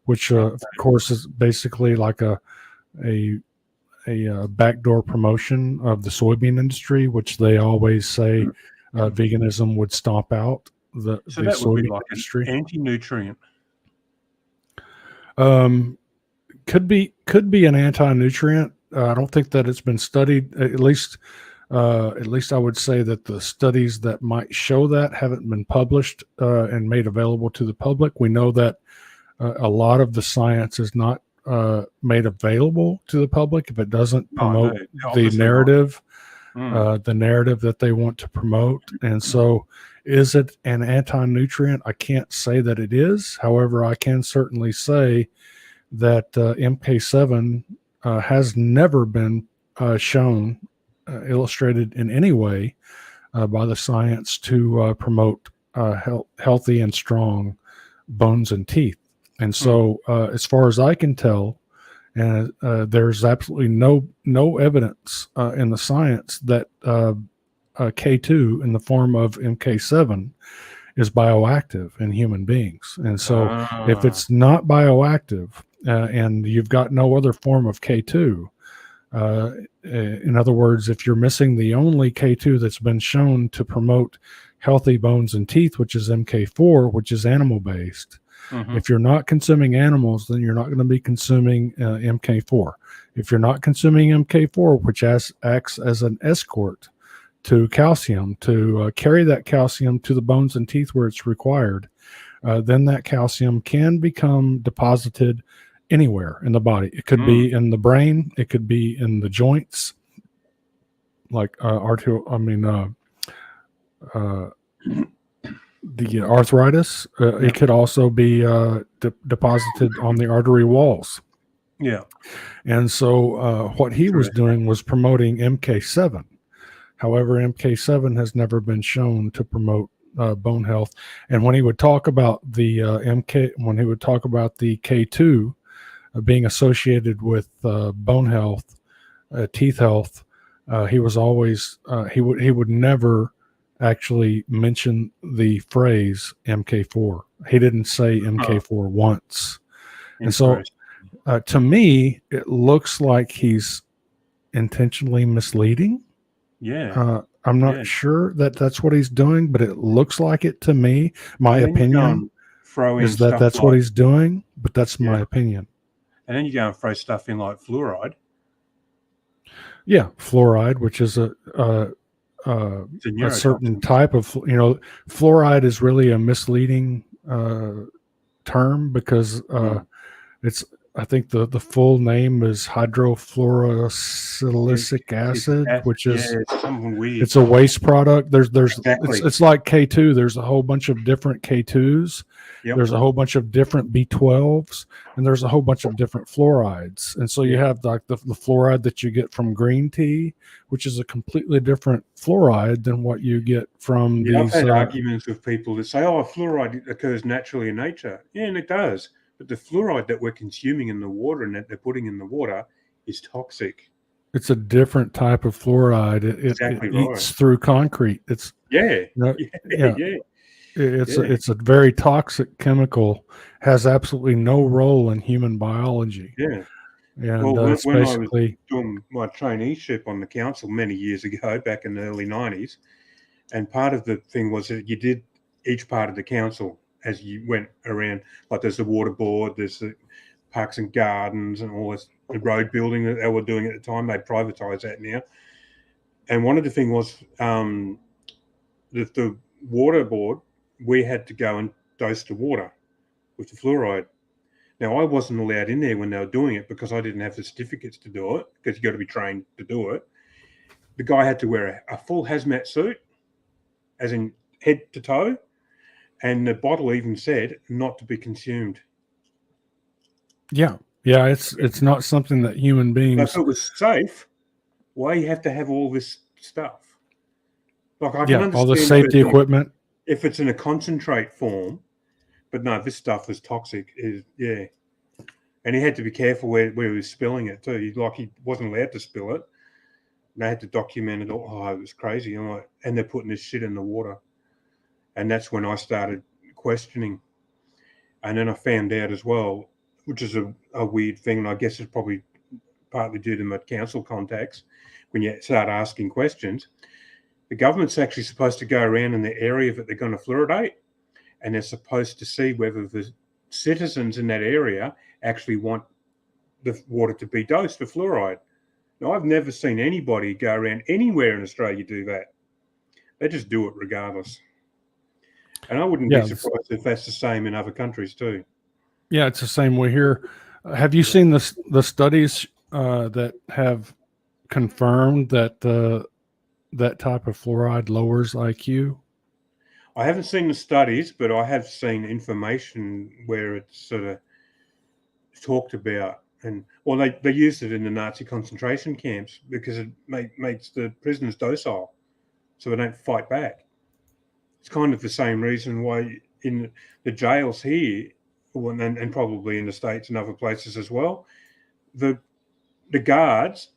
which of course is basically like a backdoor promotion of the soybean industry, which they always say veganism would stomp out the that soybean would be like industry. An anti-nutrient. Could be an anti-nutrient. I don't think that it's been studied. At least I would say that the studies that might show that haven't been published and made available to the public. We know that a lot of the science is not made available to the public, if it doesn't Oh, no, promote the obviously not. narrative, Mm. the narrative that they want to promote. And so, is it an anti-nutrient? I can't say that it is. However, I can certainly say that MK7 has never been shown, illustrated in any way by the science to promote healthy and strong bones and teeth. And so, as far as I can tell, and there's absolutely no evidence in the science that K2 in the form of MK7 is bioactive in human beings. And so, if it's not bioactive and you've got no other form of K2, in other words, if you're missing the only K2 that's been shown to promote healthy bones and teeth, which is MK4, which is animal based, if you're not consuming animals, then you're not going to be consuming MK4. If you're not consuming MK4, which acts as an escort to calcium, to carry that calcium to the bones and teeth where it's required, then that calcium can become deposited anywhere in the body. It could be in the brain. It could be in the joints, like the arthritis. It could also be deposited on the artery walls. Yeah. And so what he was doing was promoting MK7. However, MK7 has never been shown to promote bone health. And when he would talk about the when he would talk about the K2 being associated with bone health, teeth health, he was always he would never actually mention the phrase MK4. He didn't say MK4 once. And so to me, it looks like he's intentionally misleading. Yeah. I'm not sure that that's what he's doing, but it looks like it to me. My opinion is that that's what he's doing, but that's my opinion. And then you go and throw stuff in like fluoride. Yeah, fluoride, which is a certain type of, fluoride is really a misleading term because it's, I think the full name is hydrofluorosilicic acid, which is something weird. It's a waste product. There's Exactly. it's like K2. There's a whole bunch of different K2s. Yep. There's a whole bunch of different B12s, and there's a whole bunch of different fluorides. And so you have like the fluoride that you get from green tea, which is a completely different fluoride than what you get from these. I've had arguments with people that say, "Oh, fluoride occurs naturally in nature." Yeah, and it does. But the fluoride that we're consuming in the water and that they're putting in the water is toxic. It's a different type of fluoride. It eats through concrete. It's It's a very toxic chemical. Has absolutely no role in human biology. Yeah. And well, when basically, I was doing my traineeship on the council many years ago, back in the early 90s, and part of the thing was that you did each part of the council as you went around, like there's the water board, there's the parks and gardens and all this, the road building that they were doing at the time. They privatise that now. And one of the things was the water board, we had to go and dose the water with the fluoride. Now, I wasn't allowed in there when they were doing it because I didn't have the certificates to do it, because you got to be trained to do it. The guy had to wear a full hazmat suit, as in head to toe, and the bottle even said not to be consumed. Yeah, it's not something that human beings. If it was safe, why you have to have all this stuff? Like I can understand all the safety equipment. If it's in a concentrate form, but no, this stuff is toxic. And he had to be careful where he was spilling it too. He wasn't allowed to spill it. They had to document it all. Oh, it was crazy. And they're putting this shit in the water. And that's when I started questioning. And then I found out as well, which is a weird thing, and I guess it's probably partly due to my council contacts, when you start asking questions, the government's actually supposed to go around in the area that they're going to fluoridate, and they're supposed to see whether the citizens in that area actually want the water to be dosed with fluoride. Now, I've never seen anybody go around anywhere in Australia do that. They just do it regardless. And I wouldn't be surprised if that's the same in other countries too. Yeah, it's the same way here. Have you seen the studies that have confirmed that that type of fluoride lowers IQ? I haven't seen the studies, but I have seen information where it's sort of talked about, and they used it in the Nazi concentration camps because it makes the prisoners docile, so they don't fight back. It's kind of the same reason why in the jails here, and probably in the States and other places as well, the guards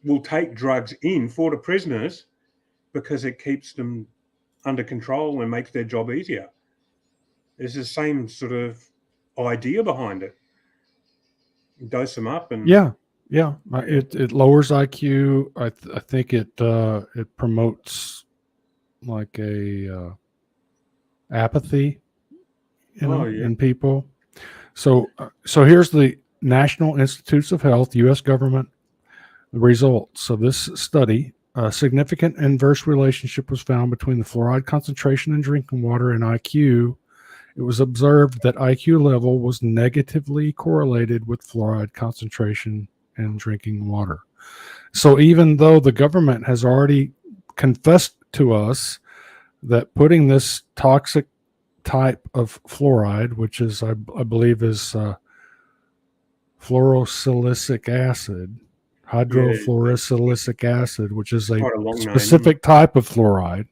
will take drugs in for the prisoners because it keeps them under control and makes their job easier. There's the same sort of idea behind it. Dose them up and Yeah. It lowers IQ. I think it promotes like a apathy, in people. So here's the National Institutes of Health, U.S. government, the results of this study. A significant inverse relationship was found between the fluoride concentration in drinking water and IQ. It was observed that IQ level was negatively correlated with fluoride concentration in drinking water. So even though the government has already confessed to us that putting this toxic type of fluoride, which is I believe is fluorosilicic acid, hydrofluorosilicic acid, which is a specific type of fluoride,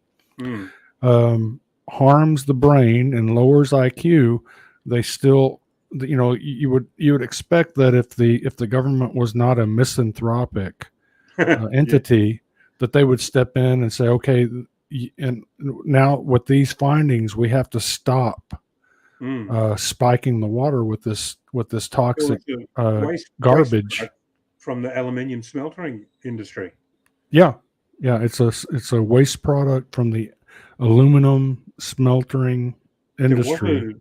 harms the brain and lowers IQ. They still, you would expect that if the government was not a misanthropic entity, that they would step in and say, okay, and now with these findings, we have to stop spiking the water with this toxic garbage from the aluminium smelting industry. Yeah, it's a waste product from the aluminum smelting industry. There was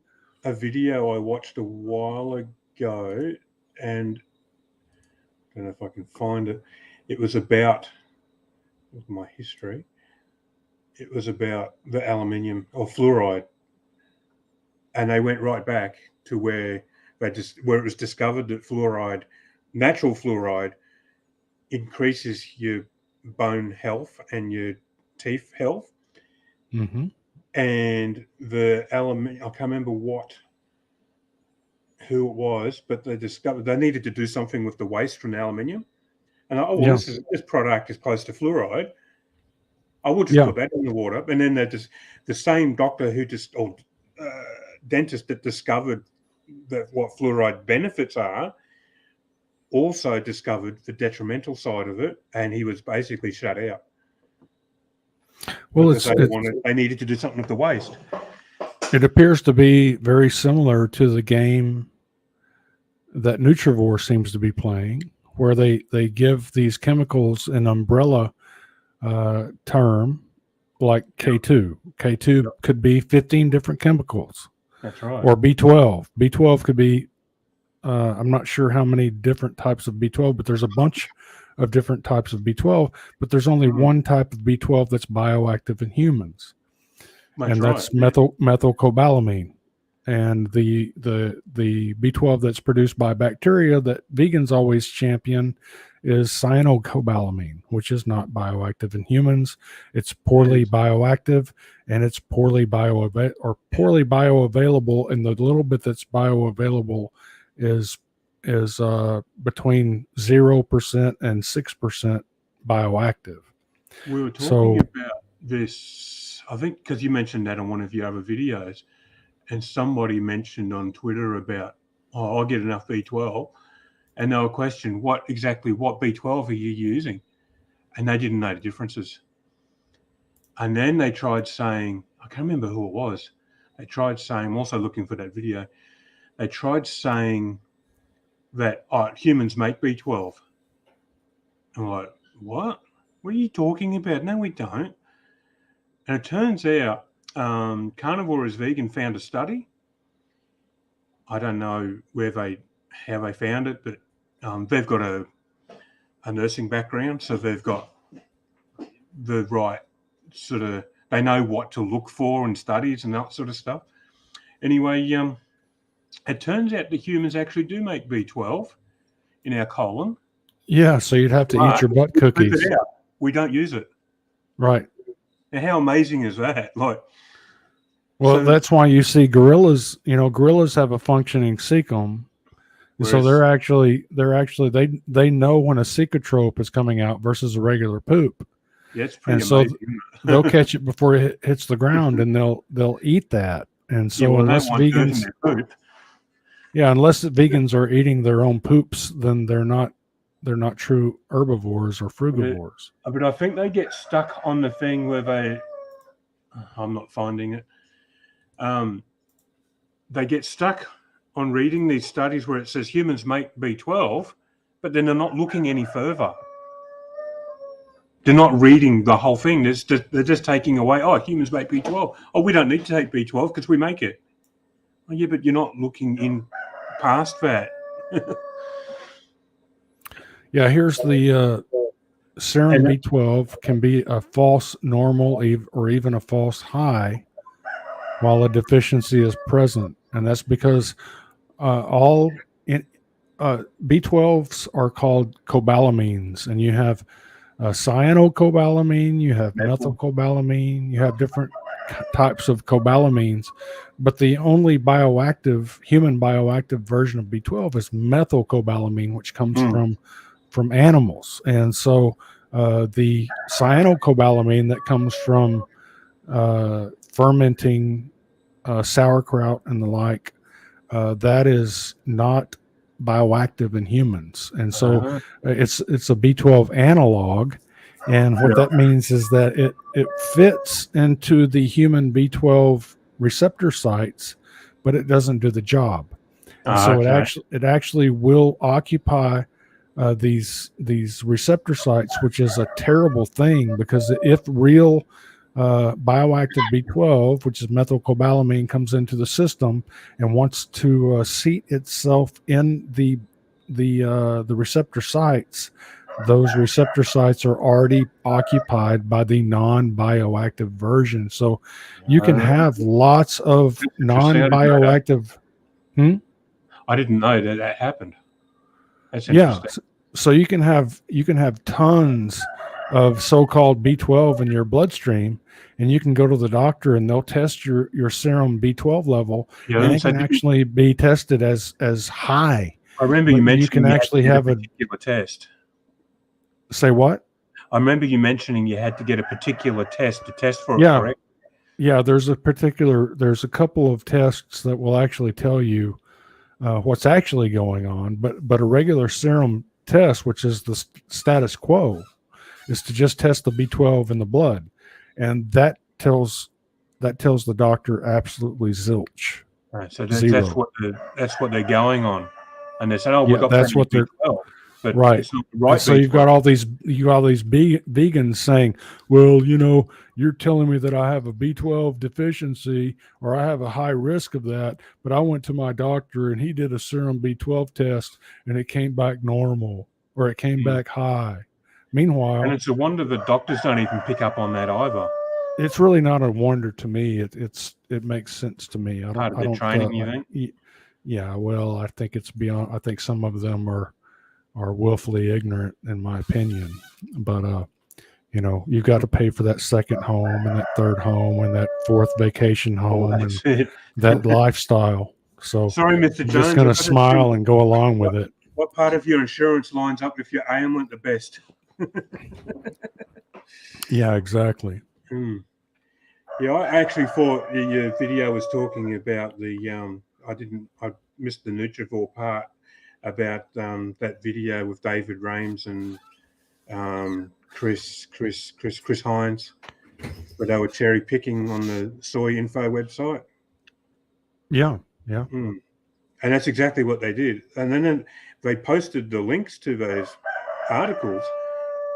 a video I watched a while ago, and I don't know if I can find it. It was about my history. It was about the aluminium or fluoride, and they went right back to where it was discovered that fluoride, natural fluoride, increases your bone health and your teeth health. Mm-hmm. And the aluminium, I can't remember who it was, but they discovered they needed to do something with the waste from the aluminium. And this product is close to fluoride. I will just put that in the water. And then the same doctor dentist that discovered what fluoride benefits are also discovered the detrimental side of it, and he was basically shut out. Well, they needed to do something with the waste. It appears to be very similar to the game that Nutrivore seems to be playing, where they give these chemicals an umbrella term like K2. K2 could be 15 different chemicals. That's right. Or B12. B12 could be, I'm not sure how many different types of B12, but there's a bunch of different types of B12, but there's only one type of B12 that's bioactive in humans. That's methylcobalamin. And the B12 that's produced by bacteria that vegans always champion is cyanocobalamin, which is not bioactive in humans. It's poorly bioactive, and it's poorly bioavailable, and the little bit that's bioavailable is between 0% and 6% bioactive. We were talking about this, I think, because you mentioned that on one of your other videos, and somebody mentioned on Twitter about, I'll get enough B12. And they were questioning what B12 are you using? And they didn't know the differences. And then they tried saying, I can't remember who it was. They tried saying, I'm also looking for that video. They tried saying that humans make B12. I'm like, what? What are you talking about? No, we don't. And it turns out Carnivore is Vegan found a study. I don't know how they found it, but they've got a nursing background, so they've got the right sort of, they know what to look for in studies and that sort of stuff. Anyway, it turns out that humans actually do make B12 in our colon. Yeah, so you'd have to eat your butt we poop cookies. it out. We don't use it. Right. Now, how amazing is that? Like, Well, so- that's why you see gorillas. You know, gorillas have a functioning cecum, and so they know when a cecotrope is coming out versus a regular poop. Yeah, it's pretty And so amazing. isn't it? they'll catch it before it hits the ground, and they'll eat that. And so Yeah, well, they unless want dirt in vegans, their poop. yeah, unless the vegans are eating their own poops, then they're not true herbivores or frugivores. But I think they get stuck on the thing where I'm not finding it. They get stuck on reading these studies where it says humans make B12, but then they're not looking any further. They're not reading the whole thing. They're just taking away, oh, humans make B12. Oh, we don't need to take B12 because we make it. Oh, yeah, but you're not looking in past that. Yeah, here's the serum B12 can be a false normal or even a false high while a deficiency is present. And that's because B12s are called cobalamines, and you have cyanocobalamin, you have methylcobalamin, you have different types of cobalamines, but the only human bioactive version of B12 is methylcobalamin, which comes from animals. And so the cyanocobalamin that comes from fermenting sauerkraut and the like, that is not bioactive in humans, and so it's a B12 analog. And what that means is that it fits into the human B12 receptor sites, but it doesn't do the job. And so it actually will occupy these receptor sites, which is a terrible thing, because if real bioactive B12, which is methylcobalamin, comes into the system and wants to seat itself in the receptor sites, those receptor sites are already occupied by the non-bioactive version. So you can have lots of non-bioactive. I didn't know that happened. That's Yeah. interesting. So you can have tons of so-called B12 in your bloodstream, and you can go to the doctor and they'll test your serum B12 level, and it can actually be tested as high. I remember you mentioning you can actually have a particular test. Say what? I remember you mentioning you had to get a particular test to test for it, Yeah. correct? Yeah, there's a couple of tests that will actually tell you what's actually going on, but a regular serum test, which is the status quo, is to just test the B12 in the blood, and that tells the doctor absolutely zilch. Right, so that's what they're going on, and they said, "Oh, we've got that's what they're B12, but right." It's not the right. So you've got all these vegans saying, "Well, you're telling me that I have a B12 deficiency or I have a high risk of that, but I went to my doctor and he did a serum B12 test and it came back normal or it came back high." Meanwhile, and it's a wonder the doctors don't even pick up on that either. It's really not a wonder to me. It makes sense to me. I don't training, you think? Yeah, well, I think it's beyond. I think some of them are willfully ignorant, in my opinion. But you've got to pay for that second home and that third home and that fourth vacation home and that lifestyle. So sorry, Mr. I'm Jones, just going to smile and go along with it. What part of your insurance lines up with your ailment the best? Yeah, exactly. Yeah, I actually thought your video was talking about the I missed the Nutrivore part about that video with David Rames and Chris Hines, where they were cherry picking on the Soy Info website. Yeah. And that's exactly what they did. And then they posted the links to those articles,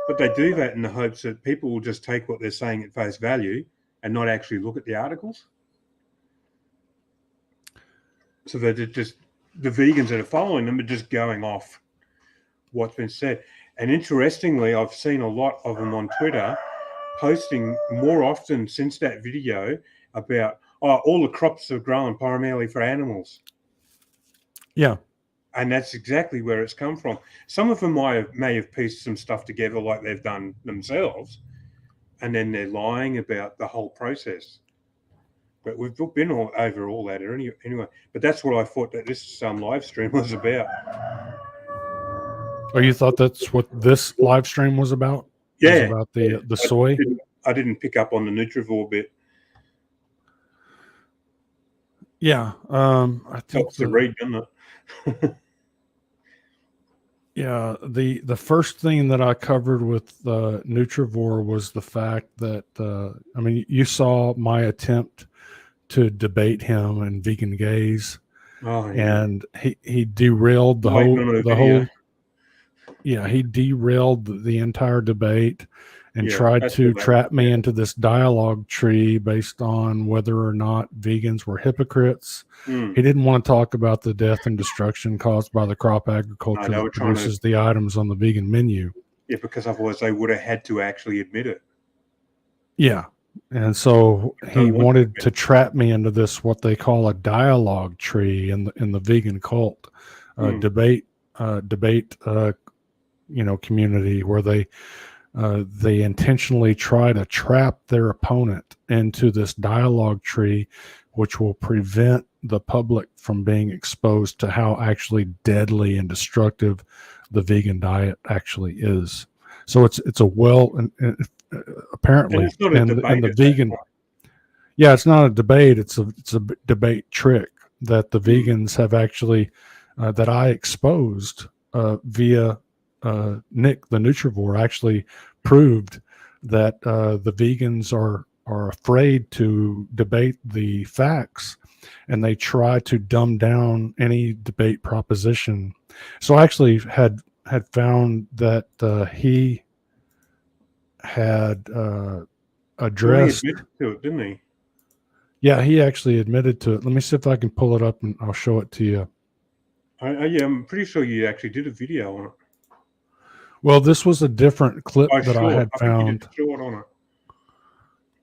but they do that in the hopes that people will just take what they're saying at face value and not actually look at the articles. So they're just, the vegans that are following them are just going off what's been said. And interestingly, I've seen a lot of them on Twitter posting more often since that video about, all the crops are grown primarily for animals. Yeah. And that's exactly where it's come from. Some of them may have pieced some stuff together like they've done themselves, and then they're lying about the whole process. But we've been over all that anyway. But that's what I thought that this live stream was about. Oh, you thought that's what this live stream was about? Yeah, was about the soy. I didn't pick up on the nutrivore bit. Yeah, I think Helps to read, doesn't it? Yeah, the first thing that I covered with Nutrivore was the fact that I mean, you saw my attempt to debate him and vegan gays, and he derailed the whole. Yeah, he derailed the entire debate and tried to trap me into this dialogue tree based on whether or not vegans were hypocrites. He didn't want to talk about the death and destruction caused by the crop agriculture that produces the items on the vegan menu. Yeah, because otherwise they would have had to actually admit it. Yeah. And so he wanted to trap me into this, what they call a dialogue tree in the vegan cult, debate, community where they intentionally try to trap their opponent into this dialogue tree, which will prevent the public from being exposed to how actually deadly and destructive the vegan diet actually is. So it's a apparently and the vegan. Yeah, it's not a debate. It's a debate trick that the vegans have actually that I exposed via Nick the Nutrivore actually proved that the vegans are afraid to debate the facts, and they try to dumb down any debate proposition. So I actually had found that he had addressed. Well, he admitted to it, didn't he? Yeah, he actually admitted to it. Let me see if I can pull it up and I'll show it to you. Yeah, I'm pretty sure you actually did a video on it. Well, this was a different clip that I had found.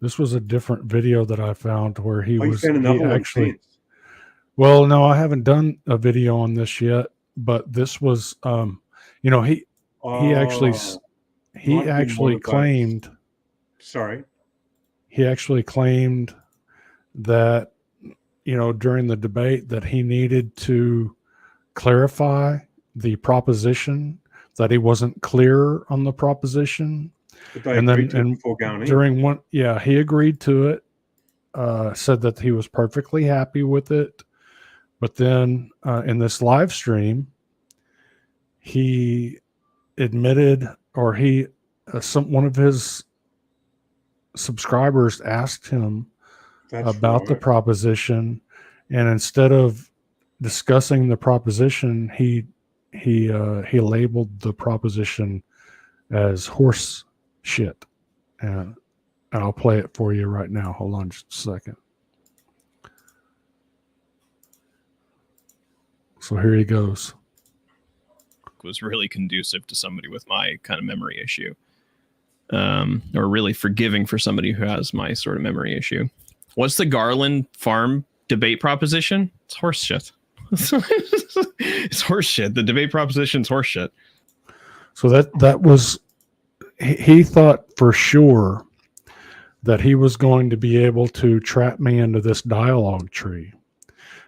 This was a different video that I found where he was actually. Well, no, I haven't done a video on this yet, but this was, he actually claimed. Sorry. He actually claimed that, during the debate that he needed to clarify the proposition, that he wasn't clear on the proposition. And then during one, he agreed to it, said that he was perfectly happy with it. But then in this live stream, he admitted, or one of his subscribers asked him about the proposition, and instead of discussing the proposition, he labeled the proposition as horse shit, and I'll play it for you right now. Hold on just a second. So here he goes. Was really conducive to somebody with my kind of memory issue, or really forgiving for somebody who has my sort of memory issue. What's the Garland farm debate proposition? It's horse shit. It's horse shit. The debate proposition is horse shit. So that was, he thought for sure that he was going to be able to trap me into this dialogue tree.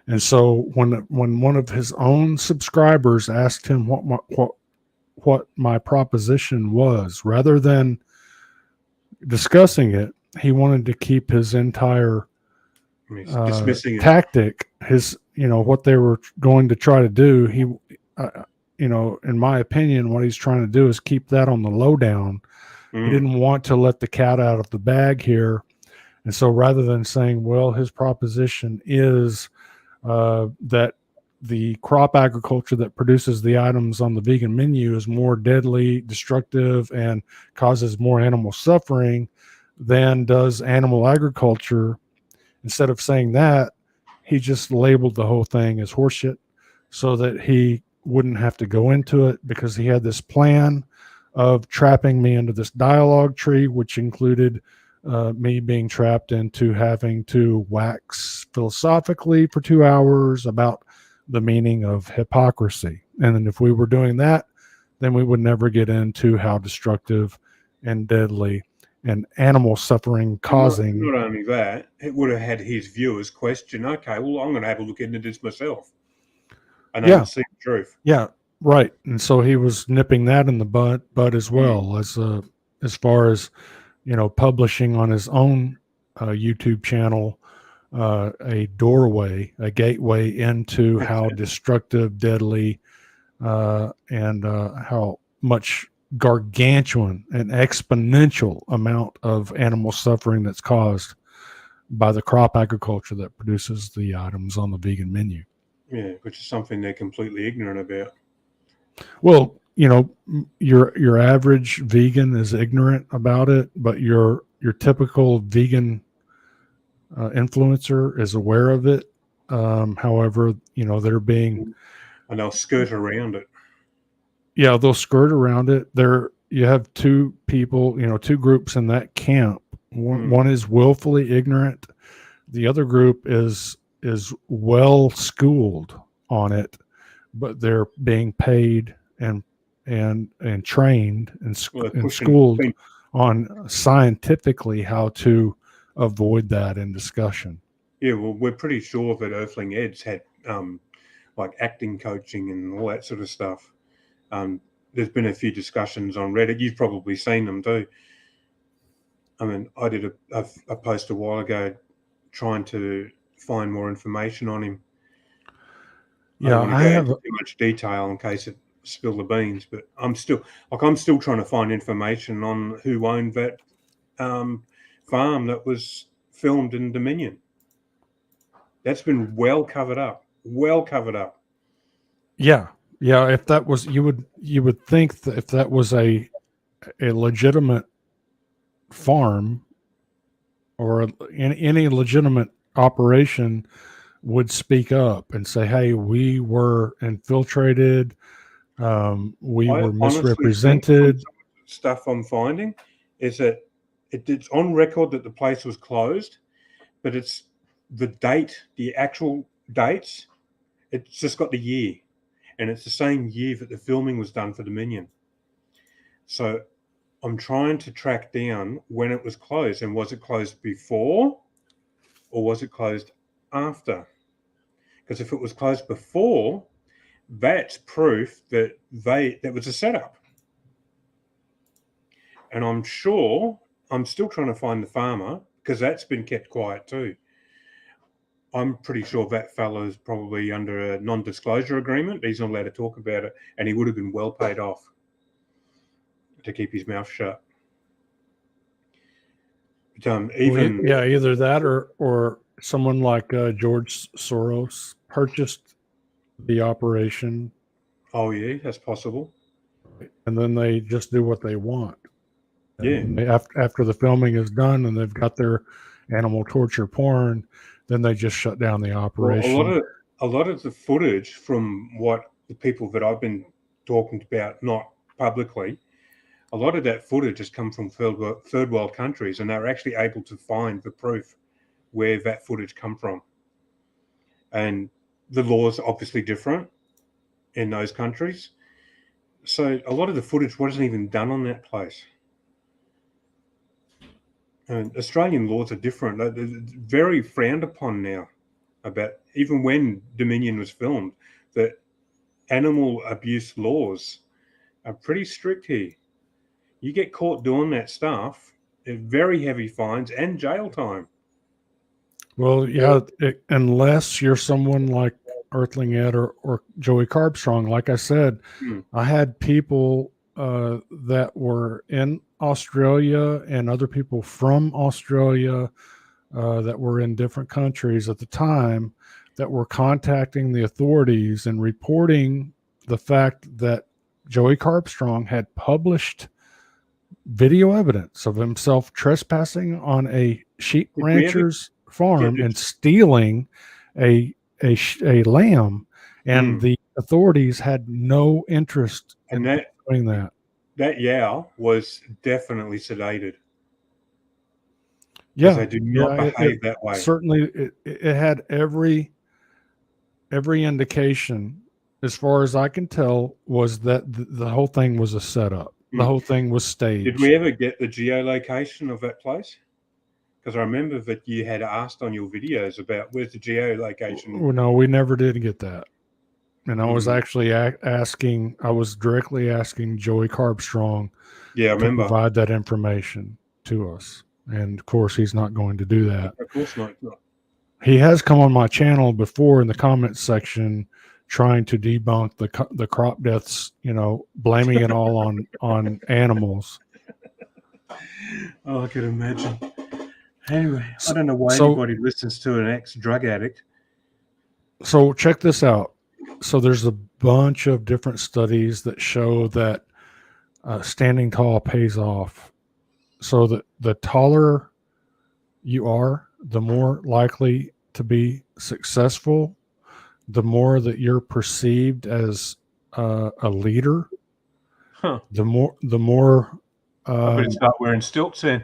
And so when one of his own subscribers asked him what my proposition was, rather than discussing it, he wanted to keep his entire tactic, what they were going to try to do. He, in my opinion, what he's trying to do is keep that on the lowdown. He didn't want to let the cat out of the bag here. And so rather than saying, well, his proposition is that the crop agriculture that produces the items on the vegan menu is more deadly, destructive, and causes more animal suffering than does animal agriculture. Instead of saying that, he just labeled the whole thing as horseshit so that he wouldn't have to go into it, because he had this plan of trapping me into this dialogue tree, which included me being trapped into having to wax philosophically for 2 hours about the meaning of hypocrisy. And then if we were doing that, then we would never get into how destructive and deadly and animal suffering causing. Not only that, it would have had his viewers question, okay, well, I'm going to have a look into this myself. And they would see the truth. Yeah, right. And so he was nipping that in the bud as well, as far as, you know, publishing on his own YouTube channel a doorway, a gateway into how destructive, deadly, and how much gargantuan and exponential amount of animal suffering that's caused by the crop agriculture that produces the items on the vegan menu. Yeah, which is something they're completely ignorant about. Well, you know, your average vegan is ignorant about it, but your typical vegan influencer is aware of it. However, you know, they're being, and they'll skirt around it. Yeah, they'll skirt around it. You have two people, you know, two groups in that camp. One is willfully ignorant. The other group is well schooled on it, but they're being paid and trained and schooled on scientifically how to avoid that in discussion. Yeah, well, we're pretty sure that Earthling Ed's had like acting coaching and all that sort of stuff. There's been a few discussions on Reddit. You've probably seen them too. I mean, I did a post a while ago trying to find more information on him. Yeah, I don't want to go into too much detail in case it spill the beans, but I'm still trying to find information on who owned that farm that was filmed in Dominion. That's been well covered up. Yeah. If that was, you would think that if that was a legitimate farm or any legitimate operation would speak up and say, "Hey, we were infiltrated. We were misrepresented." Stuff I'm finding is that it's on record that the place was closed, but it's the date, the actual dates. It's just got the year, and it's the same year that the filming was done for Dominion. So I'm trying to track down when it was closed, and was it closed before or was it closed after? Because if it was closed before, that's proof that that was a setup. And I'm still trying to find the farmer, because that's been kept quiet too. I'm pretty sure that fellow is probably under a non-disclosure agreement. He's not allowed to talk about it, and he would have been well paid off to keep his mouth shut. But, either that or someone like George Soros purchased the operation. Oh yeah, that's possible. And then they just do what they want. And after the filming is done and they've got their animal torture porn, then they just shut down the operation. Well, a lot of the footage from what the people that I've been talking about, not publicly, a lot of that footage has come from third world countries, and they're actually able to find the proof where that footage come from. And the laws are obviously different in those countries. So a lot of the footage wasn't even done on that place. And Australian laws are different. They're very frowned upon now. About even when Dominion was filmed, that animal abuse laws are pretty strict here. You get caught doing that stuff, very heavy fines and jail time. Well, yeah, unless you're someone like Earthling Ed or Joey Carbstrong. Like I said, I had people that were in Australia and other people from Australia that were in different countries at the time that were contacting the authorities and reporting the fact that Joey Carbstrong had published video evidence of himself trespassing on a sheep rancher's farm and stealing a lamb, and the authorities had no interest in doing that. That yow was definitely sedated. Yeah, they do not behave that way. Certainly, it had every every indication, as far as I can tell, was that the whole thing was a setup. The whole thing was staged. Did we ever get the geolocation of that place? Because I remember that you had asked on your videos about where's the geolocation. Well, no, we never did get that. And I was actually asking, I was directly asking Joey Carbstrong Yeah, I to remember. provide that information to us. And of course, he's not going to do that. Of course not. He has come on my channel before in the comments section trying to debunk the crop deaths, you know, blaming it all on animals. Oh, I could imagine. Anyway, I don't know why anybody listens to an ex-drug addict. So check this out. So there's a bunch of different studies that show that standing tall pays off. So that the taller you are, the more likely to be successful, the more that you're perceived as a leader. Huh. The more I better start wearing stilts then.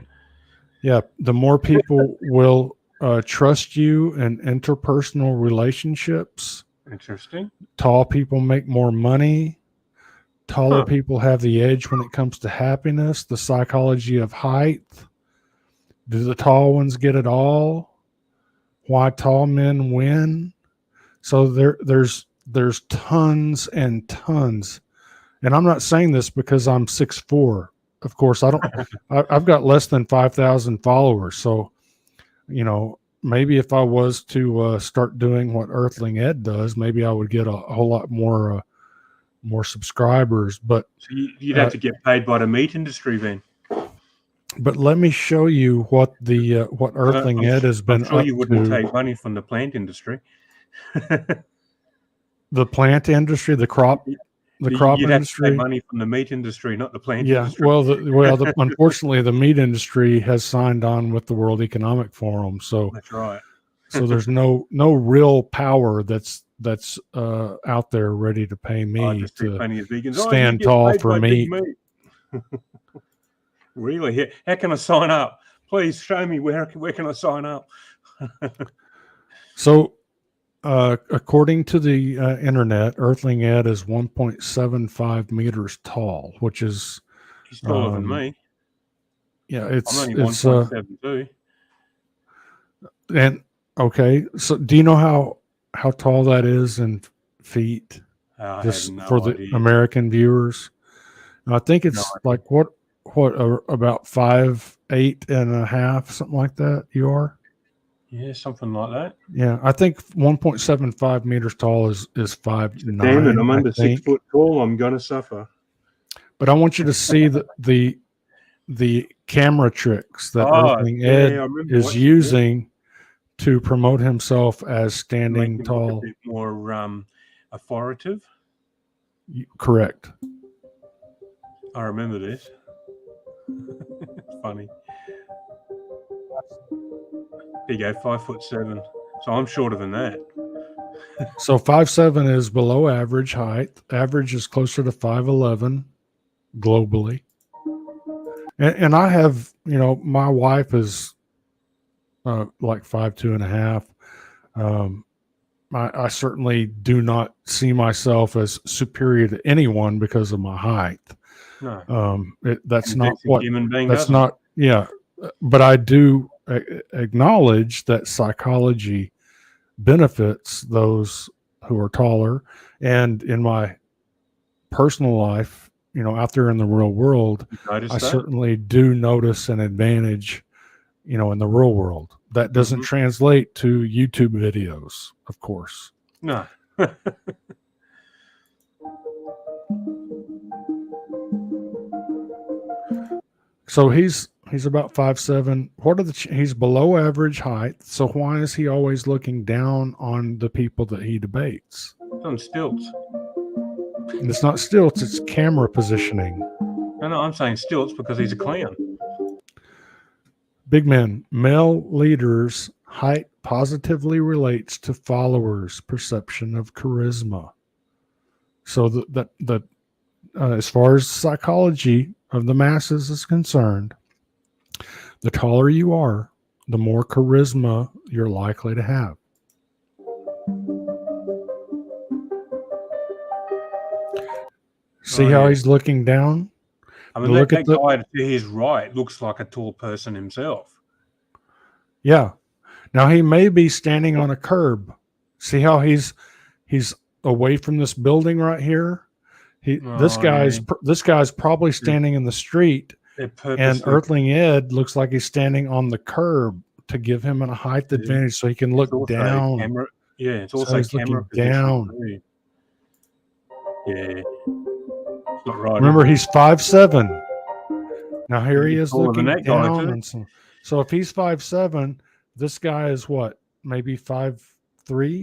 Yeah, the more people will trust you in interpersonal relationships. Interesting. Tall people make more money. Taller people have the edge when it comes to happiness. The psychology of height. Do the tall ones get it all? Why tall men win? So there's tons and tons. And I'm not saying this because I'm 6'4". Of course, I've got less than 5,000 followers. So, you know, maybe if I was to start doing what Earthling Ed does, maybe I would get a whole lot more subscribers. But so you'd have to get paid by the meat industry then. But let me show you what what Earthling Ed has been I'm sure up you wouldn't to. take money from the plant industry. The plant industry, the crop You'd industry. have to take money from the meat industry, not the plant industry. Unfortunately, the meat industry has signed on with the World Economic Forum, so that's right. So there's no real power that's out there ready to pay me to stand tall for meat. Really? How can I sign up? Please show me where can I sign up? So, according to the internet, Earthling Ed is 1.75 meters tall, which is he's taller than me. Yeah, I'm only 1.72. And okay, so do you know how tall that is in feet? Just no for the idea. American viewers, and I think it's like what about 5'8.5", something like that. You are. Yeah, something like that. Yeah, I think 1.75 meters tall is 5'9". Damn it, I'm under 6 foot tall. I'm gonna suffer. But I want you to see the camera tricks that Earthling Ed is using to promote himself as standing tall. A bit more authoritative. Correct. I remember this. It's funny. There you go, 5'7". So I'm shorter than that. So 5'7" is below average height. Average is closer to 5'11" globally. And I have, my wife is like 5'2.5". I certainly do not see myself as superior to anyone because of my height. No. That's not what human being that's doesn't. not. Yeah, but I do acknowledge that psychology benefits those who are taller, and in my personal life, out there in the real world, I certainly do notice an advantage, in the real world. That doesn't translate to YouTube videos, of course. No. So he's about 5'7". What are he's below average height. So why is he always looking down on the people that he debates? It's on stilts. And it's not stilts, it's camera positioning. No, I'm saying stilts because he's a clown. Big man, male leaders' height positively relates to followers' perception of charisma. So that as far as psychology of the masses is concerned, the taller you are, the more charisma you're likely to have. See Oh, how yeah. he's looking down? I mean, Look that at the guy to his right looks like a tall person himself. yeah. Now he may be standing on a curb. See how he's away from this building right here? This Oh, yeah. guy's probably standing in the street, They're and purposely. Earthling Ed looks like he's standing on the curb to give him a height advantage so he can look It's also down. camera. Yeah, it's So also he's camera looking position. down. Too. Yeah. It's not right. Remember, is it? he's 5'7". Now here he He's is taller than looking that guy, down too. on some. So if he's 5'7", this guy is what? Maybe 5'3",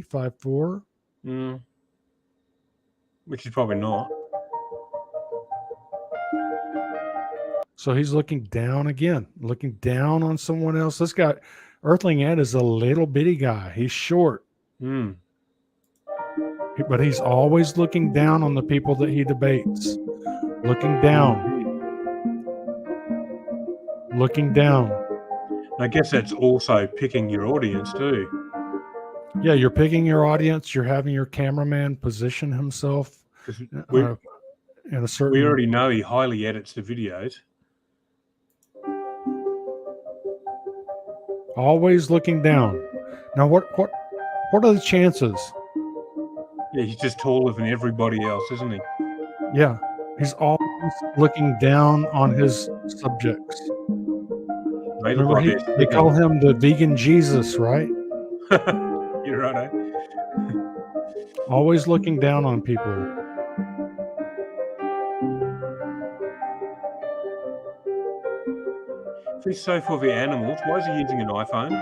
5'4". Mm. Which is probably not. So he's looking down again, looking down on someone else. This guy, Earthling Ed, is a little bitty guy. He's short, Mm. but he's always looking down on the people that he debates. Looking down. Looking down. I guess that's also picking your audience too. Yeah, you're picking your audience. You're having your cameraman position himself in a certain. We already know he highly edits the videos. Always looking down. Now, what are the chances? Yeah, he's just taller than everybody else, isn't he? Yeah, he's always looking down on his subjects. They look Remember, like they call him the vegan Jesus, right? You're right. Always looking down on people. If he's so for the animals, why is he using an iPhone?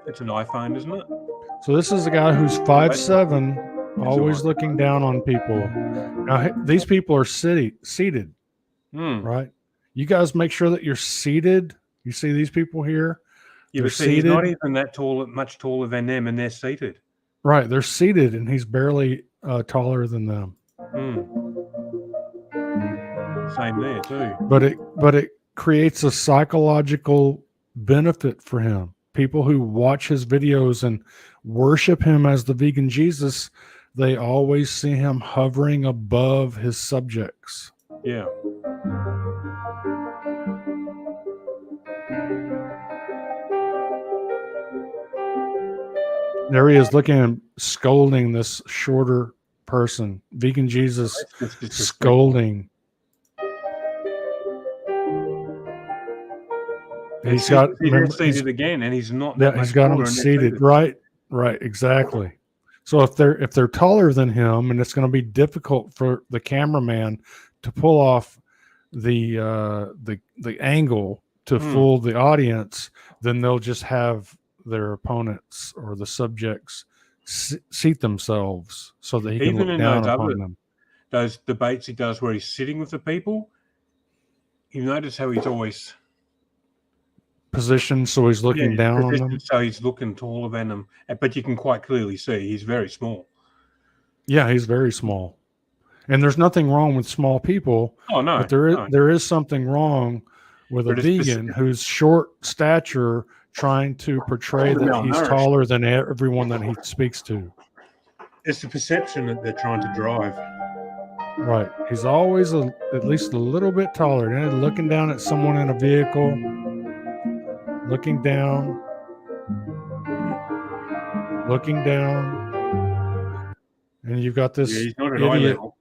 It's an iPhone, isn't it? So this is a guy who's 5'7", always looking down on people. Now these people are seated, right? You guys make sure that you're seated. You see these people here? Yeah, They're but see, he's not even that tall, much taller than them, and they're seated. Right, they're seated, and he's barely taller than them. Same there too. But it creates a psychological benefit for him. People who watch his videos and worship him as the vegan Jesus, they always see him hovering above his subjects. Yeah. There he is looking at him, scolding this shorter person. Vegan Jesus scolding. He's got seated again, and he's not. Yeah, he's got him seated. Right, exactly. So if they're taller than him, and it's going to be difficult for the cameraman to pull off the angle to fool the audience, then they'll just have their opponents or the subjects seat themselves so that he can Even look in down upon them. Those debates he does where he's sitting with the people, you notice how he's always positioned so he's looking down on them. So he's looking taller than them, but you can quite clearly see he's very small. Yeah, he's very small, and there's nothing wrong with small people. Oh no, but there is something wrong with a vegan who's short stature trying to portray that he's taller than everyone that he speaks to. It's the perception that they're trying to drive. Right. He's always at least a little bit taller. And looking down at someone in a vehicle, looking down, and you've got this he's not at eye idiot. level.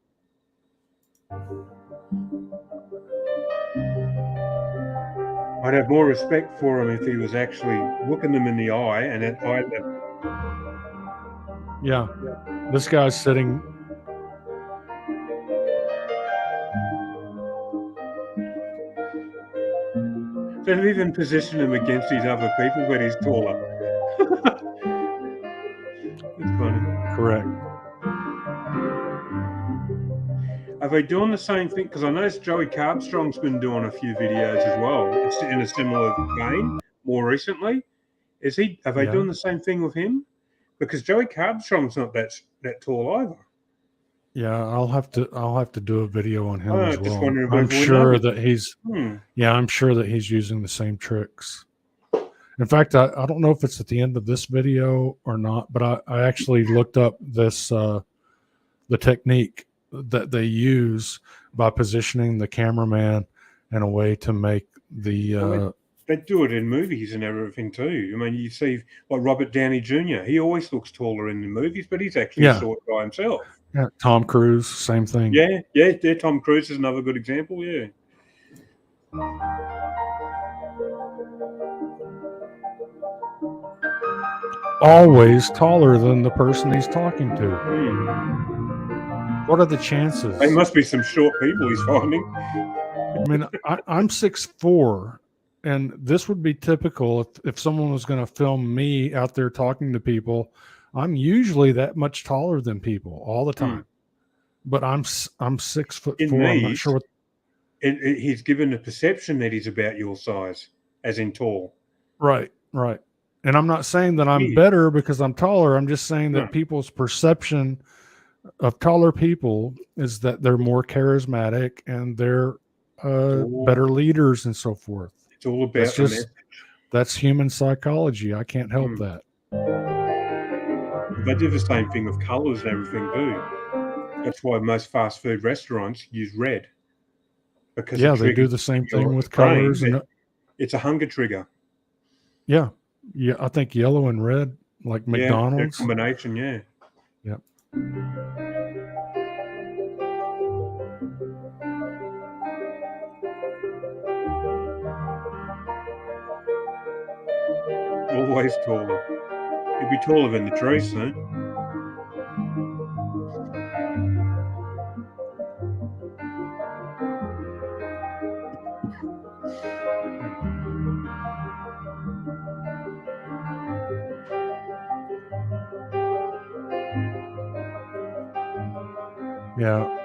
I'd have more respect for him if he was actually looking them in the eye and at eye level. Yeah. This guy's sitting. Don't even position him against these other people when he's taller. It's funny. Correct. Are they doing the same thing? Because I noticed Joey Carbstrong's been doing a few videos as well. It's in a similar vein more recently. Are they doing the same thing with him? Because Joey Carbstrong's not that tall either. Yeah, I'll have to do a video on him as just well. wondering I'm whether we sure know. that he's I'm sure that he's using the same tricks. In fact, I don't know if it's at the end of this video or not, but I actually looked up this the technique that they use by positioning the cameraman in a way to make the They do it in movies and everything too. I mean, you see, like Robert Downey Jr. He always looks taller in the movies, but he's actually a short guy himself. Yeah, Tom Cruise, same thing. Yeah. Tom Cruise is another good example. Yeah. Always taller than the person he's talking to. What are the chances? There must be some short people he's finding. I mean, I'm 6'4", and this would be typical if someone was going to film me out there talking to people. I'm usually that much taller than people all the time, but I'm 6'4". I'm not sure what. He's given the perception that he's about your size, as in tall. Right. And I'm not saying that I'm better because I'm taller. I'm just saying that people's perception of taller people is that they're more charismatic and they're better leaders and so forth. It's all about that's human psychology. I can't help that. They do the same thing with colors and everything too. That's why most fast food restaurants use red. Because they do the same thing with colors. It's a hunger trigger. Yeah, I think yellow and red, like McDonald's. Combination, yeah. Yep. Always taller. He'd be taller than the trees, huh? Yeah.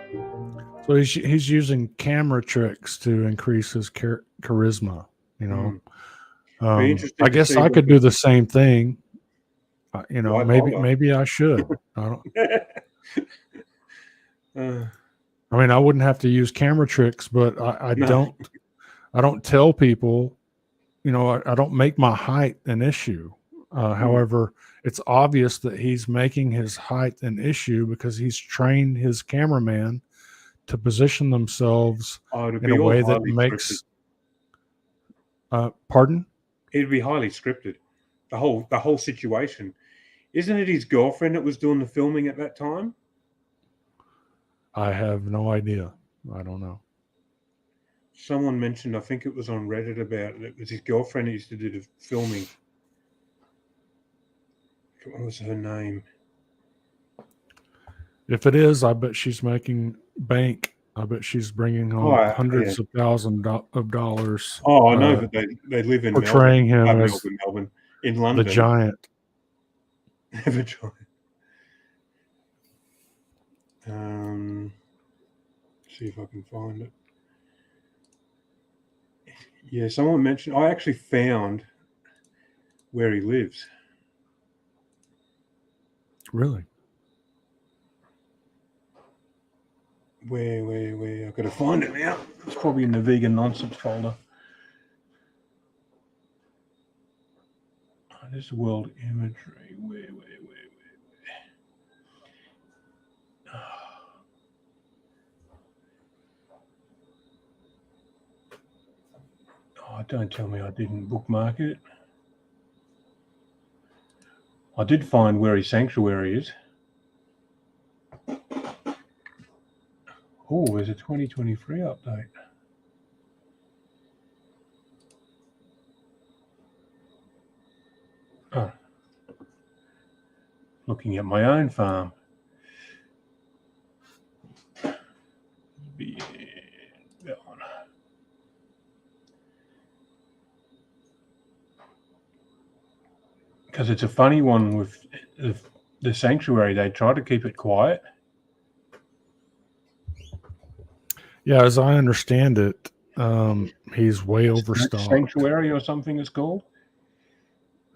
So he's using camera tricks to increase his charisma, you know. I guess I could do the same thing. You know, maybe I should. I don't. I mean, I wouldn't have to use camera tricks, but I don't tell people. You know, I don't make my height an issue. However, it's obvious that he's making his height an issue because he's trained his cameraman to position themselves in a way that makes. Pardon? It'd be highly scripted. The whole situation. Isn't it his girlfriend that was doing the filming at that time? I have no idea. I don't know. Someone mentioned, I think it was on Reddit, about it was his girlfriend who used to do the filming. What was her name? If it is, I bet she's making bank. I bet she's bringing home hundreds of thousands of dollars. Oh, I know, but they live in portraying Melbourne. him as Melbourne, in London. the giant. The giant. See if I can find it. Yeah, someone mentioned. I actually found where he lives. Really? Where? I've got to find it now. It's probably in the vegan nonsense folder. Oh, this is world imagery. Where? Oh, don't tell me I didn't bookmark it. I did find where his sanctuary is. Oh, there's a 2023 update. Oh. Looking at my own farm. Yeah, that one. Because it's a funny one with the sanctuary. They try to keep it quiet. Yeah, as I understand it, he's way overstocked. Sanctuary or something it's called.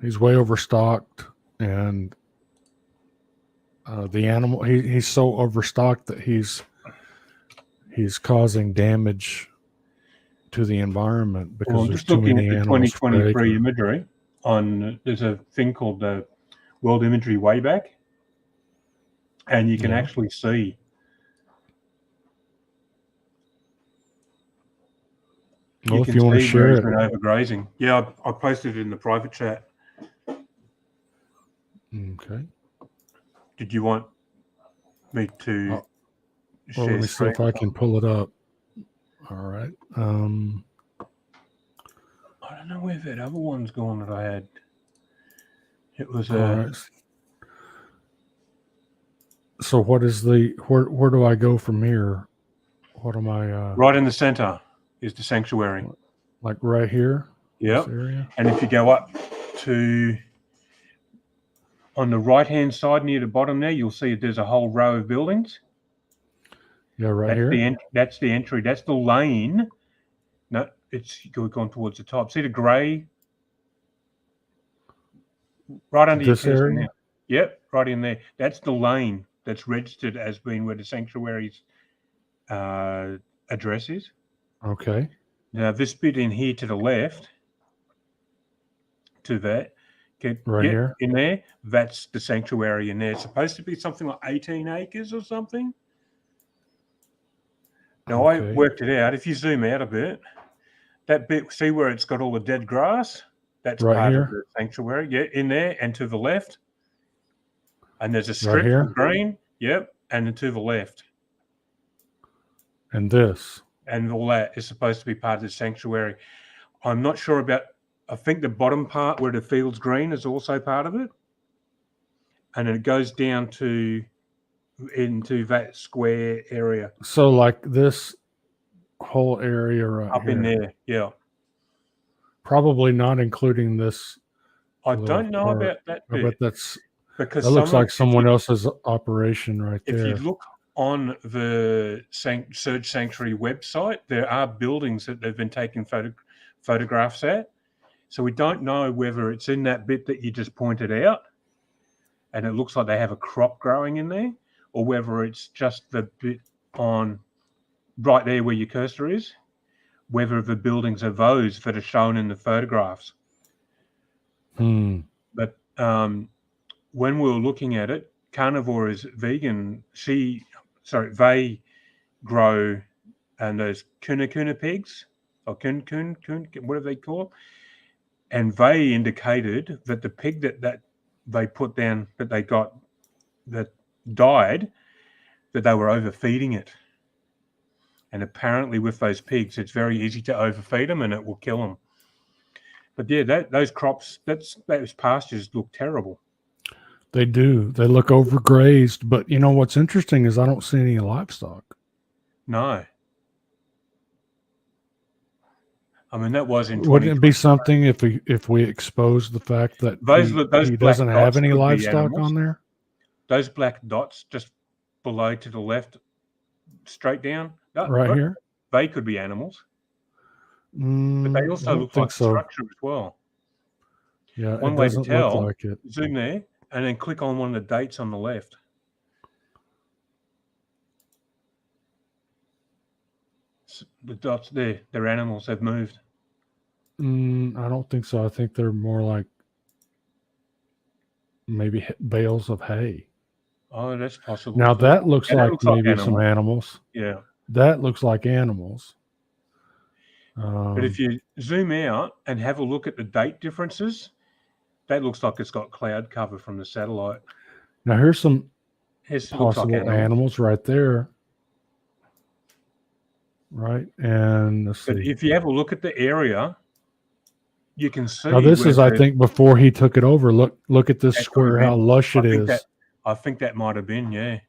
He's way overstocked, and the animal he's so overstocked that he's causing damage to the environment because there's too many animals. I'm just looking at the 2023 imagery. There's a thing called the World Imagery Wayback, and you can Yeah. actually see. Well, You if can you want to see where share he's it, been overgrazing. Yeah, I posted it in the private chat. okay. Did you want me to Well, share let me see screen? if I can pull it up. All right. I don't know where that other one's gone that I had. It was All right. So what is where do I go from here? What am I right in the center is the sanctuary. like right here? Yep. This area? And if you go up to on the right hand side near the bottom there, you'll see there's a whole row of buildings. Yeah, right That's here. that's the entry. That's the lane. No, it's gone towards the top. See the grey right under This your cursor area? now. Yep, right in there. That's the lane that's registered as being where the sanctuary's address is. Okay. Now this bit in here to the left, to that, Right here? in there, that's the sanctuary in there. It's supposed to be something like 18 acres or something. Now I Okay. worked it out. If you zoom out a bit, that bit, see where it's got all the dead grass? That's Right part here? of the sanctuary. Yeah, in there and to the left. And there's a Right strip here? of green. Yep. And then to the left. And this. And all that is supposed to be part of the sanctuary. I'm not sure about, I think the bottom part where the field's green is also part of it. And then it goes down to into that square area. So like this whole area right up here. in there, yeah. Probably not including this. I little don't know part. about that I bet bit. that's Because that looks some of- like someone else's operation right If you there. look on the Surge Sanctuary website, there are buildings that they've been taking photographs at. So we don't know whether it's in that bit that you just pointed out, and it looks like they have a crop growing in there, or whether it's just the bit on right there where your cursor is, whether the buildings are those that are shown in the photographs. But when we were looking at it, Carnivore is vegan. They grow and those kuna pigs or kun whatever they call them, and they indicated that the pig that they put down that they got that died, that they were overfeeding it. And apparently with those pigs, it's very easy to overfeed them and it will kill them. But yeah, those crops, those pastures look terrible. They do. They look overgrazed. But you know what's interesting is I don't see any livestock. No. I mean, that was in Wouldn't it be something if we expose the fact that those he black doesn't have dots any could be livestock animals. on there? Those black dots just below to the left, straight down. Right here? They could be animals. But they I also don't look think like so. structure as well. Yeah, One it way to doesn't tell, look like it. zoom there, and then click on one of the dates on the left. The dots there, they're animals, they've moved. I don't think so. I think they're more like maybe bales of hay. Oh, that's possible. Now too. that looks Yeah, like maybe some animals. Yeah. That looks like animals. But if you zoom out and have a look at the date differences, that looks like it's got cloud cover from the satellite. Now here's some It looks like possible animals right there. Right, and let's But see. if you have a look at the area, you can see. Now this is, I think, before he took it over. Look at this That could square, have how been- lush it is. I think that might have been, yeah.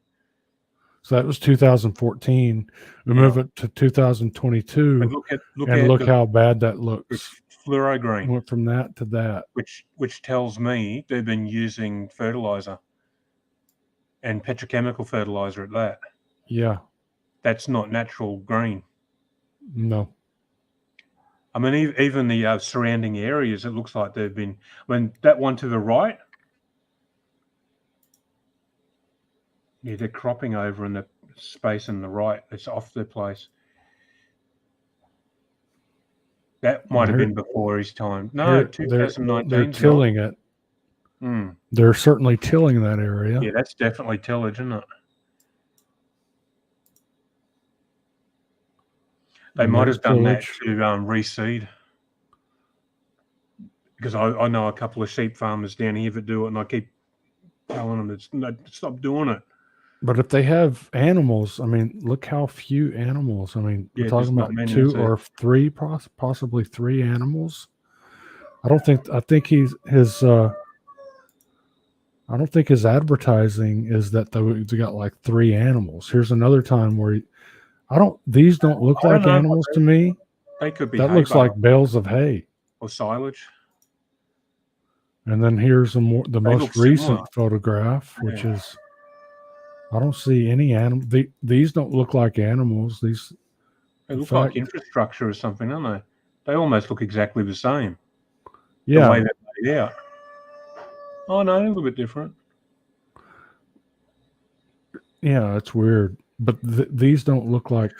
So that was 2014. We move it to 2022, But look at look the- how bad that looks. It's fluoro green, Went from that to that. which tells me they've been using fertilizer and petrochemical fertilizer at that. Yeah, That's not natural green. no. I mean, even the surrounding areas, it looks like they've been. I mean, that one to the right, yeah, they're cropping over in the space on the right. It's off their place. That might have been before his time. No, Here, 2019. They're tilling it. Mm. They're certainly tilling that area. Yeah, that's definitely tillage, isn't it? They And might there's have done that tillage. to reseed. Because I know a couple of sheep farmers down here that do it, and I keep telling them stop doing it. But if they have animals, I mean, look how few animals. I mean, we're Yeah, talking there's not about many, two is there? or three, possibly three animals. I think I don't think his advertising is that they got like three animals. Here's another time where these don't look I don't like know, animals to me. They could be That hay looks like bales bales of hay. or silage. And then here's the They most look similar. recent photograph, which Yeah. is, I don't see any animal. These don't look like animals. These, They in look like fact, infrastructure or something, don't they? They almost look exactly the same. The yeah, way they're laid out. Oh no, a little bit different. yeah, it's weird. But these don't look like.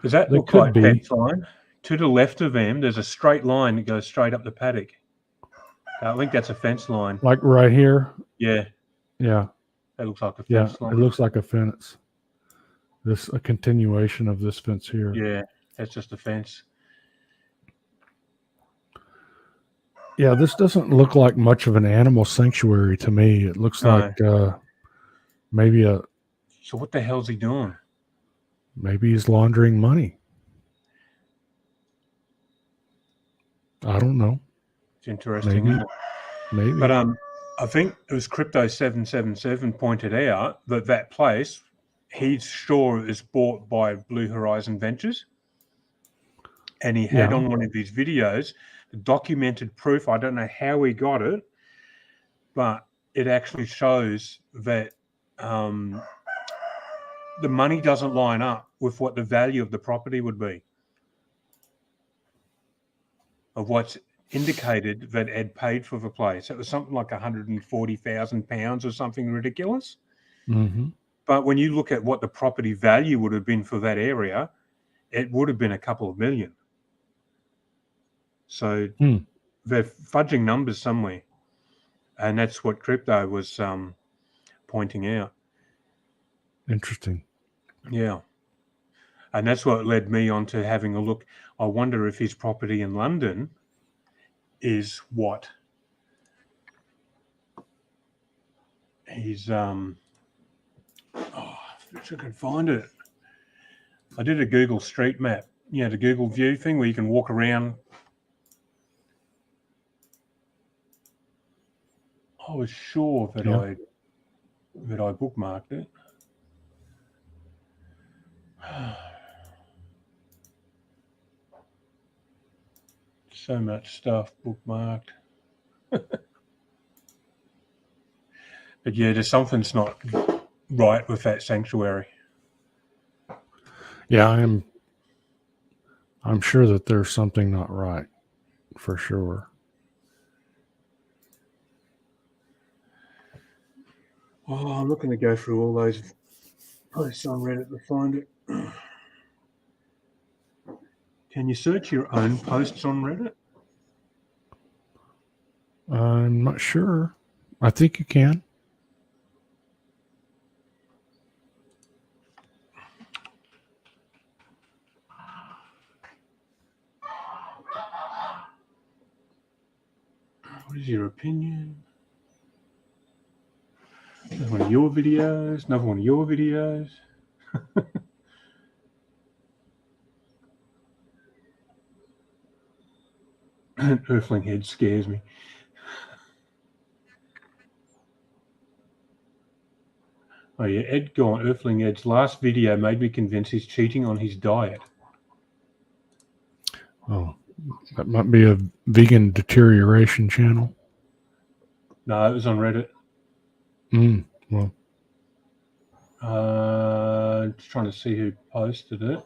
Does that they look could like be fence line? To the left of them, there's a straight line that goes straight up the paddock. I think that's a fence line. like right here. Yeah, Yeah, that looks like a yeah, fence line. it looks like a fence. A continuation of this fence here. Yeah, that's just a fence. Yeah, this doesn't look like much of an animal sanctuary to me. It looks No. like maybe So what the hell's he doing? maybe he's laundering money. I don't know. It's interesting, Maybe. isn't it? Maybe. But I think it was Crypto777 pointed out that place, he's sure is bought by Blue Horizon Ventures. And he had on one of these videos the documented proof. I don't know how he got it, but it actually shows that the money doesn't line up with what the value of the property would be, of what's indicated that Ed paid for the place. It was something like £140,000 or something ridiculous. Mm-hmm. But when you look at what the property value would have been for that area, it would have been a couple of million. So they're fudging numbers somewhere. And that's what Crypto was pointing out. Interesting. Yeah. And that's what led me on to having a look. I wonder if his property in London is what he's if I can find it. I did a Google Street Map, the Google View thing where you can walk around. I was sure that I bookmarked it. So much stuff bookmarked. But yeah, there's something's not right with that sanctuary. Yeah, I'm sure that there's something not right, for sure. Oh, I'm not going to go through all those posts on Reddit to find it. Can you search your own posts on Reddit? I'm not sure. I think you can. What is your opinion? Another one of your videos. Another one of your videos. Earthling head scares me. Oh yeah, Ed Gaunt, Earthling Ed's last video made me convinced he's cheating on his diet. Oh, that might be a vegan deterioration channel. No, it was on Reddit. Well, Just trying to see who posted it.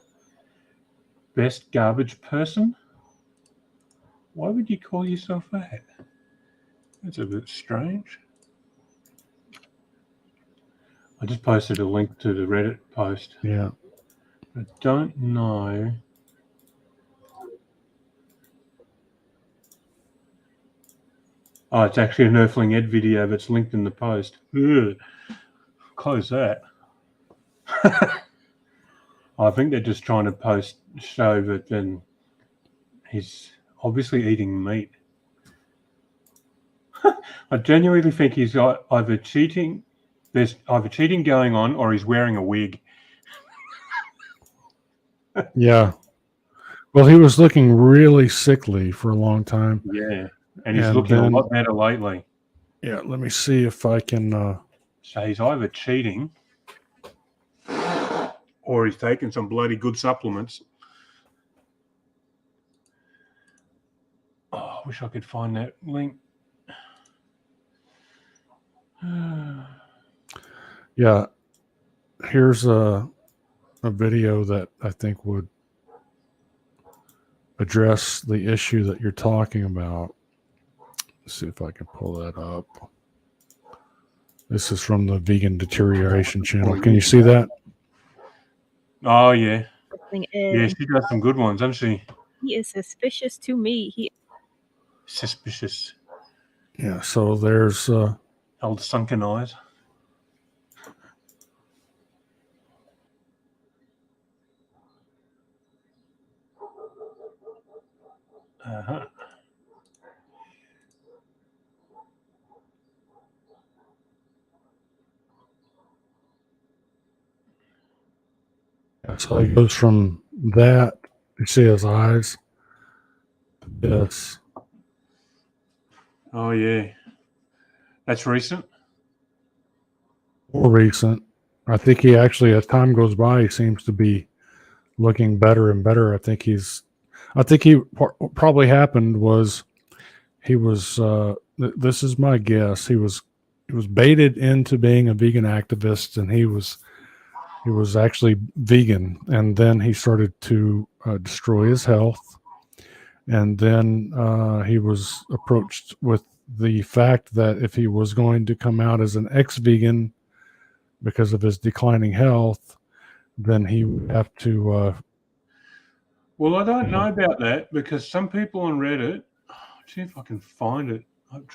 Best garbage person? Why would you call yourself that? That's a bit strange. I just posted a link to the Reddit post. Yeah. I don't know. Oh, it's actually an Earthling Ed video that's linked in the post. Ugh. Close that. I think they're just trying to show that then he's obviously eating meat. I genuinely think he's either cheating. There's either cheating going on, or he's wearing a wig. Yeah. Well, he was looking really sickly for a long time. Yeah, and he's looking a lot better lately. Yeah, let me see if I can. So he's either cheating, or he's taking some bloody good supplements. Oh, I wish I could find that link. Yeah, here's a video that I think would address the issue that you're talking about. Let's see if I can pull that up. This is from the Vegan Deterioration channel. Can you see that? Oh, yeah. Thing Yeah, is, she does some good ones, doesn't she? he is suspicious to me. He Suspicious. Yeah, so there's old sunken eyes. Uh-huh. so it goes from that. You see his eyes. Yes. Oh, yeah. That's recent? More recent. I think he actually, as time goes by, he seems to be looking better and better. I think probably happened was he was, this is my guess. He was baited into being a vegan activist, and he was actually vegan. And then he started to destroy his health. And then he was approached with the fact that if he was going to come out as an ex-vegan because of his declining health, then he would have to. Well, I don't know about that, because some people on Reddit, see if I can find it.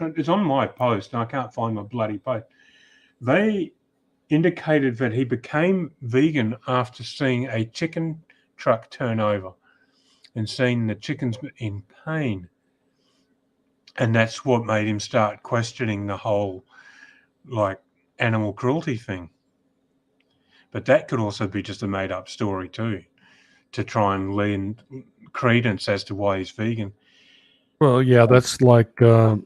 It's on my post, and I can't find my bloody post. They indicated that he became vegan after seeing a chicken truck turn over and seeing the chickens in pain. And that's what made him start questioning the whole, like, animal cruelty thing. But that could also be just a made-up story too, to try and lend credence as to why he's vegan. Well, yeah, that's like Joey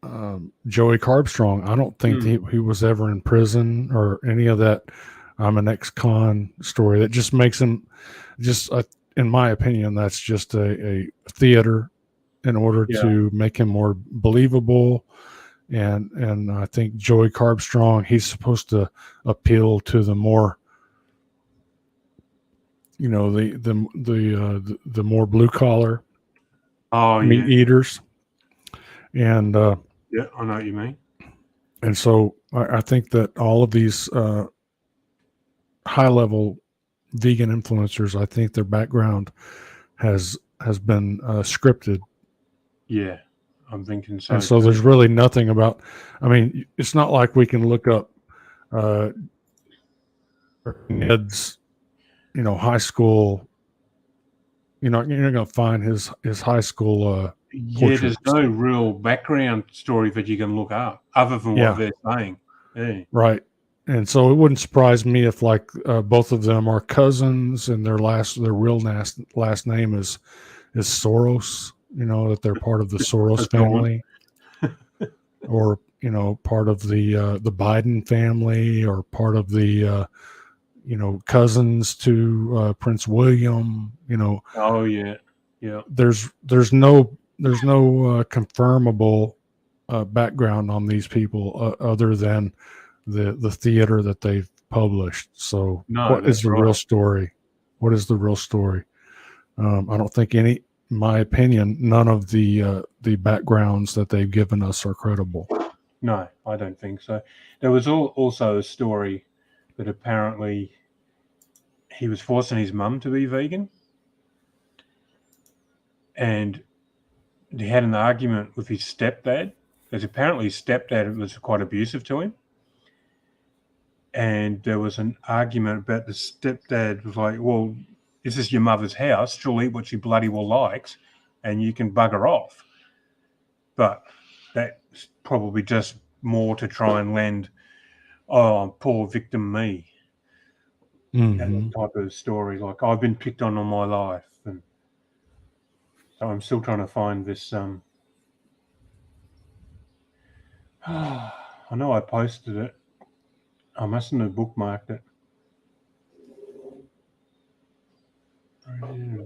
Carbstrong. I don't think he was ever in prison or any of that. I'm an ex-con story. That just makes him in my opinion, that's just a theater in order to make him more believable. And I think Joey Carbstrong, he's supposed to appeal to the more, the more blue collar meat eaters. And yeah, I know what you mean. And so I think that all of these high level vegan influencers, I think their background has been scripted. Yeah, I'm thinking so. And so there's really nothing about, I mean, it's not like we can look up Ed's, high school, you're not going to find his high school yeah, there's no real background story that you can look up other than what they're saying. Yeah. Right. And so it wouldn't surprise me if both of them are cousins and their real last name is Soros, that they're part of the Soros family or, part of the Biden family or part of the, cousins to Prince William, Oh yeah. Yeah. There's no confirmable background on these people other than the theater that they've published. So what is the real story? What is the real story? I don't think in my opinion, none of the backgrounds that they've given us are credible. No, I don't think so. There was also a story that apparently he was forcing his mum to be vegan. And he had an argument with his stepdad, because apparently his stepdad was quite abusive to him. And there was an argument about the stepdad was like, well, this is your mother's house. She'll eat what she bloody well likes, and you can bugger off. But that's probably just more to try and lend, oh, poor victim me. That type of story. Like, I've been picked on all my life. And so I'm still trying to find this. I know I posted it. I mustn't have bookmarked it.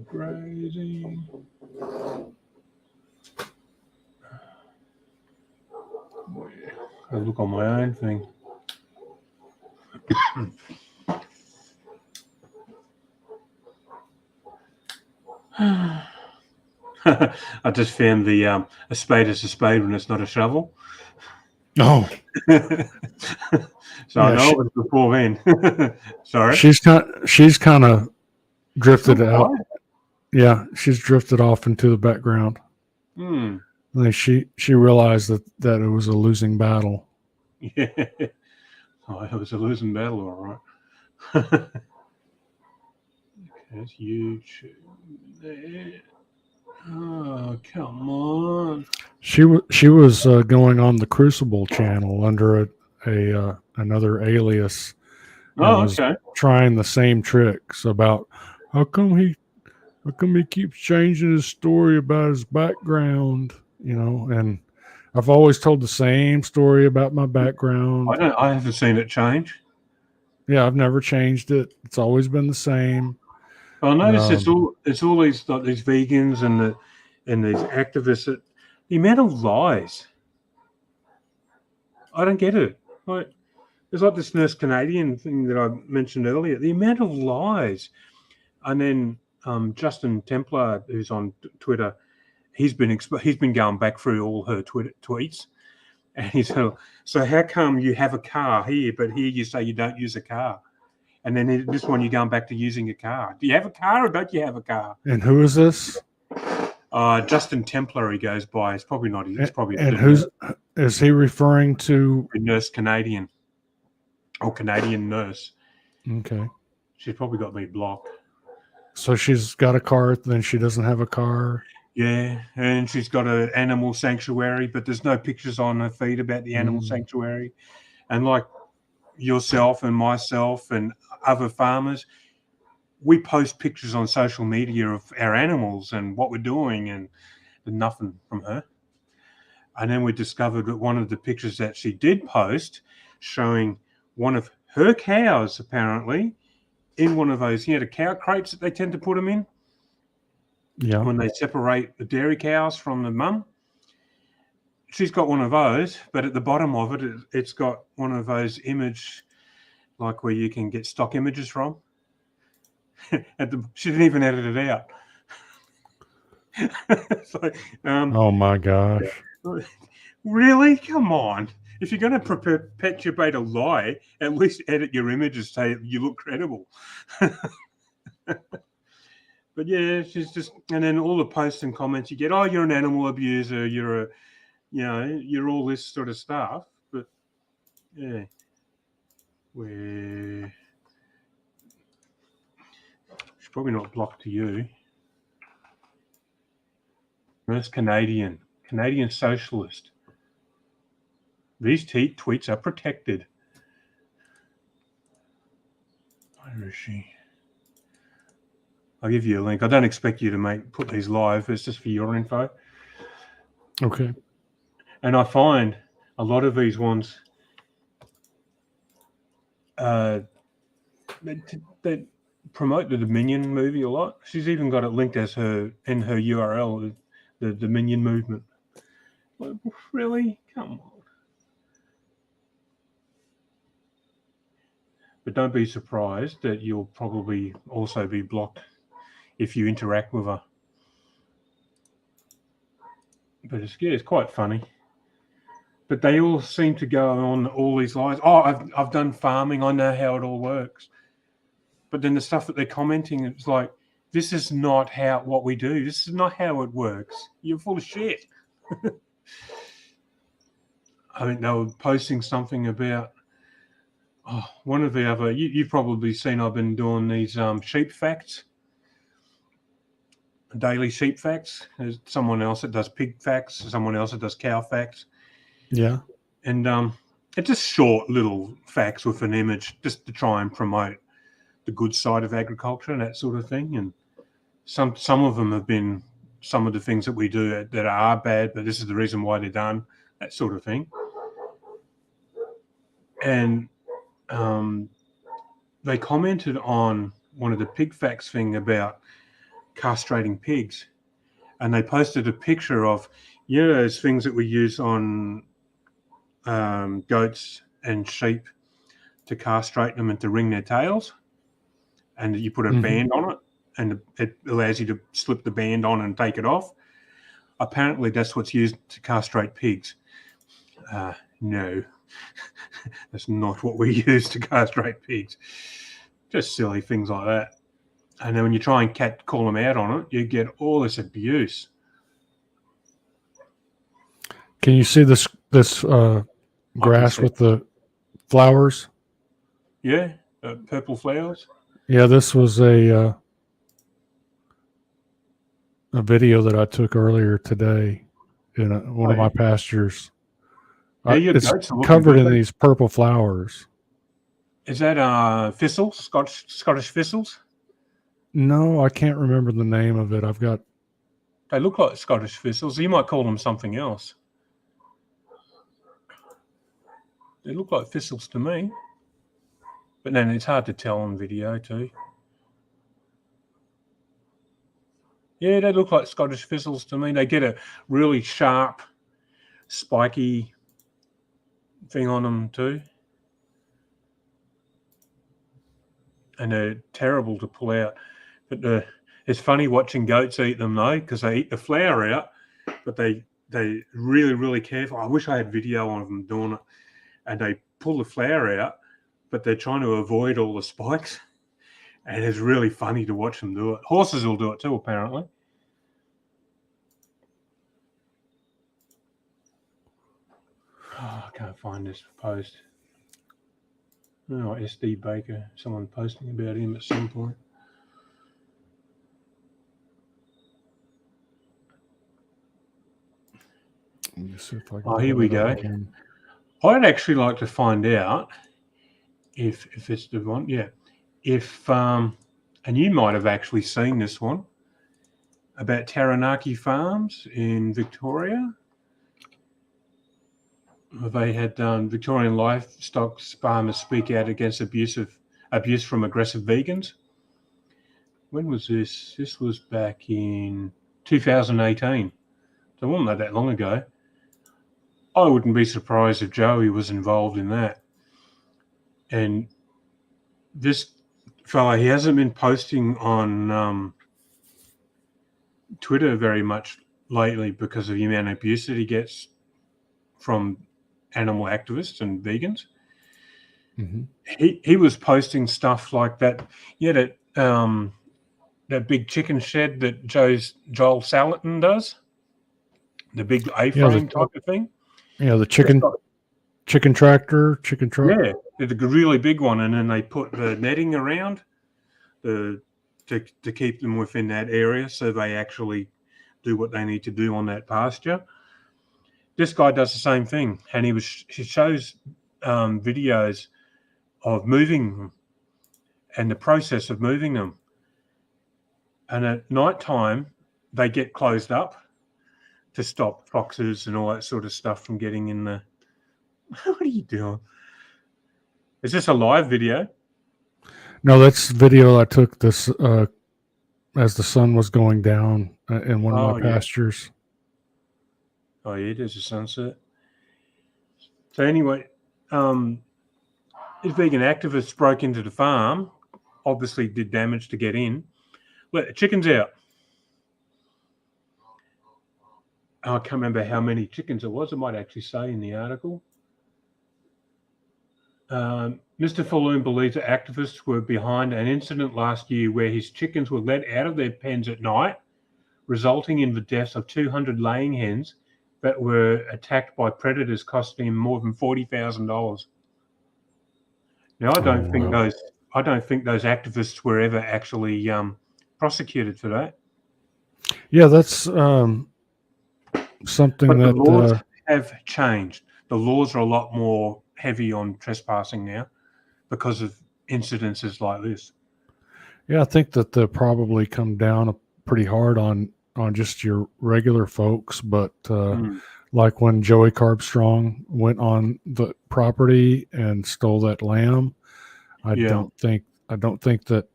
Grazing. I look on my own thing. I just found the a spade is a spade when it's not a shovel. Oh. So I know it was before then. Sorry. She's kind of drifted out. Yeah, she's drifted off into the background. Like she realized that it was a losing battle. Yeah. Oh, it was a losing battle, all right. Okay, that's YouTube there. Oh, come on. She was going on the Crucible channel under another alias. Oh, was okay. trying the same tricks about how come he keeps changing his story about his background, and I've always told the same story about my background. I haven't seen it change. Yeah, I've never changed it. It's always been the same. I notice it's all these like these vegans and these activists. The amount of lies. I don't get it. Like, there's like this Nurse Canadian thing that I mentioned earlier. The amount of lies, and then Justin Templar, who's on Twitter, he's been going back through all her Twitter tweets, and he's so how come you have a car here, but here you say you don't use a car? And then this one, you're going back to using a car. Do you have a car or don't you have a car? And who is this? Justin Templar, he goes by. It's probably not. It's probably. And is he referring to? Nurse Canadian, or Canadian nurse. Okay. She's probably got me blocked. So she's got a car, then she doesn't have a car. Yeah, and she's got an animal sanctuary, but there's no pictures on her feed about the animal sanctuary. And like yourself and myself and other farmers, we post pictures on social media of our animals and what we're doing, and nothing from her. And then we discovered that one of the pictures that she did post showing one of her cows apparently in one of those, the cow crates that they tend to put them in. Yeah. When they separate the dairy cows from the mum. She's got one of those, but at the bottom of it, it's got one of those image, like where you can get stock images from. She didn't even edit it out. So, oh my gosh. Really? Come on. If you're going to perpetuate a lie, at least edit your images so you look credible. But yeah, she's just, and then all the posts and comments you get, oh, you're an animal abuser, you're you're all this sort of stuff. But yeah, she's probably not blocked to you. Nurse Canadian socialist. These tweets are protected. Where is she? I'll give you a link. I don't expect you to put these live. It's just for your info. Okay. And I find a lot of these ones that promote the Dominion movie a lot. She's even got it linked as in her URL, the Dominion movement. Like, really? Come on. But don't be surprised that you'll probably also be blocked if you interact with her. But it's quite funny. But they all seem to go on all these lies. Oh, I've done farming. I know how it all works. But then the stuff that they're commenting, it's like, this is not what we do. This is not how it works. You're full of shit. I think they were posting something about one of the other. You've probably seen I've been doing these sheep facts, daily sheep facts. There's someone else that does pig facts, someone else that does cow facts. Yeah. And it's just short little facts with an image just to try and promote the good side of agriculture and that sort of thing. And some of them have been some of the things that we do that are bad, but this is the reason why they're done, that sort of thing. And they commented on one of the pig facts thing about castrating pigs. And they posted a picture of, those things that we use on goats and sheep to castrate them and to ring their tails. And you put a band on it, and it allows you to slip the band on and take it off. Apparently, that's what's used to castrate pigs. No, that's not what we use to castrate pigs. Just silly things like that. And then when you try and call them out on it, you get all this abuse. Can you see this grass with the flowers? Yeah, purple flowers. Yeah, this was a video that I took earlier today in one of my pastures. It's covered in these purple flowers. Is that thistles, Scottish thistles? No, I can't remember the name of it. They look like Scottish thistles. You might call them something else. They look like thistles to me. But then it's hard to tell on video too. Yeah, they look like Scottish thistles to me. They get a really sharp, spiky thing on them too. And they're terrible to pull out. But it's funny watching goats eat them though, because they eat the flour out, but they really, really careful. I wish I had video of them doing it. And they pull the flour out, but they're trying to avoid all the spikes. And it's really funny to watch them do it. Horses will do it too, apparently. Oh, I can't find this post. Oh, SD Baker. Someone posting about him at some point. Here we go. I'd actually like to find out if it's the one. Yeah. If and you might have actually seen this one about Taranaki Farms in Victoria. They had Victorian livestock farmers speak out against abuse from aggressive vegans. When was this? This was back in 2018. So it wasn't that long ago. I wouldn't be surprised if Joey was involved in that. And this fella, he hasn't been posting on Twitter very much lately because of the amount of abuse that he gets from animal activists and vegans. Mm-hmm. He was posting stuff like that. Yeah, that big chicken shed that Joel Salatin does, the big A-frame type of thing. Yeah, the chicken tractor, chicken truck. Yeah, it's a really big one, and then they put the netting around to keep them within that area, so they actually do what they need to do on that pasture. This guy does the same thing, and he shows videos of moving them and the process of moving them. And at night time, they get closed up to stop foxes and all that sort of stuff from getting in the... What are you doing? Is this a live video? No, that's video I took this as the sun was going down in one of my pastures. Oh, yeah, there's a sunset. So anyway, these vegan activists broke into the farm, obviously did damage to get in, let the chickens out. I can't remember how many chickens it was. It might actually say in the article. Mr. Falloon believes that activists were behind an incident last year where his chickens were let out of their pens at night, resulting in the deaths of 200 laying hens that were attacked by predators, costing him more than $40,000. Now, I don't think those activists were ever actually prosecuted for that. Yeah, that's something But the that laws have changed. The laws are a lot more heavy on trespassing now because of incidences like this. yeah, I think that they'll probably come down pretty hard on just your regular folks, but like when Joey Carbstrong went on the property and stole that lamb, I don't think that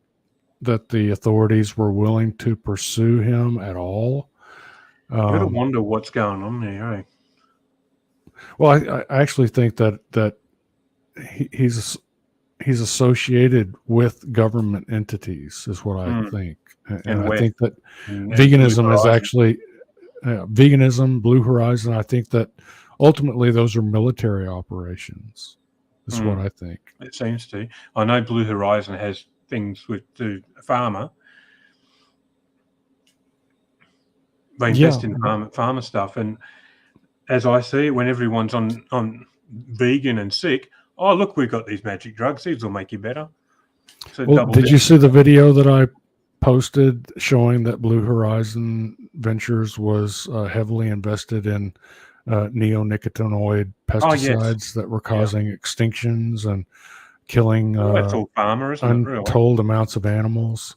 the authorities were willing to pursue him at all. You gotta wonder what's going on there, eh? Well, I actually think that he's associated with government entities, is what I think, and I think that veganism is actually veganism, Blue Horizon. I think that ultimately those are military operations. Is what I think. It seems to. I know Blue Horizon has things with the farmer. They invest in farmer stuff, and as I see it, when everyone's on vegan and sick, oh look, we've got these magic drugs. These will make you better. So well, did you see the video that I posted showing that Blue Horizon Ventures was heavily invested in neonicotinoid pesticides that were causing extinctions and killing that's all farmer, isn't it, untold amounts of animals?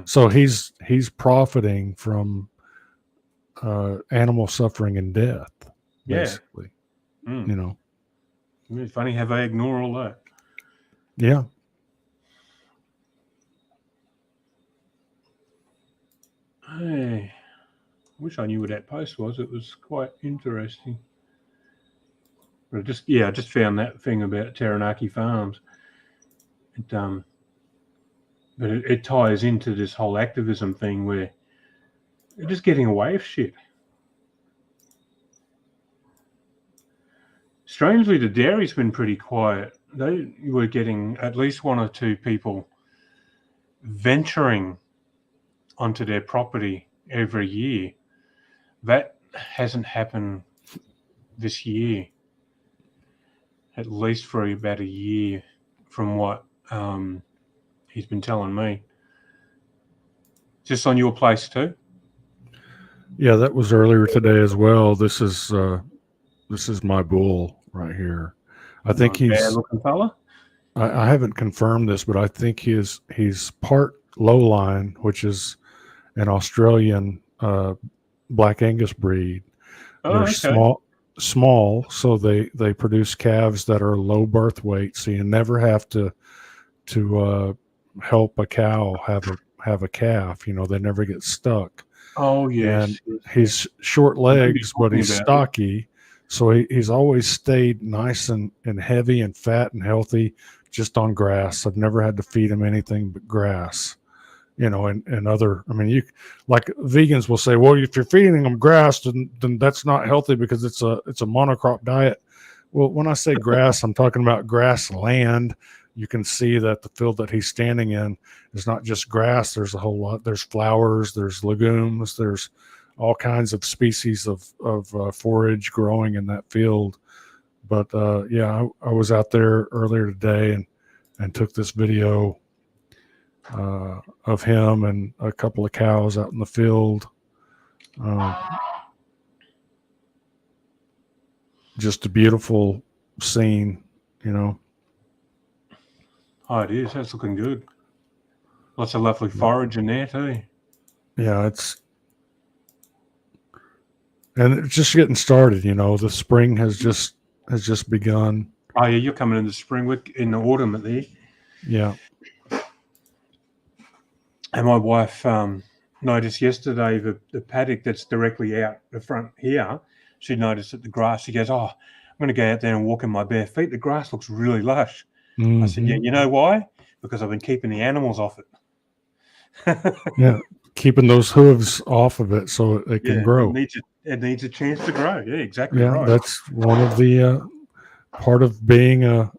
So he's profiting from animal suffering and death, basically. You know, it's funny how they ignore all that. Yeah. Hey, wish I knew what that post was. It was quite interesting. But I just found that thing about Taranaki Farms. But it ties into this whole activism thing where they're just getting away with shit. Strangely, the dairy's been pretty quiet. They were getting at least one or two people venturing onto their property every year. That hasn't happened this year, at least for about a year, from what he's been telling me. Just on your place too? Yeah, that was earlier today as well. This is my bull right here. I think he's bad looking fella. I haven't confirmed this, but I think he's part lowline, which is an Australian Black Angus breed. They're small, so they produce calves that are low birth weight, so you never have to help a cow have a calf. You know, they never get stuck. Oh yes. And he's short legs, but he's stocky. So he's always stayed nice and heavy and fat and healthy just on grass. I've never had to feed him anything but grass. You know, and other, I mean, you like vegans will say, well, if you're feeding them grass, then that's not healthy because it's a monocrop diet. Well, when I say grass, I'm talking about grassland. You can see that the field that he's standing in is not just grass. There's a whole lot. There's flowers, there's legumes, there's all kinds of species of forage growing in that field. But I was out there earlier today and took this video of him and a couple of cows out in the field. Just a beautiful scene, you know. Oh, it is. That's looking good. Lots of lovely forage in there too. Yeah, it's just getting started. You know, the spring has just begun. Oh yeah, you're coming in the spring. We're in the autumn at there. Yeah. And my wife noticed yesterday the paddock that's directly out the front here. She noticed that the grass. She goes, "Oh, I'm going to go out there and walk in my bare feet. The grass looks really lush." I said, "Yeah, you know why? Because I've been keeping the animals off it." Yeah, keeping those hooves off of it so it can grow. It needs a chance to grow. Yeah, exactly. Yeah, right. that's one of the part of being a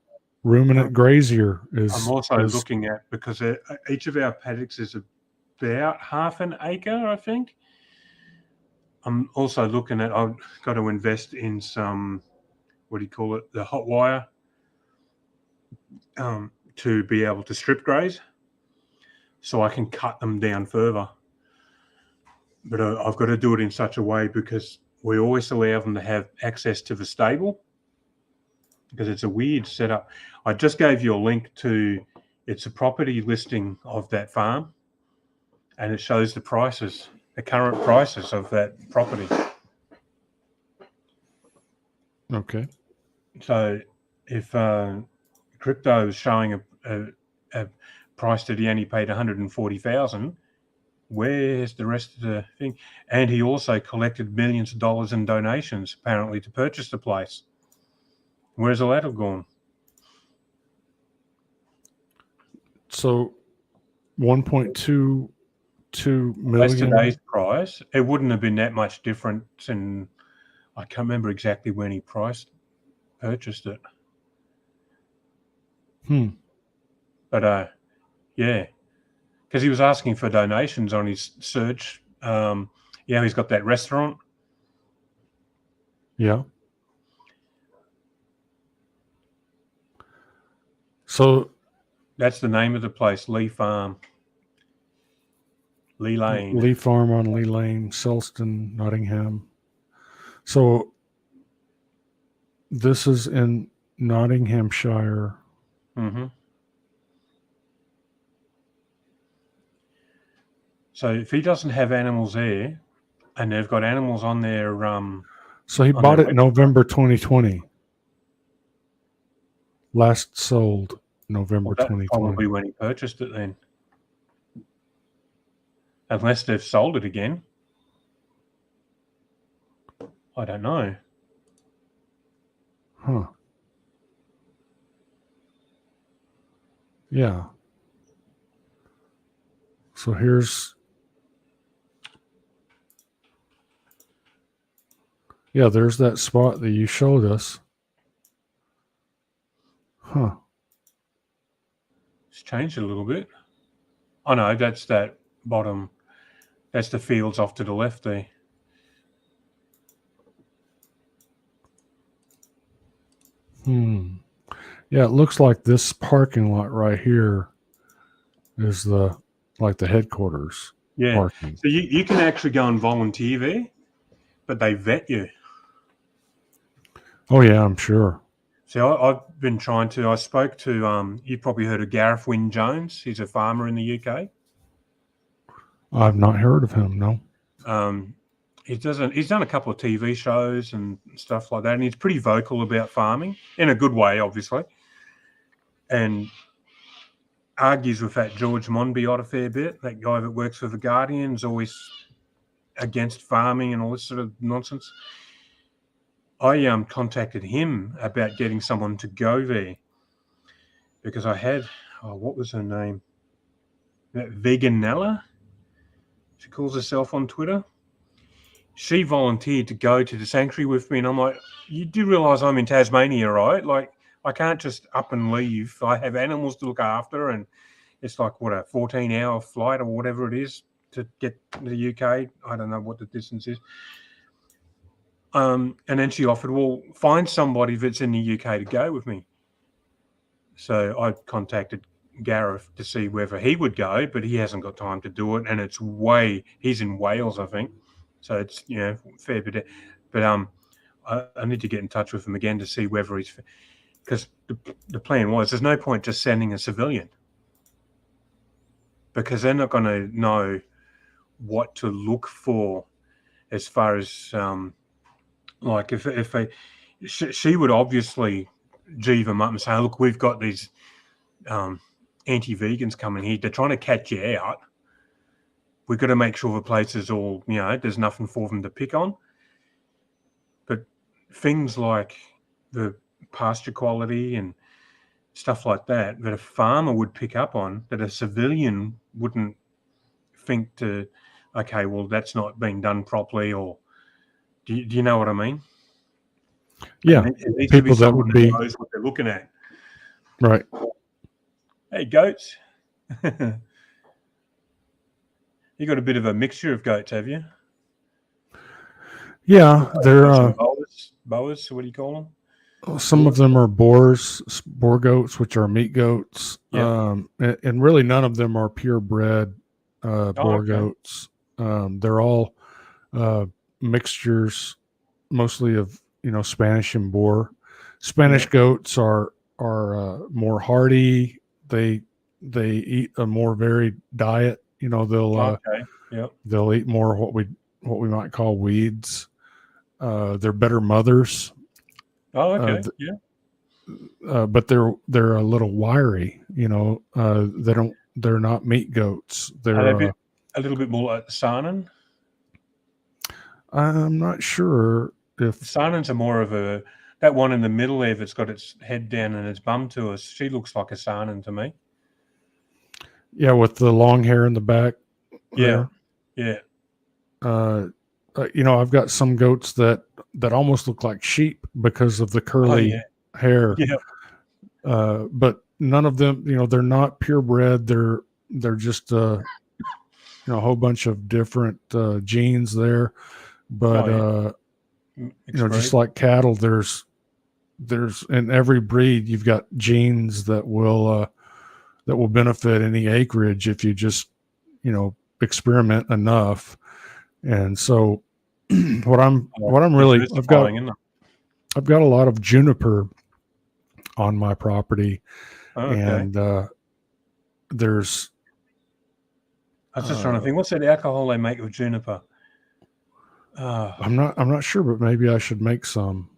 ruminant grazier is. I'm also is- looking at, because each of our paddocks is about half an acre, I think. I'm also looking at, I've got to invest in some, what do you call it, the hot wire, to be able to strip graze, so I can cut them down further. But I've got to do it in such a way, because we always allow them to have access to the stable, because it's a weird setup. I just gave you a link to, it's a property listing of that farm, and it shows the prices, the current prices of that property. Okay. So if crypto is showing a price that he only paid 140,000, where's the rest of the thing? And he also collected millions of dollars in donations, apparently, to purchase the place. Where's all that have gone? So 1.22 That's million. today's price. It wouldn't have been that much different, and I can't remember exactly when he purchased it. But yeah, because he was asking for donations on his search. He's got that restaurant. Yeah. So that's the name of the place, Lee Farm. Lee Lane. Lee Farm on Lee Lane, Selston, Nottingham. So this is in Nottinghamshire. Mm-hmm. So if he doesn't have animals there, and they've got animals on their so he bought it November 2020. Last sold November 2020. Probably when he purchased it then. Unless they've sold it again. I don't know. Huh. Yeah. So here's... Yeah, there's that spot that you showed us. Huh. It's changed a little bit. Oh no, that's that bottom. That's the fields off to the left there. Yeah, it looks like this parking lot right here is the headquarters. Yeah. Parking. So you can actually go and volunteer there, but they vet you. Oh yeah, I'm sure. So I've been trying to. I spoke to you've probably heard of Gareth Wynne Jones. He's a farmer in the UK. I've not heard of him. No. He's done a couple of TV shows and stuff like that, and he's pretty vocal about farming in a good way, obviously, and argues with that George Monbiot a fair bit. That guy that works for the Guardian is always against farming and all this sort of nonsense. I contacted him about getting someone to go there because I had, what was her name? Veganella? She calls herself on Twitter. She volunteered to go to the sanctuary with me, and I'm like, you do realise I'm in Tasmania, right? Like, I can't just up and leave. I have animals to look after, and it's like, what, a 14-hour flight or whatever it is to get to the UK. I don't know what the distance is. And then she offered, well, find somebody that's in the UK to go with me. So I contacted Gareth to see whether he would go, but he hasn't got time to do it. And he's in Wales, I think. So it's, fair bit. But I need to get in touch with him again to see whether he's, because the plan was, there's no point just sending a civilian because they're not going to know what to look for as far as, like if they, she would obviously G them up and say, look, we've got these anti-vegans coming here. They're trying to catch you out. We've got to make sure the place is all, there's nothing for them to pick on. But things like the pasture quality and stuff like that a farmer would pick up on, that a civilian wouldn't think to, okay, well, that's not being done properly, or do you know what I mean? Yeah, It needs people to be that would someone be knows what they're looking at. Right. Hey, goats. You got a bit of a mixture of goats, have you? Yeah, they're boas. What do you call them? some of them are boar goats, which are meat goats. Yeah. And really none of them are purebred boar okay. goats. They're all mixtures, mostly of Spanish and boar. Spanish goats are more hardy. They eat a more varied diet. They'll eat more what we might call weeds. They're better mothers. Oh, okay. But they're a little wiry. They're not meat goats. They're a little bit more like the Saanen. I'm not sure if Saanens are more of that one in the middle there that's got its head down and its bum to us. She looks like a Saanen to me. Yeah, with the long hair in the back. Yeah, yeah. I've got some goats that almost look like sheep because of the curly hair. Yeah. But none of them, they're not purebred. They're just a whole bunch of different genes there. But just like cattle, there's in every breed you've got genes that will benefit any acreage if you just experiment enough. And so I've got a lot of juniper on my property. And there's I was just trying to think, what's that alcohol they make with juniper? I'm not sure, but maybe I should make some.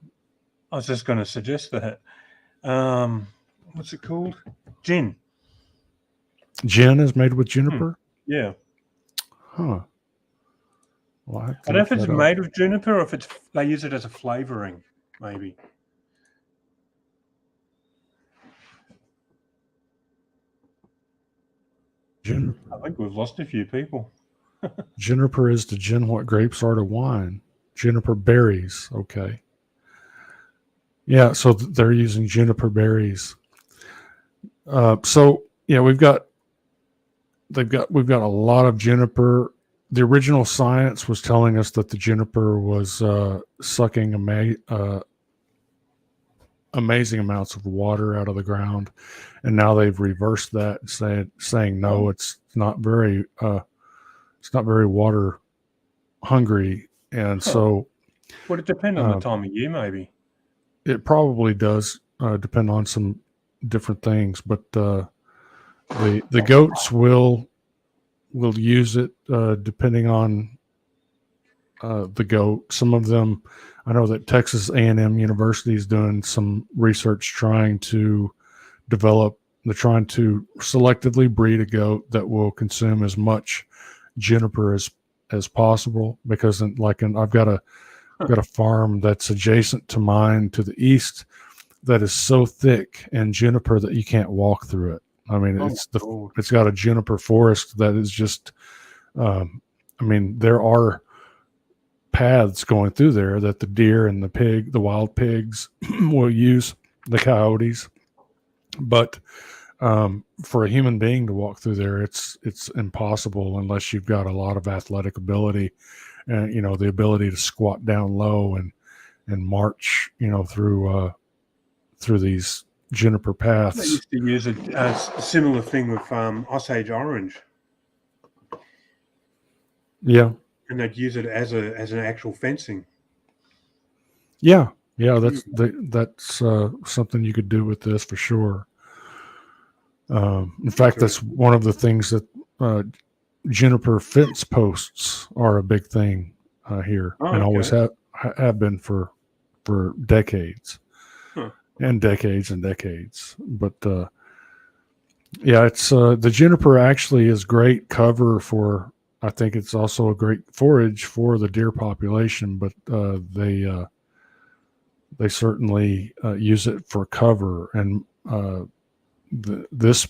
I was just going to suggest that. What's it called? Gin. Gin is made with juniper? Yeah. Huh. Well, I don't know if it's made with juniper or if they use it as a flavoring, maybe. Juniper. I think we've lost a few people. Juniper is to gin what grapes are to wine. Juniper berries. Okay. Yeah, so they're using juniper berries. So yeah, we've got a lot of juniper. The original science was telling us that the juniper was sucking amazing amounts of water out of the ground, and now they've reversed that, saying no, it's not very water hungry, and so. Would it depend on the time of year, maybe? It probably does depend on some different things, but the goats will use it depending on the goat. Some of them, I know that Texas A&M University is doing some research trying to selectively breed a goat that will consume as much juniper as possible, because I've got a farm that's adjacent to mine to the east that is so thick in juniper that you can't walk through it. I mean, it's got a juniper forest that is just, there are paths going through there that the deer and the wild pigs will use, the coyotes, but for a human being to walk through there, it's impossible unless you've got a lot of athletic ability and, the ability to squat down low and march, through these juniper paths. They used to use a similar thing with Osage orange. Yeah. And they'd use it as an actual fencing. Yeah. That's something you could do with this for sure. In fact, that's one of the things that juniper fence posts are a big thing here, and always have been for decades. And decades and decades. But it's the juniper actually is great cover for. I think it's also a great forage for the deer population. But they certainly use it for cover. And this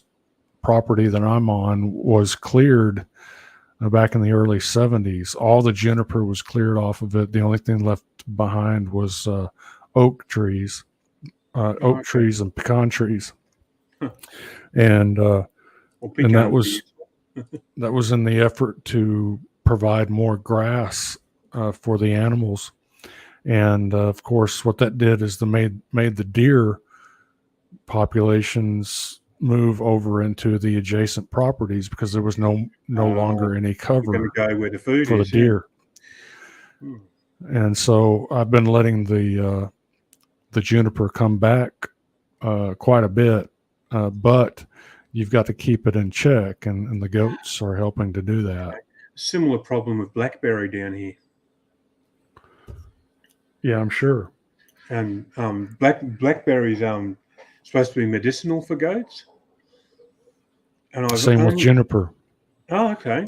property that I'm on was cleared back in the early 70s. All the juniper was cleared off of it. The only thing left behind was oak trees. Oak trees and pecan trees. And pick that on was that was in the effort to provide more grass for the animals. And of course, what that did is made the deer populations move over into the adjacent properties because there was no longer any cover going to go where the food for is, the deer. Hmm. And so I've been letting the juniper come back quite a bit, but you've got to keep it in check, and the goats are helping to do that. Similar problem with blackberry down here. Yeah, I'm sure. And blackberries supposed to be medicinal for goats. And Same with juniper. Oh, okay.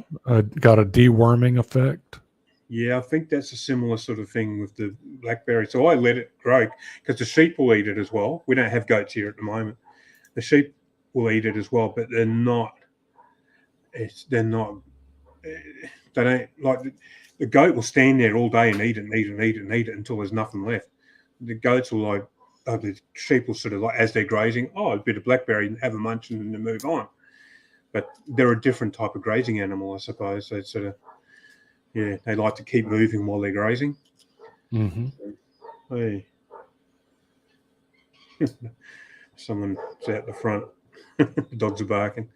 Got a deworming effect. Yeah, I think that's a similar sort of thing with the blackberry. So I let it grow because the sheep will eat it as well. We don't have goats here at the moment. The sheep will eat it as well, but they're not. They don't like the goat will stand there all day and eat it until there's nothing left. The goats will the sheep will sort of as they're grazing, a bit of blackberry and have a munch and then move on. But they're a different type of grazing animal, I suppose. They sort of, they like to keep moving while they're grazing. Mm-hmm. Hey. Someone's out the front. The dogs are barking.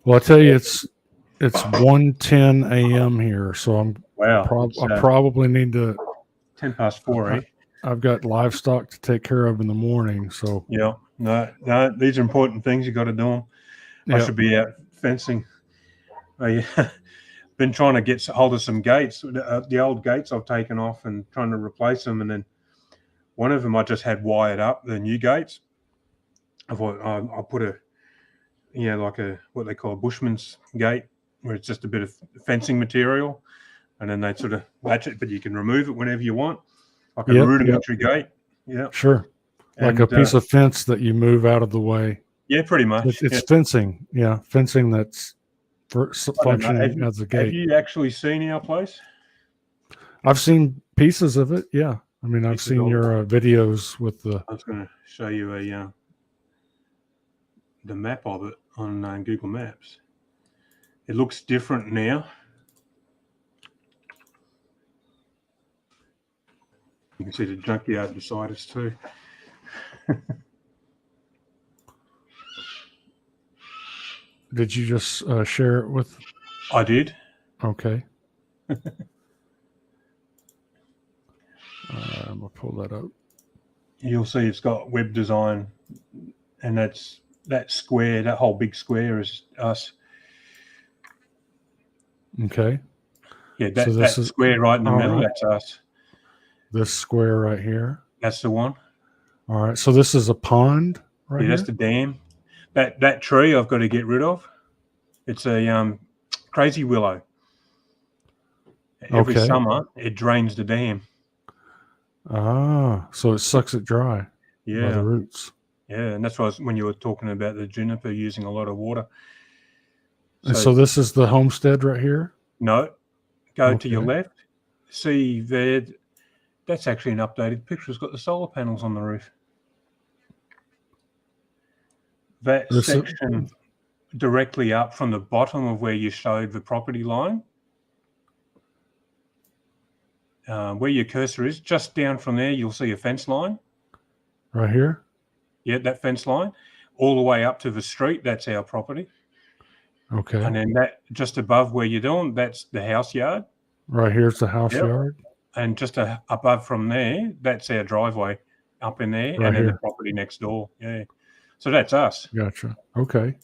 Well, I tell you, it's 1:10 a.m. here, so I probably need to 10 past 4, eh? I've got livestock to take care of in the morning, so yeah, no, these are important things. You got to do them. I should be out fencing. I've been trying to get hold of some gates. The old gates I've taken off and trying to replace them, and then one of them I just had wired up. The new gates. I thought I'll put like what they call a bushman's gate, where it's just a bit of fencing material, and then they sort of latch it, but you can remove it whenever you want, like a rudimentary gate. Yeah, sure, like a piece of fence that you move out of the way. Yeah, pretty much. It's fencing. Yeah, fencing that's functioning as a gate. Have you actually seen our place? I've seen pieces of it. Yeah, I mean, I've seen your videos with the. I was going to show you the map of it on Google Maps. It looks different now. You can see the junkyard beside us too. Did you just share it with? I did. Okay. I'm gonna pull that up. You'll see it's got web design, and that square, that whole big square is us. Okay. Yeah, that square right in the middle, right. that's us. This square right here. That's the one. All right. So this is a pond right here? That's the dam. That tree I've got to get rid of. It's a crazy willow. Every summer it drains the dam. So it sucks it dry. Yeah. By the roots. Yeah, and that's why when you were talking about the juniper using a lot of water. And so this is the homestead right here? No. Go to your left. See there. That's actually an updated picture. It's got the solar panels on the roof. That section directly up from the bottom of where you showed the property line, where your cursor is, just down from there, you'll see a fence line. Right here? Yeah, that fence line. All the way up to the street, that's our property. Okay. And then that just above where you're doing, that's the house yard. Right here's the house yard. And just above from there, that's our driveway up in there, Right and then here. the property next door. Yeah. So that's us. Gotcha. Okay.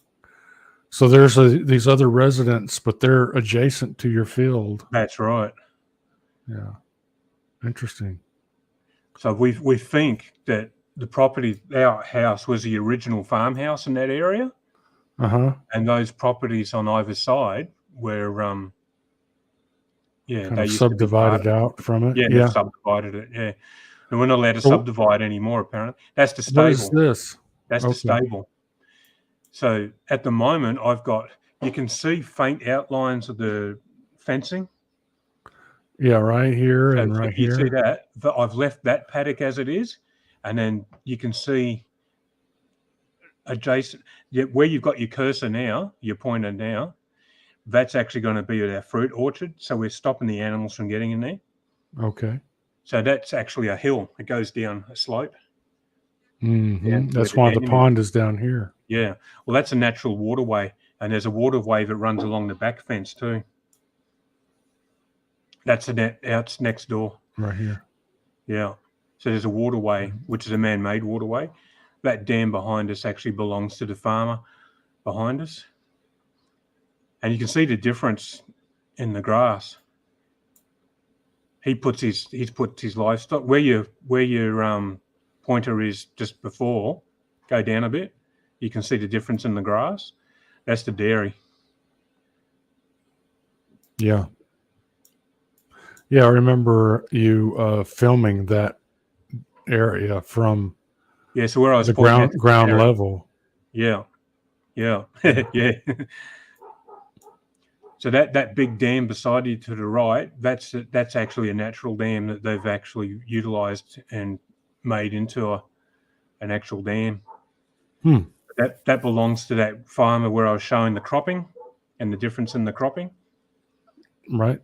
So there's these other residents, but they're adjacent to your field. That's right. Yeah. Interesting. So we think that the property, our house, was the original farmhouse in that area. Uh-huh. And those properties on either side were Kind of subdivided out from it. Yeah, they subdivided it. Yeah, and we're not allowed to subdivide anymore. Apparently, that's the stable. What is this? That's the stable. So at the moment, you can see faint outlines of the fencing. Yeah, right here and right here. You see that? I've left that paddock as it is, and then you can see adjacent, where you've got your cursor now, your pointer now, that's actually going to be at our fruit orchard. So we're stopping the animals from getting in there. Okay. So that's actually a hill. It goes down a slope. That's why the pond is down here. Yeah. Well, that's a natural waterway. And there's a waterway that runs along the back fence too. That's out next door. Right here. Yeah. So there's a waterway, which is a man-made waterway. That dam behind us actually belongs to the farmer behind us. And you can see the difference in the grass. He's put his livestock where your pointer is just before. Go down a bit. You can see the difference in the grass. That's the dairy. Yeah. Yeah, I remember you filming that area from so where I was the ground level. Yeah. Yeah. Yeah. So that big dam beside you to the right, that's actually a natural dam that they've actually utilized and made into an actual dam. That belongs to that farmer where I was showing the cropping and the difference in the cropping. Right.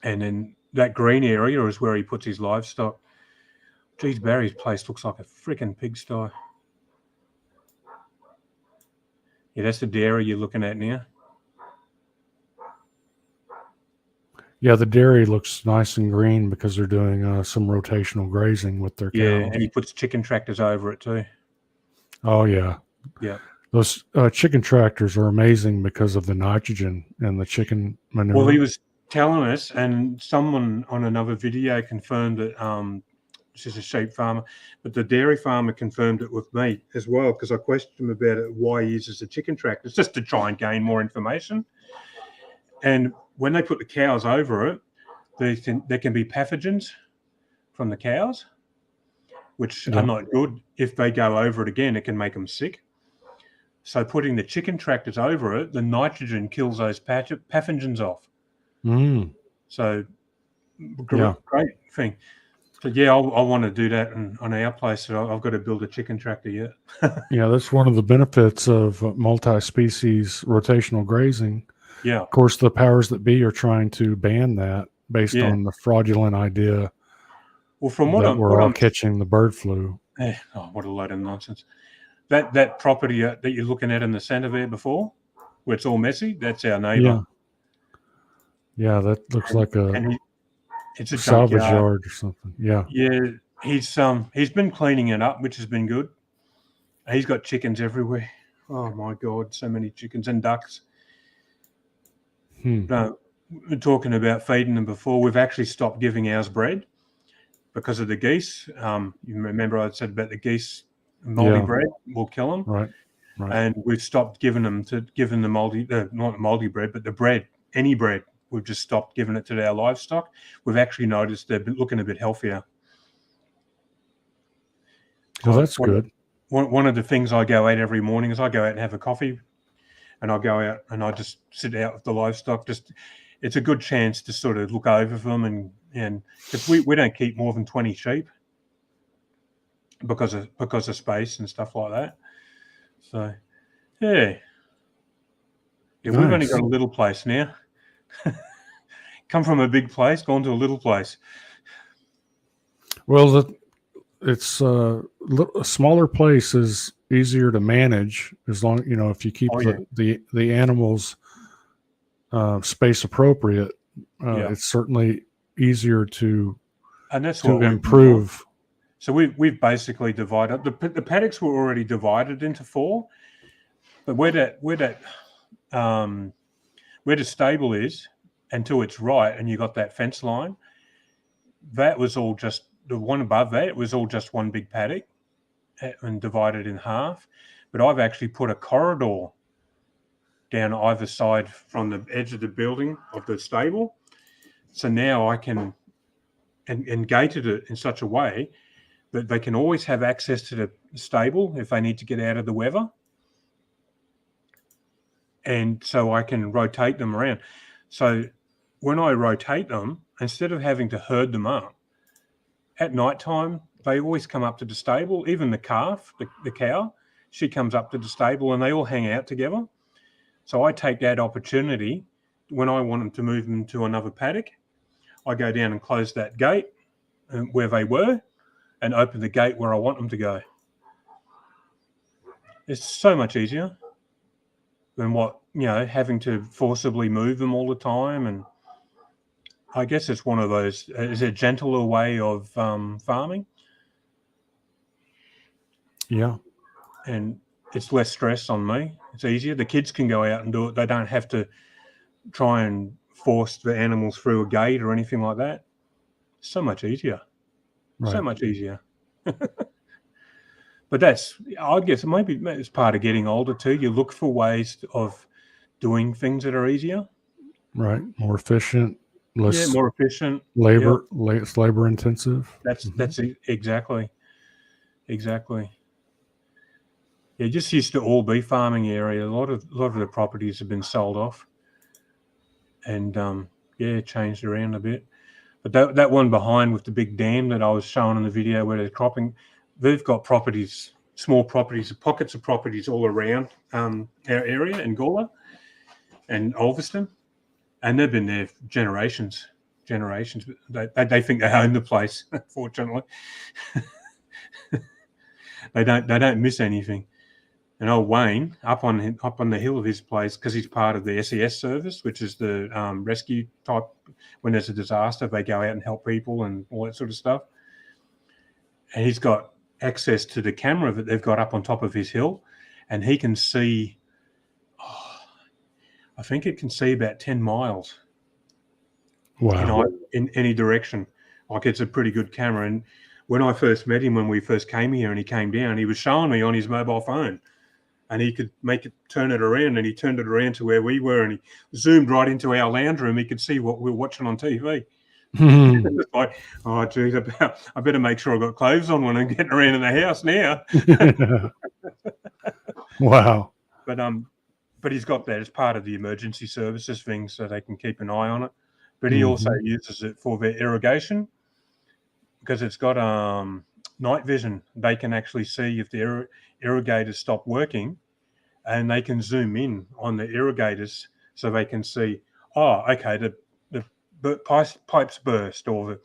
And then that green area is where he puts his livestock. Geez, Barry's place looks like a freaking pigsty. Yeah, that's the dairy you're looking at now. Yeah, the dairy looks nice and green because they're doing some rotational grazing with their cows. Yeah, and he puts chicken tractors over it too. Oh, yeah. Yeah. Those chicken tractors are amazing because of the nitrogen and the chicken manure. Well, he was telling us, and someone on another video confirmed that this is a sheep farmer, but the dairy farmer confirmed it with me as well, because I questioned him about it, why he uses a chicken tractor. It's just to try and gain more information. And when they put the cows over it, there can be pathogens from the cows, which are not good. If they go over it again, it can make them sick. So putting the chicken tractors over it, the nitrogen kills those pathogens off. So great thing. So yeah, I want to do that on our place. So I've got to build a chicken tractor yet. Yeah, that's one of the benefits of multi-species rotational grazing. Yeah. Of course, the powers that be are trying to ban that based on the fraudulent idea. Well, from that we're all catching the bird flu. Oh, what a load of nonsense! That property that you're looking at in the centre there before, where it's all messy, that's our neighbour. Yeah, that looks like it's a salvage junkyard. yard or something. Yeah. Yeah, he's been cleaning it up, which has been good. He's got chickens everywhere. Oh my God, so many chickens and ducks. No, we're talking about feeding them before. We've actually stopped giving ours bread because of the geese. You remember I said about the geese, moldy bread will kill them. Right. And we've stopped giving the moldy, not moldy bread, but the bread, any bread. We've just stopped giving it to our livestock. We've actually noticed they're looking a bit healthier. Well, that's good. One of the things I go out every morning is I go out and have a coffee, and I go out and I just sit out with the livestock. It's a good chance to sort of look over them, and because we don't keep more than 20 sheep because of space and stuff like that. So yeah, we've only got a little place now. Come from a big place, gone to a little place. Well, it's a smaller place is easier to manage as long if you keep the animals space appropriate. It's certainly easier to improve. So we've basically divided the paddocks were already divided into 4, but where the stable is and to its right, and you got that fence line, that was all just the one above that. It was all just one big paddock and divided in half. But I've actually put a corridor down either side from the edge of the building of the stable. So now I can and gated it in such a way that they can always have access to the stable if they need to get out of the weather. And so I can rotate them around. So when I rotate them, instead of having to herd them up, at night time, they always come up to the stable. Even the calf, the cow, she comes up to the stable and they all hang out together. So I take that opportunity when I want them to move them to another paddock. I go down and close that gate where they were and open the gate where I want them to go. It's so much easier than having to forcibly move them all the time. And I guess it's one of those, it's a gentler way of farming. Yeah. And it's less stress on me. It's easier. The kids can go out and do it. They don't have to try and force the animals through a gate or anything like that. So much easier. Right. So much easier. But I guess maybe it's part of getting older too. You look for ways of doing things that are easier. Right. More efficient. Less more efficient. Labor. Less labor intensive. That's exactly. Yeah, it just used to all be farming area. A lot of the properties have been sold off, and changed around a bit. But that one behind with the big dam that I was showing in the video where they're cropping, they've got properties, small properties, pockets of properties all around our area in Gawler and Ulverston, and they've been there for generations. They think they own the place. Fortunately, they don't miss anything. And old Wayne up on the hill of his place, because he's part of the SES service, which is the rescue type. When there's a disaster, they go out and help people and all that sort of stuff. And he's got access to the camera that they've got up on top of his hill, and he can see. I think it can see about 10 miles. Wow! In any direction, like it's a pretty good camera. And when I first met him, when we first came here, and he came down, he was showing me on his mobile phone. And he could turn it around, and he turned it around to where we were, and he zoomed right into our lounge room. He could see what we were watching on TV. It's like, oh, geez, I better make sure I've got clothes on when I'm getting around in the house now. Wow. But he's got that as part of the emergency services thing, so they can keep an eye on it. But he also uses it for their irrigation, because it's got night vision. They can actually see if the irrigators stop working, and they can zoom in on the irrigators so they can see, the pipes burst, or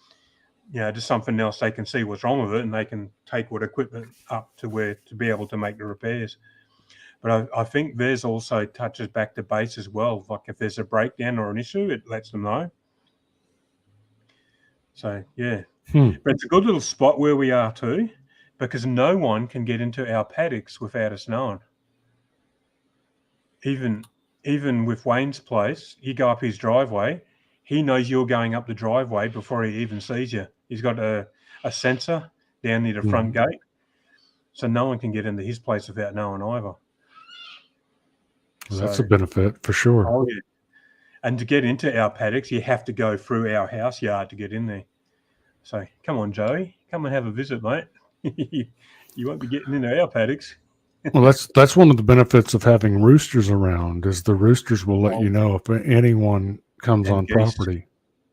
just something else. They can see what's wrong with it, and they can take what equipment up to be able to make the repairs. But I think theirs also touches back to base as well. Like if there's a breakdown or an issue, it lets them know. So yeah. But it's a good little spot where we are too, because no one can get into our paddocks without us knowing. Even with Wayne's place, you go up his driveway, he knows you're going up the driveway before he even sees you. He's got a sensor down near the front gate, so no one can get into his place without knowing either. Well, that's a benefit for sure. Oh yeah. And to get into our paddocks, you have to go through our house yard to get in there. So come on, Joey, come and have a visit, mate. You won't be getting into our paddocks. Well, that's one of the benefits of having roosters around, is the roosters will let you know if anyone comes on property.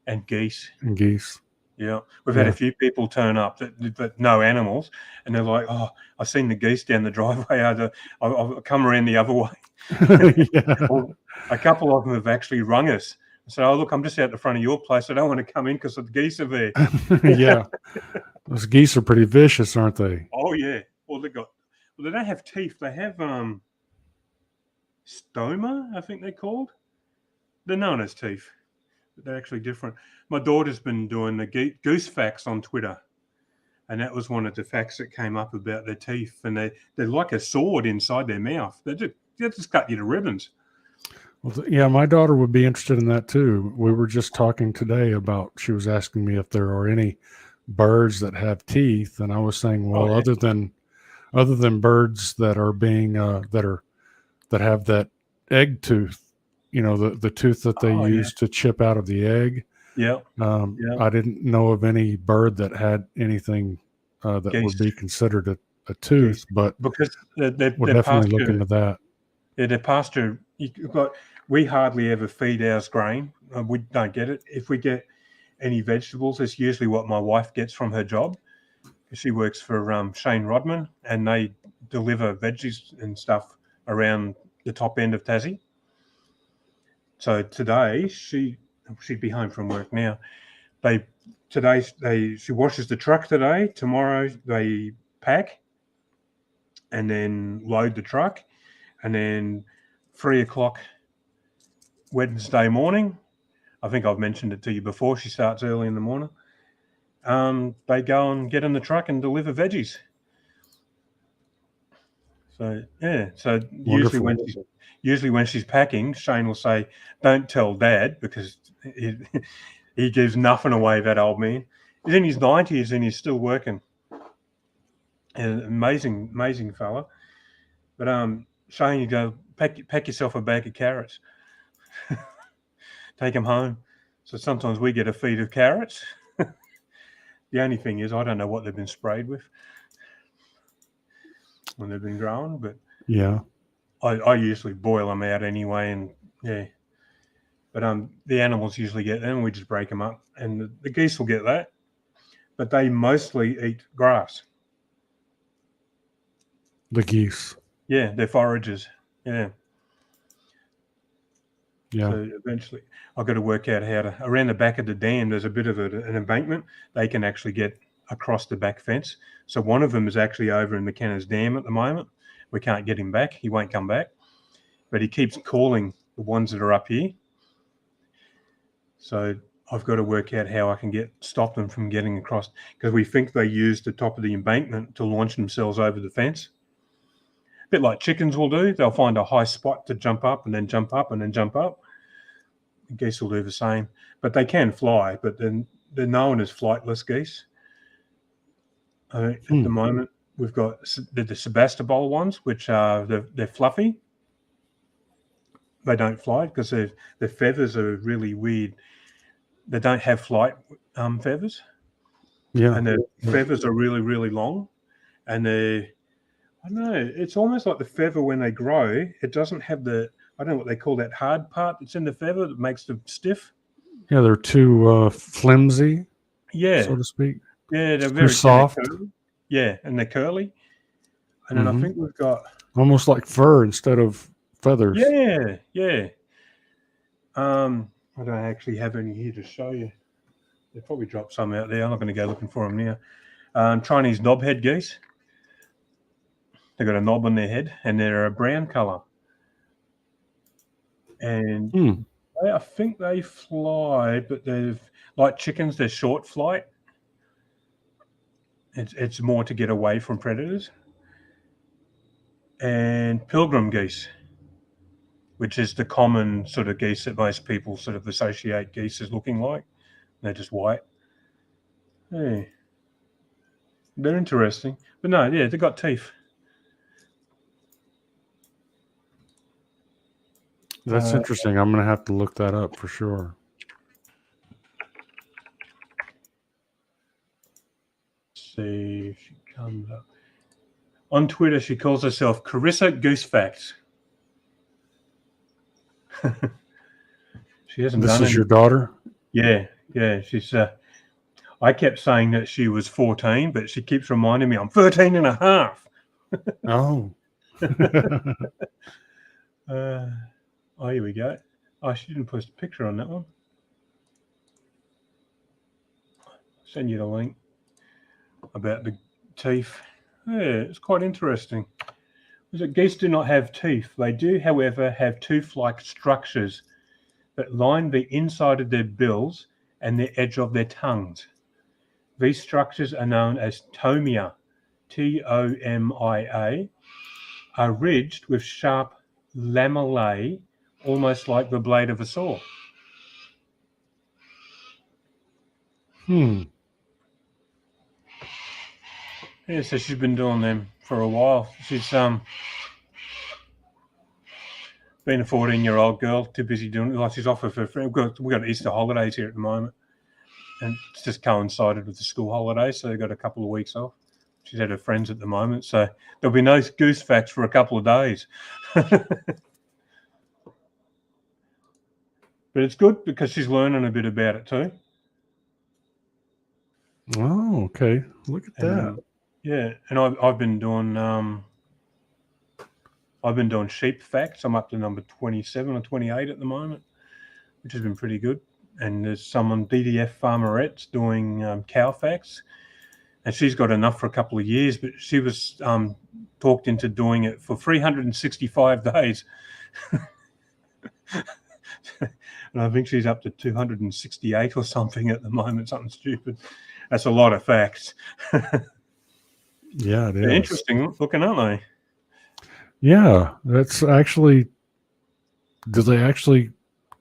And geese. Yeah, we've had a few people turn up that know animals, and they're like, "Oh, I've seen the geese down the driveway. I'll come around the other way." Well, a couple of them have actually rung us. So, "Oh, look, I'm just out the front of your place. I don't want to come in because the geese are there." Yeah, those geese are pretty vicious, aren't they? Oh yeah. Well, they don't have teeth. They have stoma, I think they're called. They're known as teeth. They're actually different. My daughter's been doing the goose facts on Twitter, and that was one of the facts that came up about their teeth, and they're like a sword inside their mouth. They just cut you to ribbons. Well, yeah, my daughter would be interested in that too. We were just talking today about, she was asking me if there are any birds that have teeth, and I was saying, well, other than birds that are being that have that egg tooth, the tooth that they use to chip out of the egg. Yeah. I didn't know of any bird that had anything that would be considered a tooth, but because we'll definitely look into that. Yeah, the pasture. We hardly ever feed ours grain. We don't get it. If we get any vegetables, it's usually what my wife gets from her job. She works for Shane Rodman, and they deliver veggies and stuff around the top end of Tassie. So today she'd be home from work now. She washes the truck today. Tomorrow they pack and then load the truck, and then 3 o'clock Wednesday morning, I think I've mentioned it to you before, she starts early in the morning. They go and get in the truck and deliver veggies. So yeah, so usually when she's packing, Shane will say, "Don't tell Dad," because he gives nothing away. That old man. He's in his 90s and he's still working. An amazing fella. But Shane, you go pack yourself a bag of carrots. Take them home. So sometimes we get a feed of carrots. The only thing is, I don't know what they've been sprayed with when they've been grown, but yeah, I usually boil them out anyway, and yeah. But the animals usually get them. We just break them up, and the geese will get that, but they mostly eat grass. The geese. Yeah, they're foragers. Yeah. Yeah. So eventually, I've got to work out how to. Around the back of the dam, there's a bit of an embankment. They can actually get across the back fence. So one of them is actually over in McKenna's Dam at the moment. We can't get him back. He won't come back. But he keeps calling the ones that are up here. So I've got to work out how I can stop them from getting across, because we think they use the top of the embankment to launch themselves over the fence. A bit like chickens will do. They'll find a high spot to jump up and then jump up and then jump up. Geese will do the same, but they can fly, but then they're known as flightless geese. At the moment, we've got the Sebastopol ones, which are they're fluffy. They don't fly because their feathers are really weird. They don't have flight feathers. Yeah, and their feathers are really, really long, and I don't know. It's almost like the feather when they grow. It doesn't have I don't know what they call that hard part that's in the feather that makes them stiff. Yeah, they're too flimsy. Yeah, so to speak. Yeah, they're Too very soft. Yeah, and they're curly. And then I think we've got almost like fur instead of feathers. Yeah. I don't actually have any here to show you. They probably dropped some out there. I'm not going to go looking for them now. Chinese knobhead geese. They've got a knob on their head, and they're a brown color. And I think they fly, but they're like chickens. They're short flight. It's more to get away from predators. And pilgrim geese, which is the common sort of geese that most people sort of associate geese as looking like. They're just white. Hey, they're interesting. But no, yeah, they've got teeth. That's interesting. I'm going to have to look that up for sure. Let's see if she comes up. On Twitter, she calls herself Carissa Goose Facts. She hasn't This done is any. your daughter? Yeah. She's. I kept saying that she was 14, but she keeps reminding me I'm 13 and a half. Oh. Here we go. Oh, she didn't post a picture on that one. Send you the link about the teeth. Yeah, it's quite interesting. Geese do not have teeth. They do, however, have tooth-like structures that line the inside of their bills and the edge of their tongues. These structures are known as tomia, Tomia, are ridged with sharp lamellae, almost like the blade of a saw. Yeah, so she's been doing them for a while. She's been a 14-year-old girl, too busy doing it. Like she's off with her friend. We've got Easter holidays here at the moment, and it's just coincided with the school holidays, so they've got a couple of weeks off. She's at her friends at the moment, so there'll be no goose facts for a couple of days. But it's good because she's learning a bit about it too. Oh, okay. Look at that. Yeah, and I've been doing I've been doing sheep facts. I'm up to number 27 or 28 at the moment, which has been pretty good. And there's someone, DDF Farmerette's, doing cow facts. And she's got enough for a couple of years, but she was talked into doing it for 365 days. And I think she's up to 268 or something at the moment, something stupid. That's a lot of facts. Yeah, it They're is. interesting looking, aren't they? Yeah, that's actually. Do they actually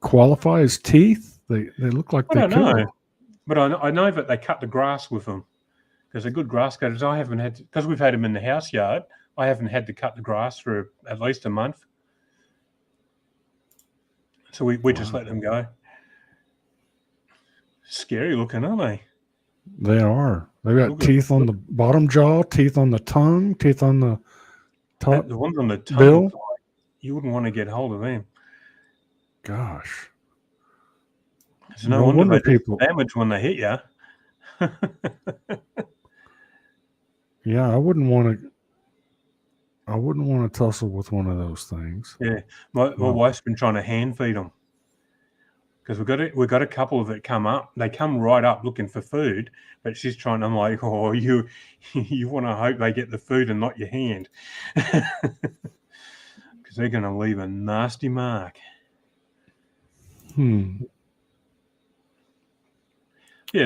qualify as teeth? They look like I they don't could. know. But I know that they cut the grass with them. Because they're good grass cutters. I haven't had, because we've had them in the house yard, I haven't had to cut the grass for at least a month. So we just let them go. Scary looking, aren't they? They are. They got Look at- teeth on the bottom jaw, teeth on the tongue, teeth on the top. The ones on the tongue, bill. look like you wouldn't want to get hold of them. Gosh. There's no wonder they do damage when they hit you. Yeah, I wouldn't want to tussle with one of those things. Yeah, my wife's been trying to hand feed them because we've got a couple of it come up. They come right up looking for food, but she's trying. I'm like, oh, you want to hope they get the food and not your hand, because they're going to leave a nasty mark. Yeah,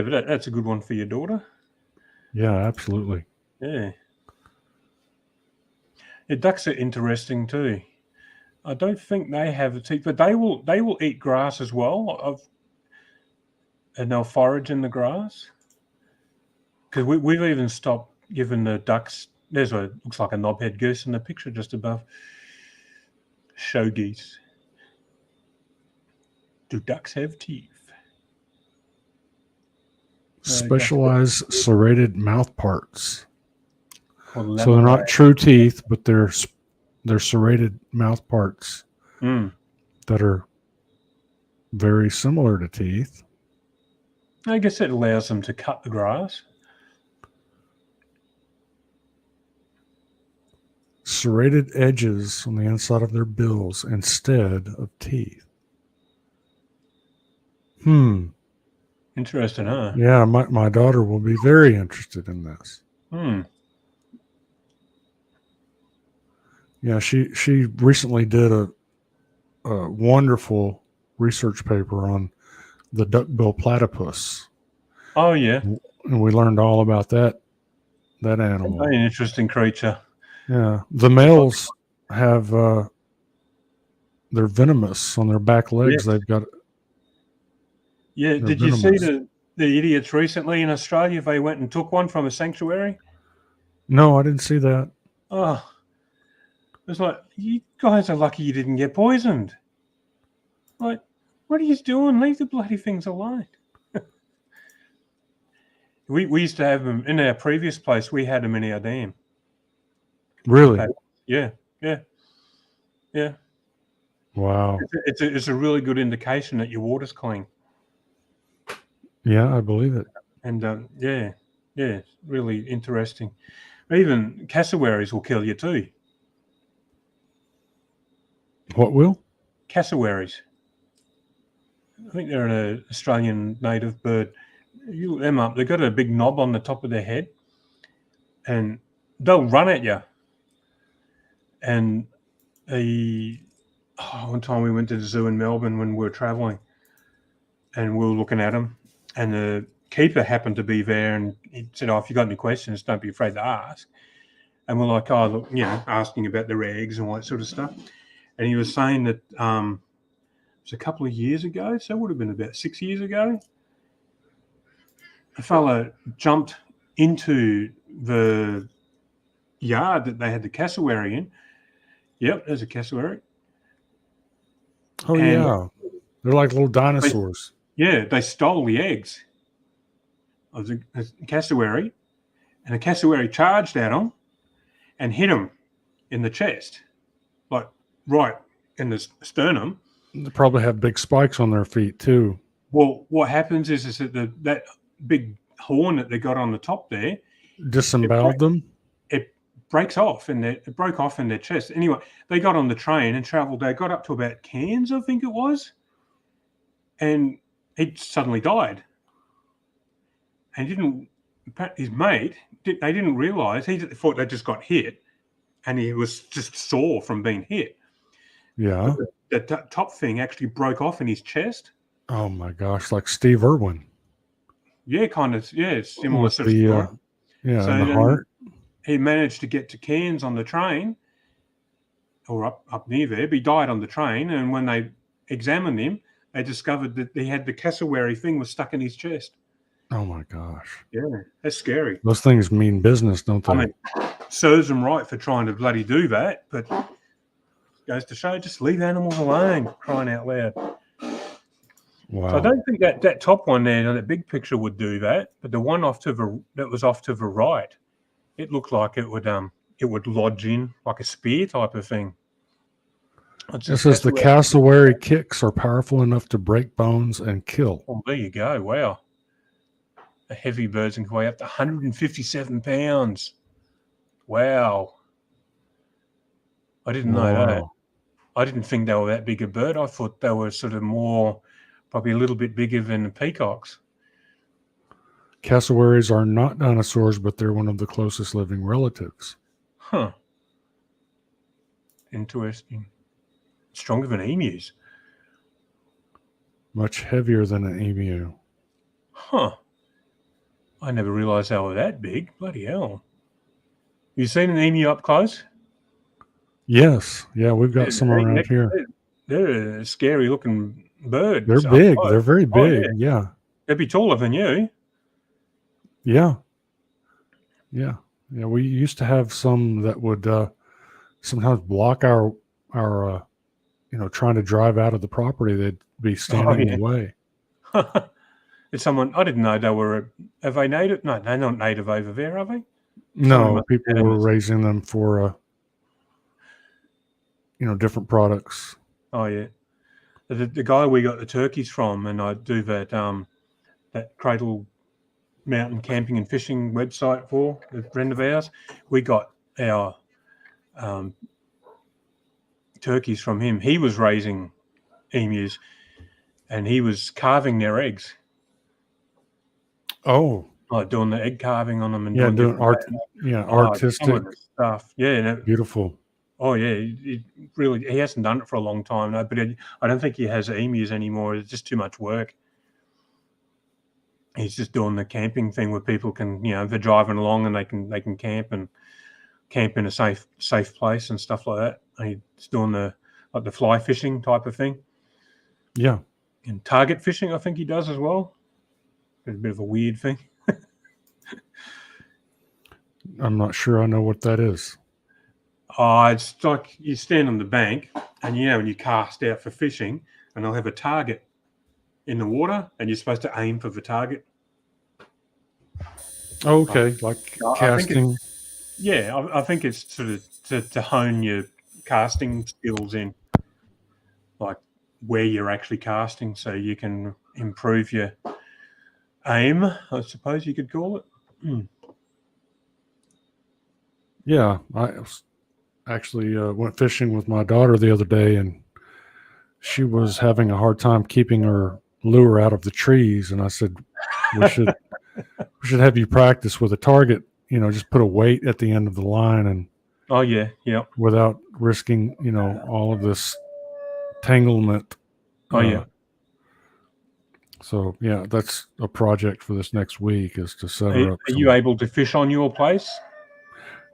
but that's a good one for your daughter. Yeah, absolutely. Yeah. Yeah, ducks are interesting too. I don't think they have teeth, but they will eat grass as well. And they'll forage in the grass. Because we've even stopped giving the ducks. There's what looks like a knobhead goose in the picture just above. Show geese. Do ducks have teeth? Specialized serrated mouth parts. Well, So they're not true teeth, but they're serrated mouth parts that are very similar to teeth. I guess it allows them to cut the grass. Serrated edges on the inside of their bills instead of teeth. Interesting, huh? Yeah, my daughter will be very interested in this. Yeah, she recently did a wonderful research paper on the duckbill platypus. Oh yeah, and we learned all about that animal. Very interesting creature. Yeah, the males have they're venomous on their back legs. Yes. They've got. Yeah, did you see the idiots recently in Australia? They went and took one from a sanctuary. No, I didn't see that. Oh, it's like, you guys are lucky you didn't get poisoned. Like, what are you doing? Leave the bloody things alone. We used to have them in our previous place. We had them in our dam. Really? Yeah. Wow. It's a really good indication that your water's clean. Yeah, I believe it. And yeah, really interesting. Even cassowaries will kill you too. What will? Cassowaries. I think they're an Australian native bird. You look them up. They've got a big knob on the top of their head, and they'll run at you. And one time we went to the zoo in Melbourne when we were travelling, and we were looking at them, and the keeper happened to be there, and he said, "Oh, if you got any questions, don't be afraid to ask." And we're like, "Oh, look, asking about their eggs and all that sort of stuff." And he was saying that it was a couple of years ago, so it would have been about 6 years ago, a fella jumped into the yard that they had the cassowary in. Yep, there's a cassowary. Oh, And yeah. They're like little dinosaurs. they stole the eggs of the cassowary, and the cassowary charged at him and hit him in the chest, like right in the sternum. They probably have big spikes on their feet, too. Well, what happens is that that big horn that they got on the top there Disemboweled them? It breaks off and it broke off in their chest. Anyway, they got on the train and travelled. They got up to about Cairns, I think it was, and he suddenly died. And his mate, they didn't realise. He thought they just got hit, and he was just sore from being hit. Yeah. But the top thing actually broke off in his chest. Oh my gosh, like Steve Irwin. Yeah, kind of. Yeah, it's similar With sort of the, story. yeah, So and the then heart. he managed to get to Cairns on the train, or up near there, but he died on the train. And when they examined him, they discovered that he had the cassowary thing was stuck in his chest. Oh my gosh. Yeah, that's scary. Those things mean business, don't they? I mean, serves them right for trying to bloody do that, but goes to show, just leave animals alone, crying out loud. Wow. So I don't think that top one there, that big picture would do that, but the one that was off to the right, it looked like it would lodge in like a spear type of thing. It says the cassowary kicks are powerful enough to break bones and kill. Well, there you go. Wow. The heavy birds can weigh up to 157 pounds. Wow. I didn't know that. Wow. I didn't think they were that big a bird. I thought they were sort of more, probably a little bit bigger than the peacocks. Cassowaries are not dinosaurs, but they're one of the closest living relatives. Huh. Interesting. Stronger than emus. Much heavier than an emu. Huh. I never realised they were that big. Bloody hell. You seen an emu up close? Yes. Yeah, we've got some around here. They're a scary looking bird. They're big. They're very big. Yeah. They'd be taller than you. Yeah. Yeah. Yeah. We used to have some that would sometimes block our trying to drive out of the property. They'd be standing in the way. It's someone, I didn't know they were, are they native? No, they're not native over there, are they? No, people were raising them for, different products. Oh, yeah. The guy we got the turkeys from, and I do that Cradle Mountain Camping and Fishing website for, a friend of ours, we got our turkeys from him. He was raising emus, and he was carving their eggs. Oh. Like doing the egg carving on them and doing artistic stuff. Yeah. Beautiful. Oh, yeah. He hasn't done it for a long time, no, but I don't think he has emus anymore. It's just too much work. He's just doing the camping thing where people can, they're driving along and they can camp in a safe place and stuff like that. And he's doing the fly fishing type of thing. Yeah. And target fishing, I think he does as well. It's a bit of a weird thing. I'm not sure I know what that is. It's like you stand on the bank and, when you cast out for fishing, and they'll have a target in the water and you're supposed to aim for the target. Okay, like casting. I think it's sort of to hone your casting skills in, like where you're actually casting, so you can improve your aim, I suppose you could call it. Yeah, I actually went fishing with my daughter the other day, and she was having a hard time keeping her lure out of the trees. And I said, we should have you practice with a target. Just put a weight at the end of the line, and without risking all of this tanglement. So yeah, that's a project for this next week, is to set her up. Are you able to fish on your place?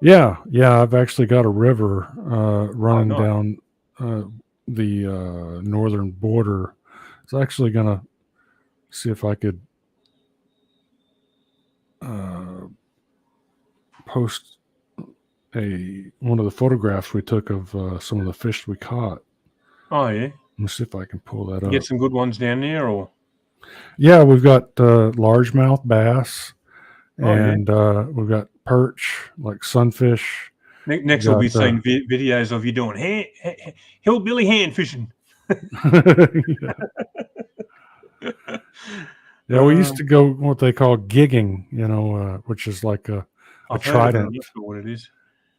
Yeah. I've actually got a river running down the northern border. I was actually gonna see if I could post one of the photographs we took of some of the fish we caught. Oh yeah. Let me see if I can pull that up. Get some good ones down there, or? Yeah, we've got largemouth bass, and we've got perch, like sunfish. Next we'll be seeing videos of you doing hillbilly hand fishing. Yeah, we used to go what they call gigging, which is like a trident. That's what it is.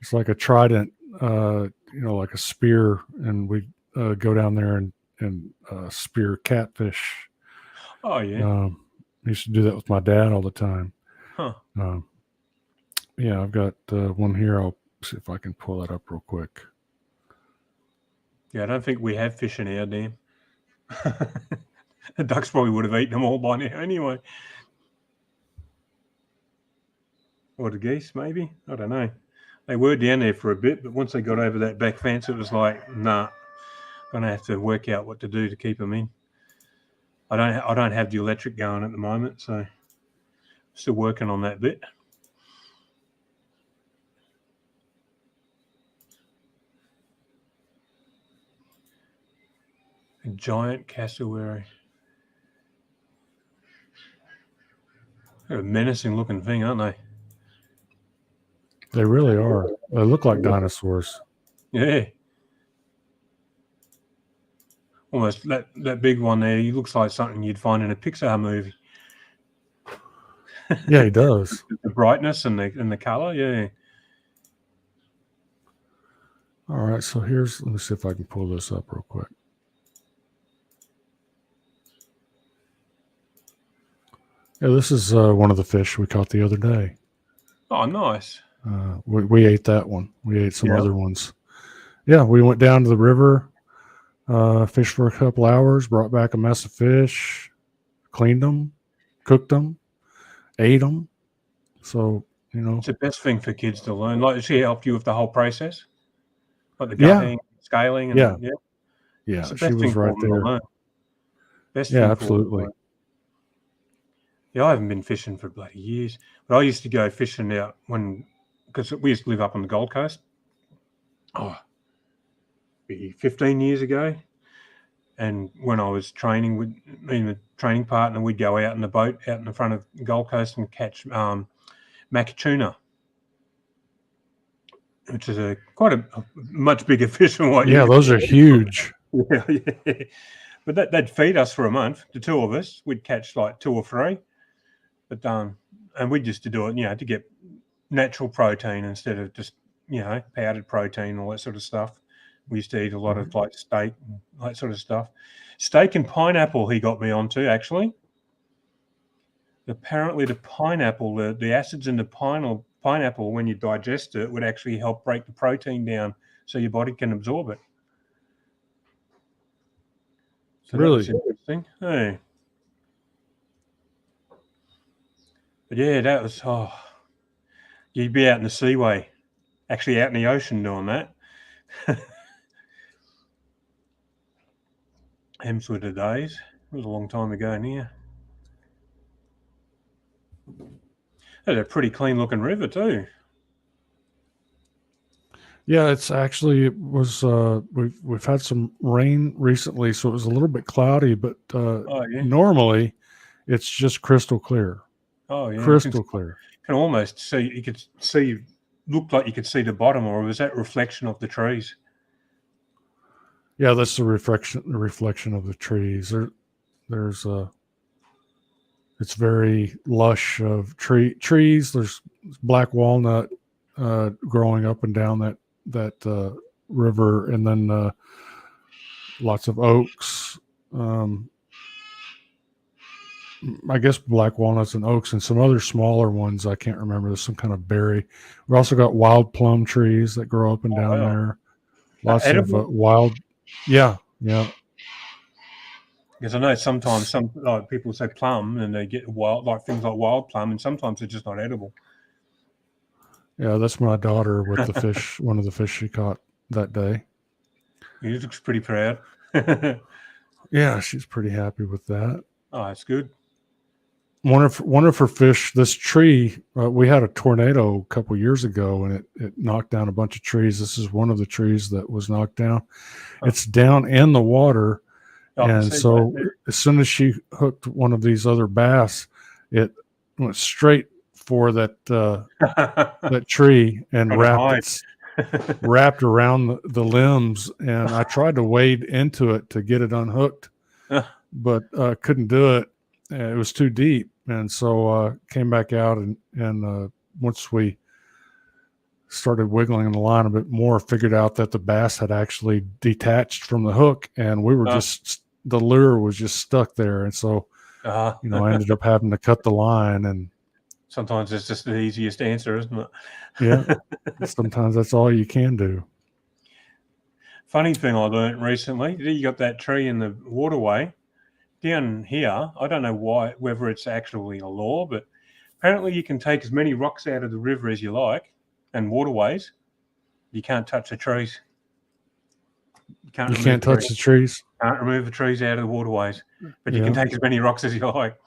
It's like a trident, like a spear, and we go down there and spear catfish. Oh yeah. I used to do that with my dad all the time. Huh. Yeah, I've got one here. I'll see if I can pull that up real quick. Yeah, I don't think we have fish in our dam. The ducks probably would have eaten them all by now anyway. Or the geese, maybe. I don't know. They were down there for a bit, but once they got over that back fence, it was like, nah, gonna have to work out what to do to keep them in. I don't have the electric going at the moment, so still working on that bit. A giant cassowary. They're a menacing looking thing, aren't they? They really are. They look like dinosaurs. Yeah. Almost that big one there, he looks like something you'd find in a Pixar movie. Yeah, he does. The brightness and the color, yeah. All right, so let me see if I can pull this up real quick. Yeah, this is one of the fish we caught the other day. Oh, nice. We ate that one. We ate some Yeah. other ones. Yeah, we went down to the river, fished for a couple hours, brought back a mess of fish, cleaned them, cooked them, ate them. So, It's the best thing for kids to learn. Like, she helped you with the whole process? Like the gutting, scaling? And, Yeah. Yeah, Yeah, it's the she best was thing for right them to there. learn. Best Yeah, thing for them to absolutely. learn. Yeah, I haven't been fishing for bloody years. But I used to go fishing out because we used to live up on the Gold Coast. Oh, maybe 15 years ago. And when I was training with me and a training partner, we'd go out in the boat out in the front of the Gold Coast and catch macatuna, which is quite a much bigger fish than what Yeah, those are huge. Yeah, yeah. But they'd feed us for a month, the two of us. We'd catch like 2 or 3. But and we used to do it, to get natural protein instead of just, powdered protein, all that sort of stuff. We used to eat a lot of like steak and that sort of stuff. Steak and pineapple he got me onto, actually. Apparently the pineapple, the acids in the pineapple, when you digest it, would actually help break the protein down so your body can absorb it. So Really? that was interesting. Hey. But yeah, that was, you'd be out in the seaway, actually out in the ocean doing that. Hems were the days. It was a long time ago now. That's a pretty clean looking river too. Yeah, it was we've had some rain recently, so it was a little bit cloudy, but Yeah. normally it's just crystal clear. Oh yeah, Crystal clear. Can almost see. Looked like you could see the bottom, or was that reflection of the trees? Yeah, that's the reflection of the trees. There's it's very lush of trees. There's black walnut growing up and down that river, and then lots of oaks. I guess black walnuts and oaks, and some other smaller ones I can't remember. There's some kind of berry. We've also got wild plum trees that grow up and down wow. there. Lots of Edible? wild. Yeah. Because I know sometimes some people say plum and they get things like wild plum, and sometimes they're just not edible. Yeah, that's my daughter with the fish. One of the fish she caught that day. He looks pretty proud. Yeah, she's pretty happy with that. Oh, that's good. One of her fish. This tree. We had a tornado a couple years ago, and it knocked down a bunch of trees. This is one of the trees that was knocked down. It's down in the water, and so as soon as she hooked one of these other bass, it went straight for that that tree and wrapped around the limbs. And I tried to wade into it to get it unhooked, but couldn't do it. It was too deep, and so came back out and once we started wiggling the line a bit more, figured out that the bass had actually detached from the hook, and we were just the lure was just stuck there, and so I ended up having to cut the line. And sometimes it's just the easiest answer, isn't it? Yeah, sometimes that's all you can do. Funny thing I learned recently, you got that tree in the waterway down here. I don't know why, whether it's actually a law, but apparently you can take as many rocks out of the river as you like and waterways. You can't touch the trees. You can't touch the trees? Can't remove the trees out of the waterways, but you can take as many rocks as you like.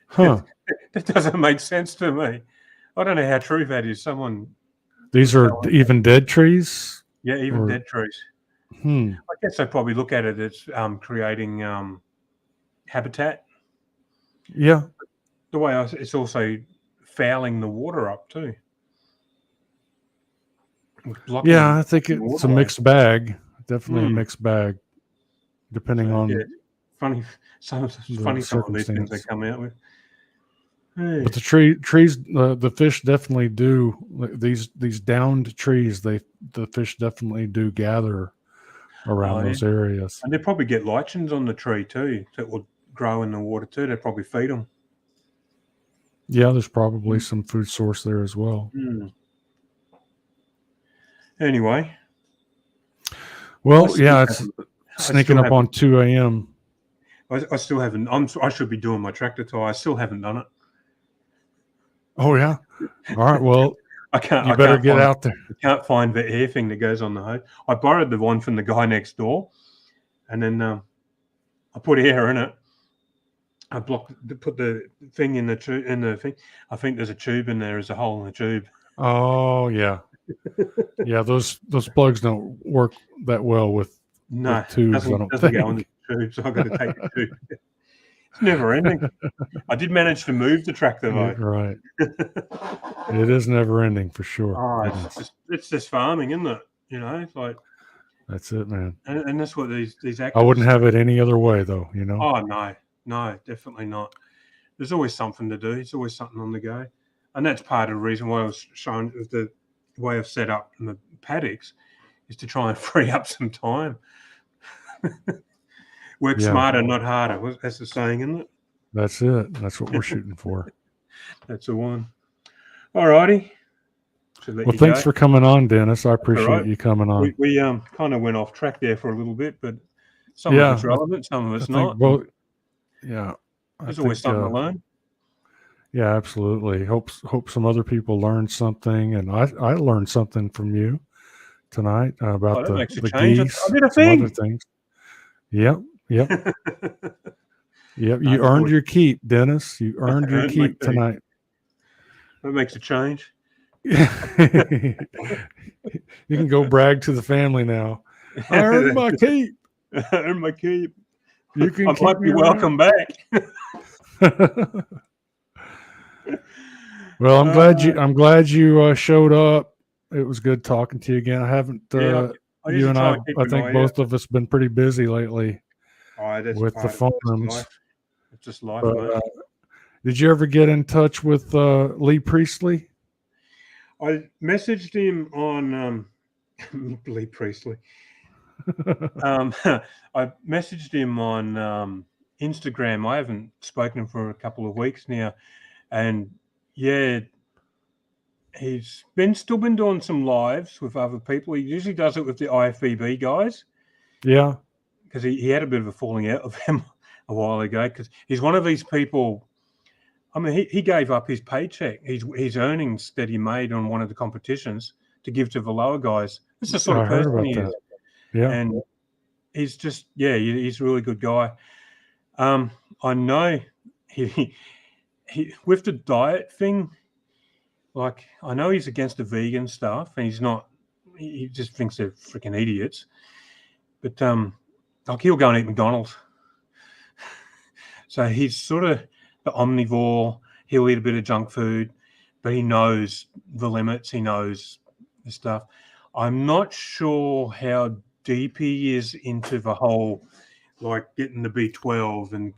Huh. That doesn't make sense to me. I don't know how true that is. These are even dead trees? Yeah, even dead trees. I guess they probably look at it as creating habitat. Yeah. The way it's also fouling the water up too. Yeah, I think it's a mixed bag. Definitely a mixed bag, depending on some of these things they come out with. Hey. But the trees, the fish definitely do these downed trees. The fish definitely do gather around those areas, and they probably get lichens on the tree too that will grow in the water too. They probably feed them. Yeah, there's probably some food source there as well. Anyway, well, yeah, it's sneaking up on 2 a.m. I still haven't. I should be doing my tractor tie. I still haven't done it. Oh yeah. All right. Well, You better get out there. I can't find the air thing that goes on the hose. I borrowed the one from the guy next door, and then I put air in it. I put the thing in the thing. I think there's a tube in there. There's a hole in the tube. Oh yeah. Yeah, those plugs don't work that well with tubes. I don't doesn't think. go on the tube, so I've got to take the tube. It's never ending. I did manage to move the tractor though. Right. It is never ending for sure. Oh, it's just farming, isn't it? You know, it's like that's it, man. And that's what these activists. I wouldn't have it any other way, though. You know. Oh no, definitely not. There's always something to do. There's always something on the go, and that's part of the reason why I was showing the way I've set up in the paddocks is to try and free up some time. Work smarter, not harder. That's the saying, isn't it? That's it. That's what we're shooting for. That's the one. All righty. Well, thanks for coming on, Dennis. I appreciate you coming on. We kind of went off track there for a little bit, but some of it's relevant, some of it's not. Well, yeah. There's always something to learn. Yeah, absolutely. Hope some other people learn something, and I learned something from you tonight about the geese. I did a thing. Other things. Yep. Yep. You earned your keep, Dennis. You earned your keep tonight. That makes a change. You can go brag to the family now. I earned my keep. I earned my keep. You can. I might be welcome back. Well, I'm glad you showed up. It was good talking to you again. I haven't. You and I think both of us been pretty busy lately with the forums. It's just life, man. Did you ever get in touch with Lee Priestley? I messaged him on Lee Priestley. I messaged him on Instagram. I haven't spoken to him for a couple of weeks now, and yeah, he's still been doing some lives with other people. He usually does it with the IFBB guys. Yeah, because he had a bit of a falling out of them a while ago. Because he's one of these people. I mean, he gave up his paycheck, his earnings that he made on one of the competitions to give to the lower guys. It's the sort of person he is. Yeah, and he's just he's a really good guy. I know he with the diet thing. Like, I know he's against the vegan stuff, and he's not. He just thinks they're freaking idiots. But like, he'll go and eat McDonald's. So he's sort of the omnivore. He'll eat a bit of junk food, but he knows the limits. He knows the stuff. I'm not sure how deep he is into the whole, like, getting the B12 and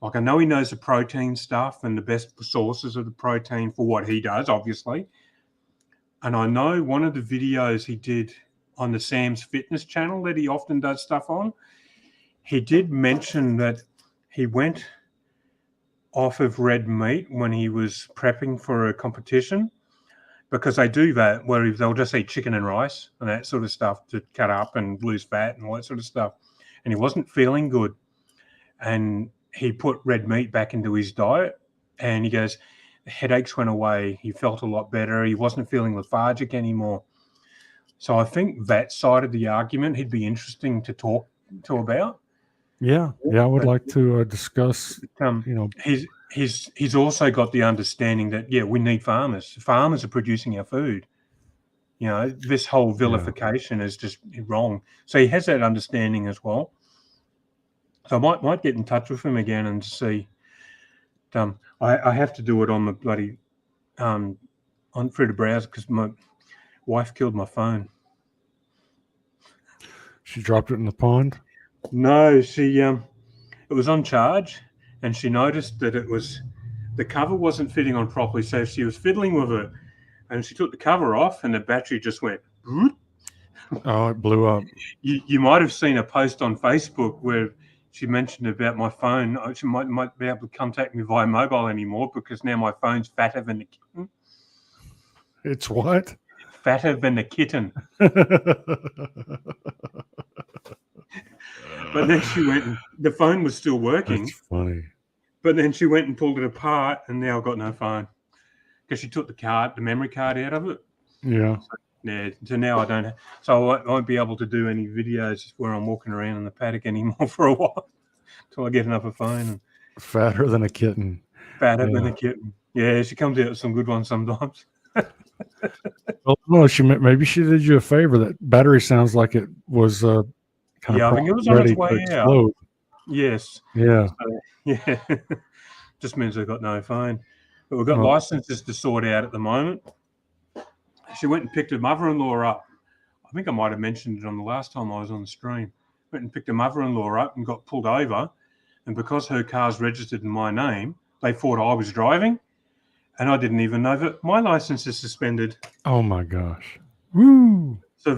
like, I know he knows the protein stuff and the best sources of the protein for what he does, obviously. And I know one of the videos he did on the Sam's Fitness channel that he often does stuff on, he did mention that he went off of red meat when he was prepping for a competition, because they do that where they'll just eat chicken and rice and that sort of stuff to cut up and lose fat and all that sort of stuff. And he wasn't feeling good. And he put red meat back into his diet, and he goes, the headaches went away. He felt a lot better. He wasn't feeling lethargic anymore. So I think that side of the argument he'd be interesting to talk to about. Yeah, I would like to discuss. He's also got the understanding that we need farmers. Farmers are producing our food. This whole vilification is just wrong. So he has that understanding as well. So I might get in touch with him again and see. I have to do it on the bloody on through the browser because my wife killed my phone. She dropped it in the pond? No, she it was on charge, and she noticed that the cover wasn't fitting on properly, so she was fiddling with it, and she took the cover off, and the battery just went. Oh, it blew up. You might have seen a post on Facebook where she mentioned about my phone. She might be able to contact me via mobile anymore because now my phone's fatter than the kitten. It's what? Fatter than the kitten. But then she went and the phone was still working. That's funny. But then she went and pulled it apart, and now I've got no phone because she took the memory card out of it. Yeah. So now I don't. So I won't be able to do any videos where I'm walking around in the paddock anymore for a while until I get another phone. Fatter than a kitten. Fatter than a kitten. Yeah, she comes out with some good ones sometimes. Well, no, maybe she did you a favor. That battery sounds like it was kind of I think it was on ready its way to explode. out. Yes. Yeah. So, yeah. Just means I've got no phone. But we've got licenses to sort out at the moment. She went and picked her mother-in-law up. I think I might have mentioned it on the last time I was on the stream. Went and picked her mother-in-law up and got pulled over. And because her car's registered in my name, they thought I was driving. And I didn't even know that my license is suspended. Oh my gosh. Woo. So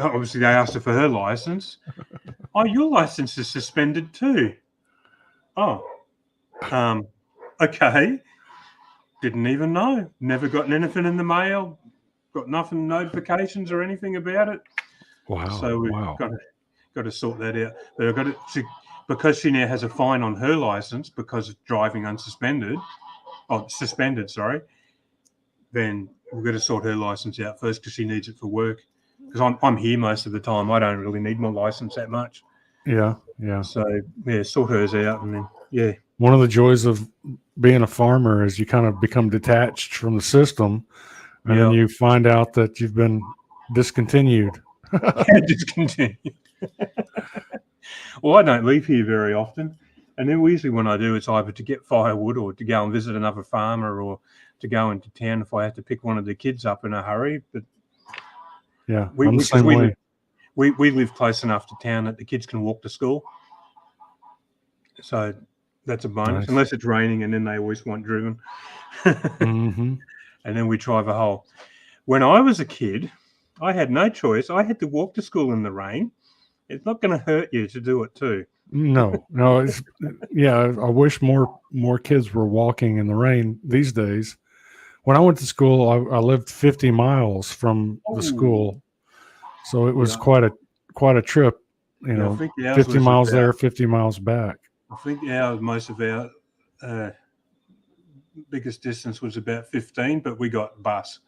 obviously they asked her for her license. Oh, your license is suspended too. Oh. Okay. Didn't even know. Never gotten anything in the mail. Got nothing, notifications or anything about it. Wow. So we've got to sort that out. But I've got to, because she now has a fine on her license because of driving suspended, then we've got to sort her license out first because she needs it for work. Because I'm here most of the time. I don't really need my license that much. Yeah. So, sort hers out and then, One of the joys of being a farmer is you kind of become detached from the system, and then you find out that you've been discontinued. Discontinued. Well, I don't leave here very often. And then usually when I do, it's either to get firewood or to go and visit another farmer or to go into town if I have to pick one of the kids up in a hurry. But I'm the same way. We live close enough to town that the kids can walk to school. So that's a bonus, unless it's raining, and then they always want driven. Mm-hmm. And then we drive a hole. When I was a kid, I had no choice. I had to walk to school in the rain. It's not going to hurt you to do it too. No. I wish more kids were walking in the rain these days. When I went to school, I lived 50 miles from the school, so it was quite a trip. I think 50 miles there, 50 miles back. I think most of our biggest distance was about 15, but we got bus.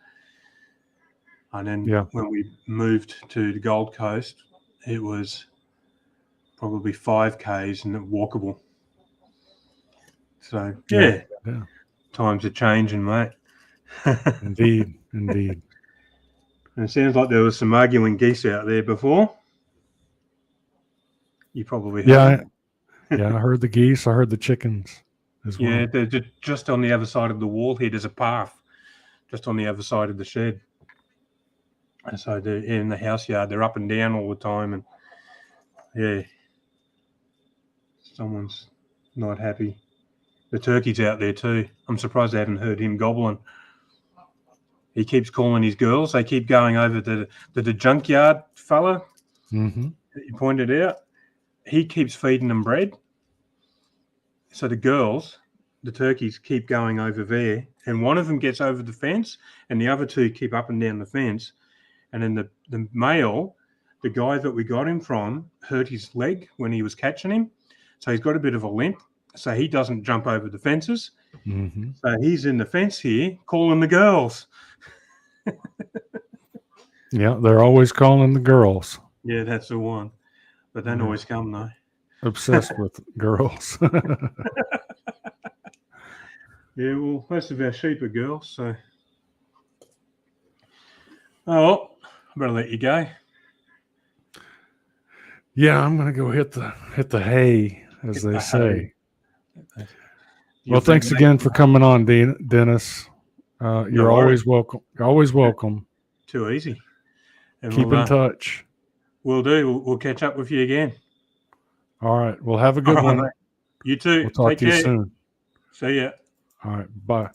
And then when we moved to the Gold Coast, it was probably 5 Ks and walkable. So, times are changing, mate. Indeed. And it sounds like there was some arguing geese out there before. You probably heard. I heard the geese. I heard the chickens as well. Yeah, they're just on the other side of the wall here. There's a path just on the other side of the shed. And so they're in the house yard. They're up and down all the time. And someone's not happy. The turkey's out there too. I'm surprised I haven't heard him gobbling. He keeps calling his girls. They keep going over to the junkyard fella Mm-hmm. that you pointed out. He keeps feeding them bread. So the girls, the turkeys, keep going over there. And one of them gets over the fence, and the other two keep up and down the fence. And then the male, the guy that we got him from, hurt his leg when he was catching him. So he's got a bit of a limp. So he doesn't jump over the fences. Mm-hmm. So he's in the fence here calling the girls. Yeah, they're always calling the girls. Yeah, that's the one. But they don't always come, though. Obsessed with girls. Yeah, well, most of our sheep are girls, so. Oh, well, I better let you go. Yeah, I'm gonna go hit the hay, as Hit they the say. hay. Well, thanks again for coming on, Dennis. You're No always worries. welcome. Always welcome. Too easy. And Keep in touch. We'll do. We'll catch up with you again. All right. Well, have a good All one. right. You too. We'll talk Take to you care. soon. See ya. All right. Bye.